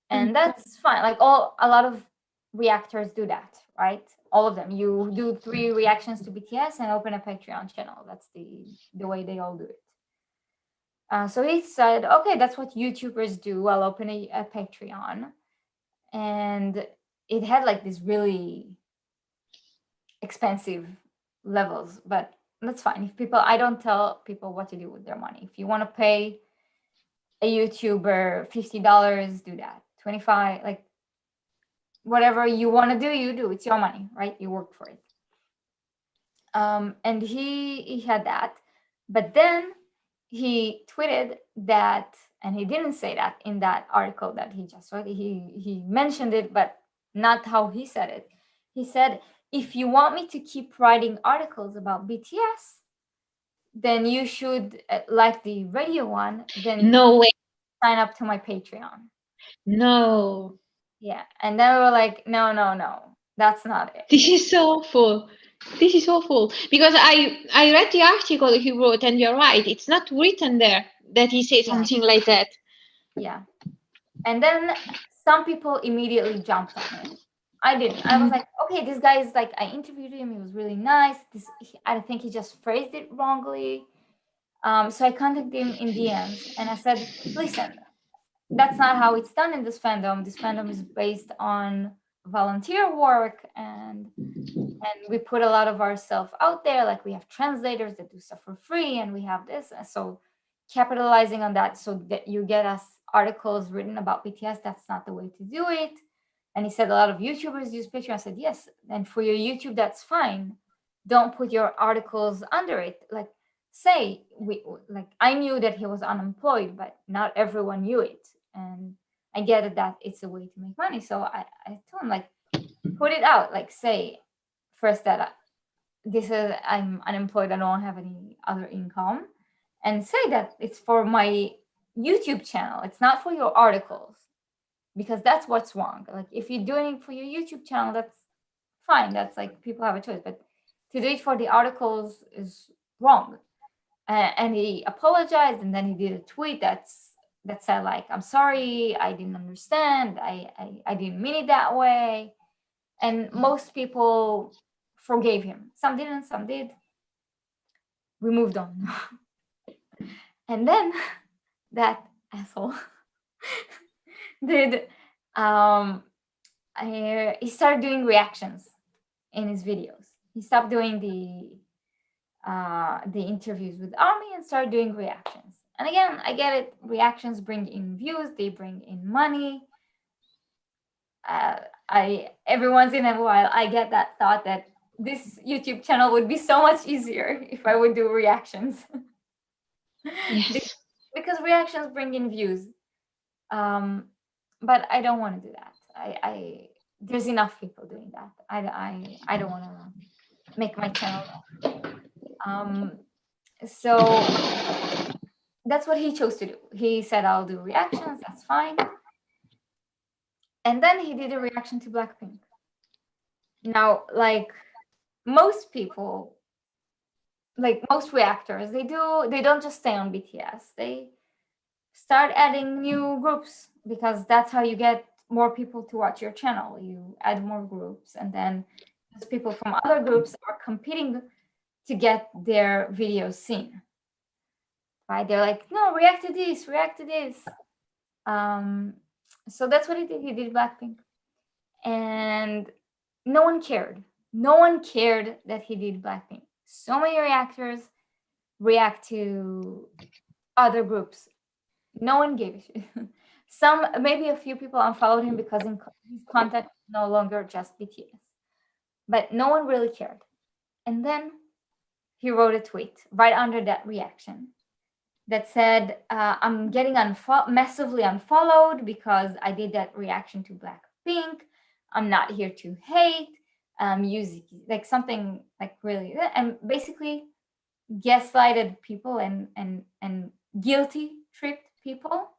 And that's fine. Like a lot of reactors do that, right? All of them. You do 3 reactions to BTS and open a Patreon channel. That's the way they all do it. So he said, okay, that's what YouTubers do. I'll open a Patreon. And it had like this really expensive levels, but that's fine. I don't tell people what to do with their money. If you want to pay a YouTuber $50, do that. 25, like whatever you want to do, you do. It's your money, right? You work for it. And he had that, but then he tweeted that, and he didn't say that in that article that he just read. He mentioned it, but not how he said it. He said, if you want me to keep writing articles about BTS, then you should like the radio one. Then no way. Sign up to my Patreon. No. Yeah, and then we were like, no, that's not it. This is so awful. This is awful, because I read the article he wrote, and you're right. It's not written there that he said something like that. Yeah, and then some people immediately jumped on it. I didn't. I was like, okay, this guy is like, I interviewed him. He was really nice. I think he just phrased it wrongly. So I contacted him in DMs, and I said, listen, that's not how it's done in this fandom. This fandom is based on volunteer work, and we put a lot of ourselves out there. Like we have translators that do stuff for free, and we have this. And so capitalizing on that so that you get us articles written about BTS, that's not the way to do it. And he said a lot of YouTubers use Patreon. I said, yes. And for your YouTube, that's fine. Don't put your articles under it. Like say, I knew that he was unemployed, but not everyone knew it. And I get it that it's a way to make money. So I told him, like, put it out. Like say first that I'm unemployed. I don't have any other income. And say that it's for my YouTube channel. It's not for your articles. Because that's what's wrong. Like if you're doing it for your YouTube channel, that's fine. That's like people have a choice. But to do it for the articles is wrong. And he apologized, and then he did a tweet that said like, I'm sorry, I didn't understand. I didn't mean it that way. And most people forgave him. Some didn't, some did. We moved on. And then that asshole did he started doing reactions in his videos. He stopped doing the interviews with ARMY and started doing reactions. And again, I get it. Reactions bring in views. They bring in money. Every once in a while, I get that thought that this YouTube channel would be so much easier if I would do reactions. Yes. Because reactions bring in views. But I don't want to do that. There's enough people doing that. I don't want to make my channel. So that's what he chose to do. He said, I'll do reactions. That's fine. And then he did a reaction to Blackpink. Now, like most people, like most reactors, they don't just stay on BTS. They start adding new groups, because that's how you get more people to watch your channel. You add more groups, and then those people from other groups are competing to get their videos seen. Right? They're like, no, react to this, react to this. So that's what he did. He did Blackpink. And no one cared. No one cared that he did Blackpink. So many reactors react to other groups No one gave a shit. Maybe a few people unfollowed him because his content no longer just BTS, but no one really cared. And then he wrote a tweet right under that reaction that said, I'm getting massively unfollowed because I did that reaction to Blackpink. I'm not here to hate. Music, like something like really, and basically gaslighted people and guilty tripped people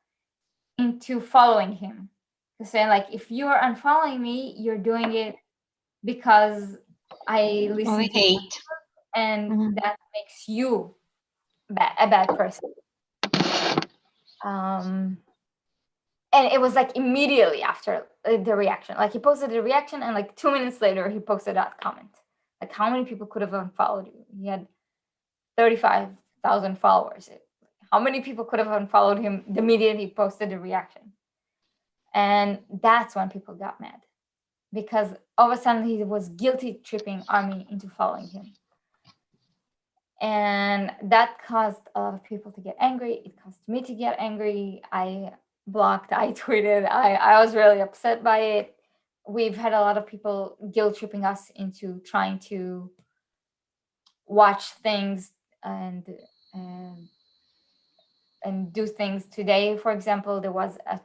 into following him. Saying like, if you are unfollowing me, you're doing it because I listen to you, and that makes you a bad person. And it was like immediately after the reaction, like he posted the reaction and like 2 minutes later he posted that comment. Like, how many people could have unfollowed you? He had 35,000 followers. How many people could have unfollowed him the minute he posted the reaction? And that's when people got mad, because all of a sudden he was guilty tripping ARMY into following him. And that caused a lot of people to get angry. It caused me to get angry. I blocked, I tweeted, I was really upset by it. We've had a lot of people guilt tripping us into trying to watch things and do things today. For example, there was a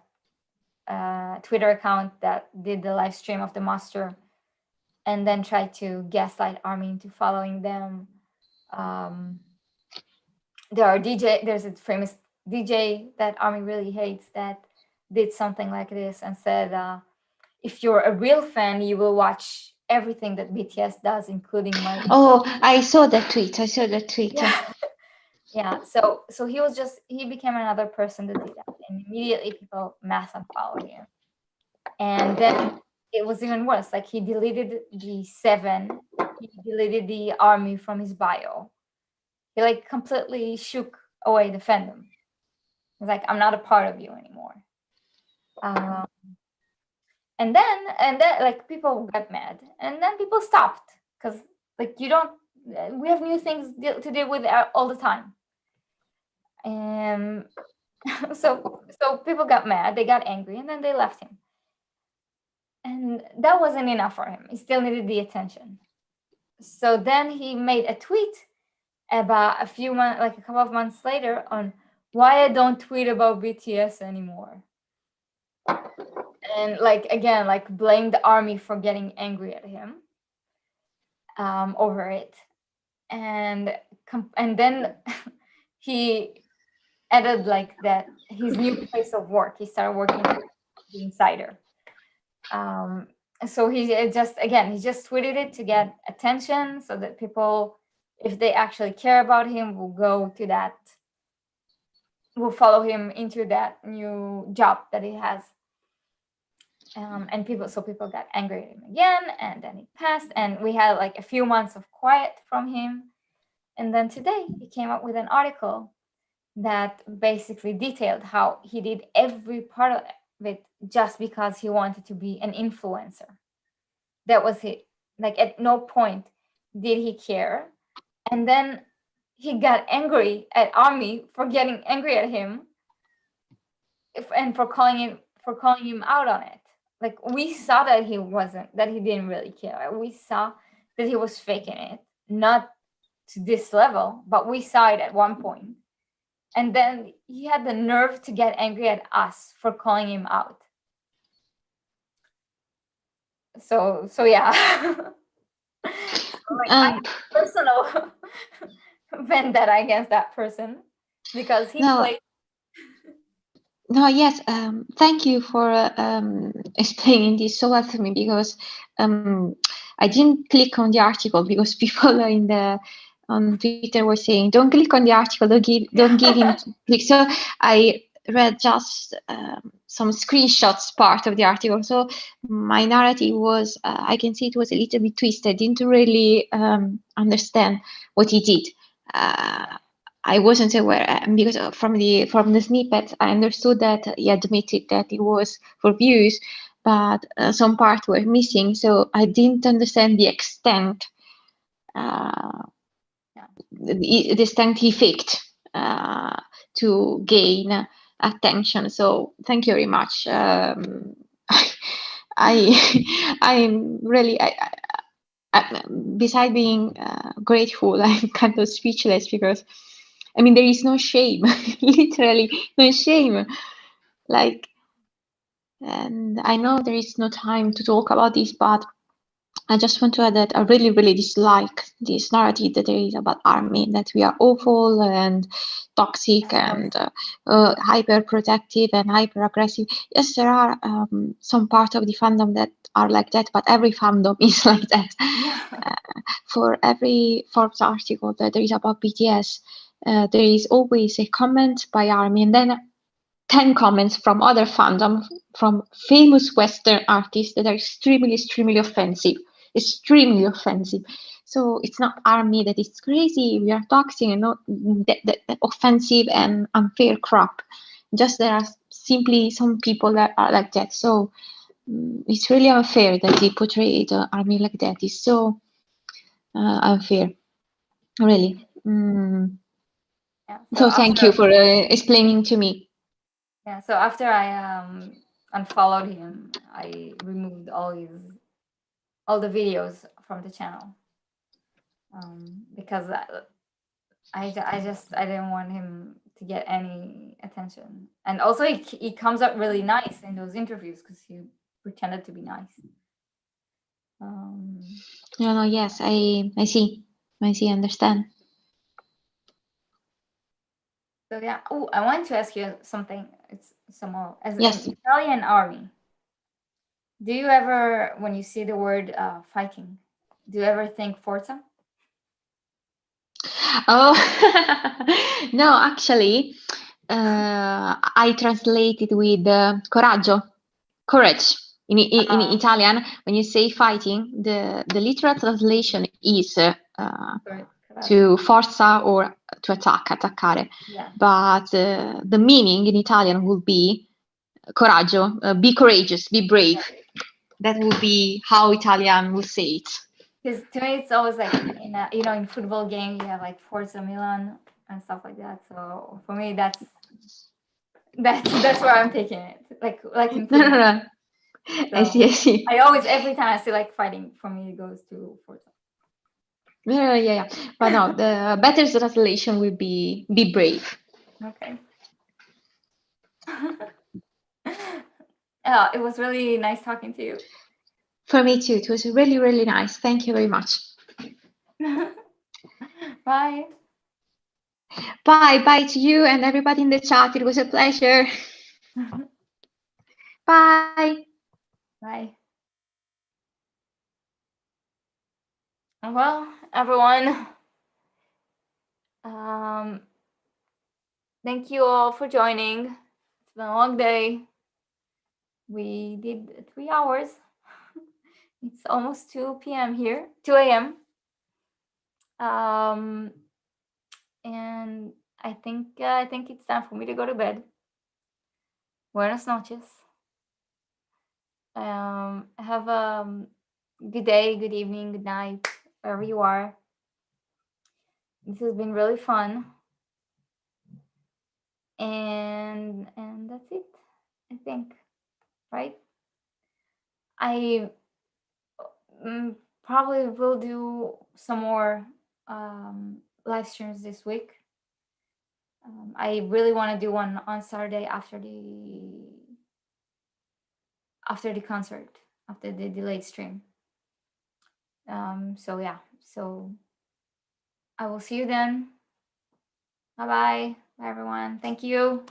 Twitter account that did the live stream of the muster and then tried to gaslight ARMY into following them. There's a famous DJ that ARMY really hates that did something like this and said, if you're a real fan, you will watch everything that BTS does, including my. Oh, I saw that tweet. Yeah. So he became another person that did that, and immediately people mass unfollowed him. And then it was even worse. Like, he deleted the 7, he deleted the ARMY from his bio. He like completely shook away the fandom. He's like, I'm not a part of you anymore. And then like people got mad, and then people stopped, because like we have new things to deal with all the time. So people got mad, they got angry, and then they left him. And that wasn't enough for him. He still needed the attention. So then he made a tweet about a couple of months later, on why I don't tweet about BTS anymore. And like, again, like blamed the ARMY for getting angry at him over it. And then he added like that his new place of work. He started working at the Insider. So he just tweeted it to get attention, so that people, if they actually care about him, will follow him into that new job that he has. And people got angry at him again, and then it passed, and we had like a few months of quiet from him. And then today he came up with an article that basically detailed how he did every part of it just because he wanted to be an influencer. That was it. Like, at no point did he care. And then he got angry at ARMY for getting angry at him, and for calling him out on it. Like, we saw that he didn't really care. We saw that he was faking it, not to this level, but we saw it at one point. And then he had the nerve to get angry at us for calling him out. So yeah. I have personal vendetta against that person, because he played. No, yes. Thank you for explaining this so well to me, because I didn't click on the article because people on Twitter were saying, "Don't click on the article. Don't give him click." So I read just some screenshots part of the article. So my narrative was, I can see it was a little bit twisted. Didn't really understand what he did. I wasn't aware, because from the snippet, I understood that he admitted that it was for views, but some parts were missing. So I didn't understand the extent. The extent he faked to gain attention. So thank you very much. I'm really, beside being grateful, I'm kind of speechless because, I mean, there is no shame, literally no shame. Like, and I know there is no time to talk about this, but I just want to add that I really, really dislike this narrative that there is about ARMY, that we are awful and toxic and hyper protective and hyper aggressive. Yes, there are some part of the fandom that are like that, but every fandom is like that. For every Forbes article that there is about BTS, there is always a comment by ARMY and then 10 comments from other fandom, from famous Western artists that are extremely, extremely offensive. Extremely offensive. So it's not ARMY that is crazy, we are toxic and not that offensive and unfair crap. Just there are simply some people that are like that. So it's really unfair that they portrayed ARMY like that. It's so unfair, really. Yeah, so thank you for explaining to me. Yeah, so after I unfollowed him, I removed all the videos from the channel because I didn't want him to get any attention. And also he comes up really nice in those interviews because he pretended to be nice. Yes, I see, understand. So yeah. Oh, I wanted to ask you something. It's somehow as yes. an Italian army. Do you ever, when you see the word fighting, do you ever think Forza? Oh no, actually, I translated with coraggio, courage. In Italian, when you say fighting, the literal translation is to forza or to attaccare. Yeah. But the meaning in Italian would be coraggio, be courageous, be brave. That would be how Italian would say it. Because to me, it's always like in football games you have like Forza Milan and stuff like that. So for me, that's where I'm taking it. Like in football. No. So I see. I always, every time I see like fighting, for me it goes to Forza. Yeah. But no, the better translation will be brave. Okay. It was really nice talking to you. For me too. It was really, really nice. Thank you very much. Bye. Bye to you and everybody in the chat. It was a pleasure. Bye. Bye. Well, everyone, thank you all for joining. It's been a long day. We did 3 hours. It's almost 2 p.m. here, 2 a.m. And I think it's time for me to go to bed. Buenas noches. Have a good day, good evening, good night, wherever you are. This has been really fun. And that's it, I think, right? I probably will do some more live streams this week. I really want to do one on Saturday after the concert, after the delayed stream. So yeah, so I will see you then. Bye everyone. Thank you.